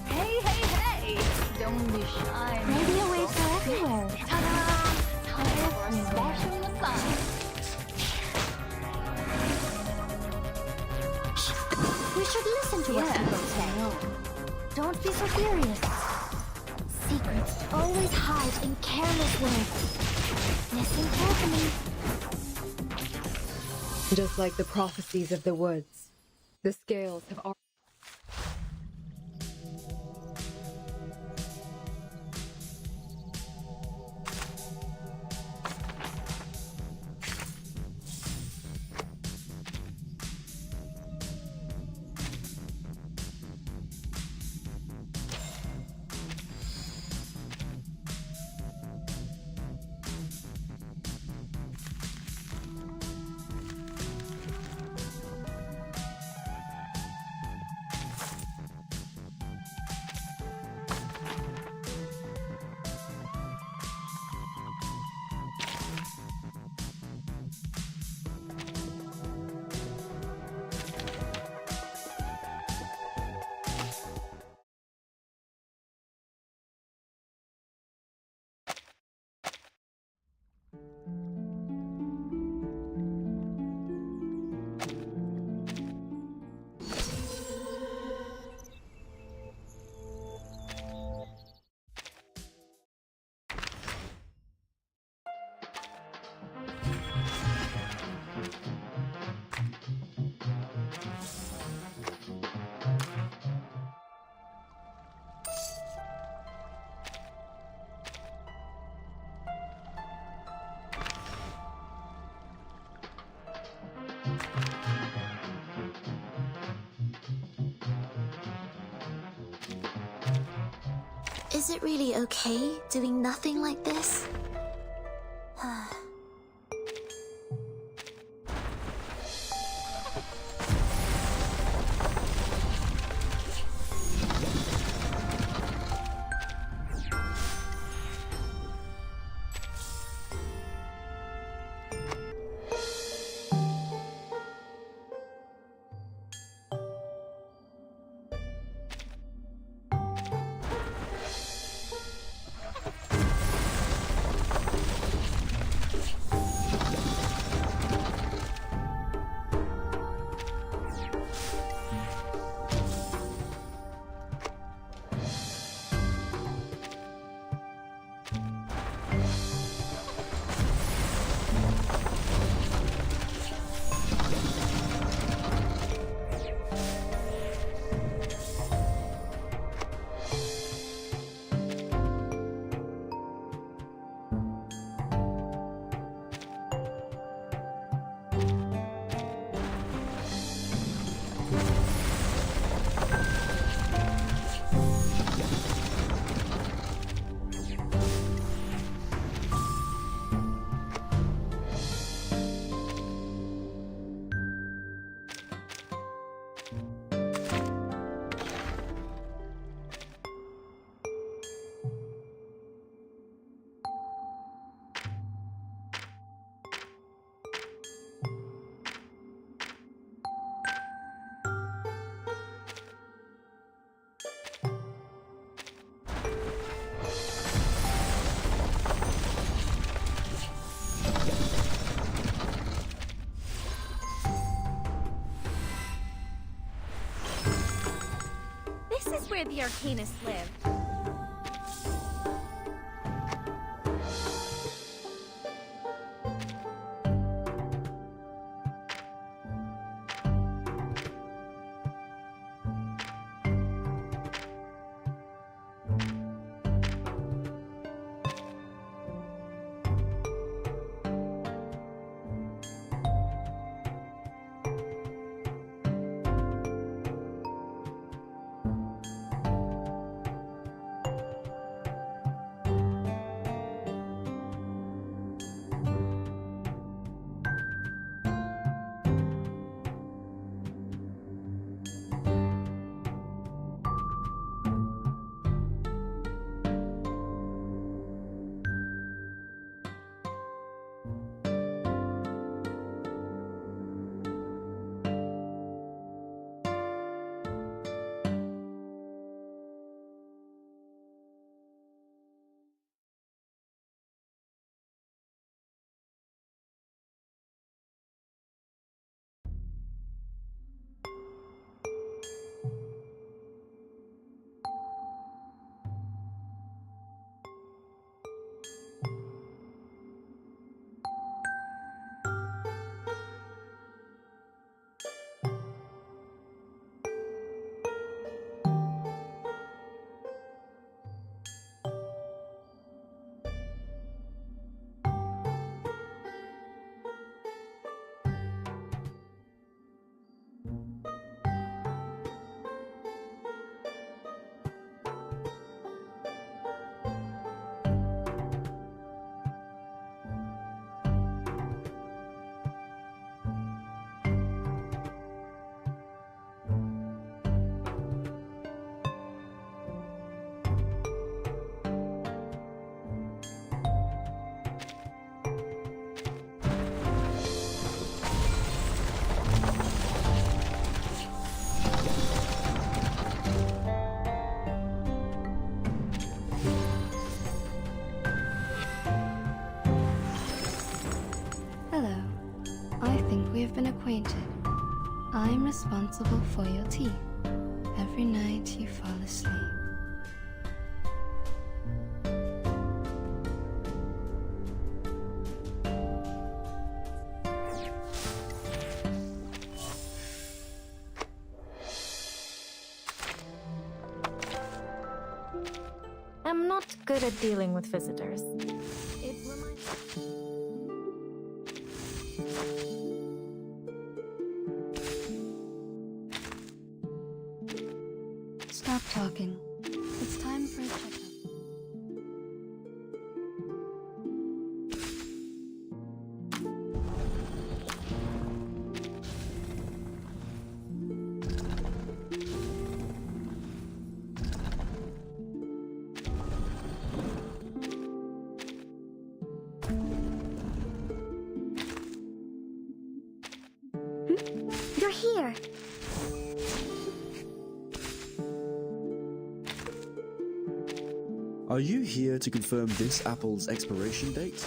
Hey, hey, hey! Don't be shy. Radio waves are everywhere. Ta-da! Time for a special massage. We should listen to what people say. Don't be so furious. Secrets always hide in careless words. Listen carefully. Just like the prophecies of the woods, the scales have already... Is it really okay doing nothing like this? This is where the Arcanists live. acquainted. I'm responsible for your teeth. Every night you fall asleep. I'm not good at dealing with visitors. It reminds Stop talking. It's time for a checkup. You're here. Are you here to confirm this apple's expiration date?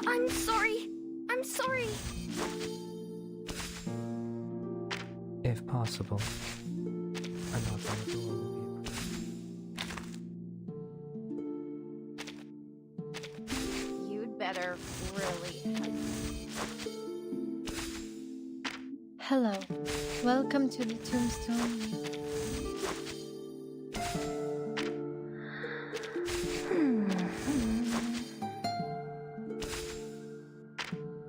I'm sorry. I'm sorry. If possible, a knock on the door will be you'd better really hurry. Hello. Welcome to the tombstone.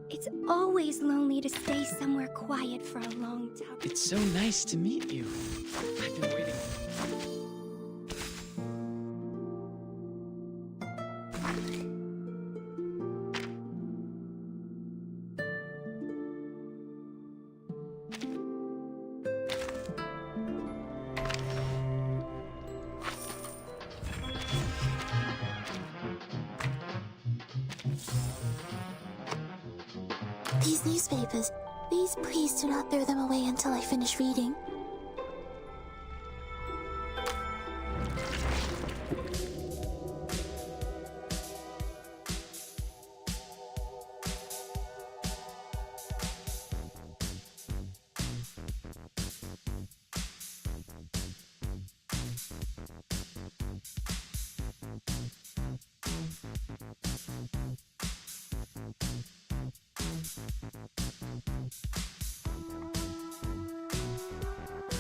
It's always lonely to stay somewhere quiet for a long time. It's so nice to meet you. I've been waiting. These newspapers, please do not throw them away until I finish reading.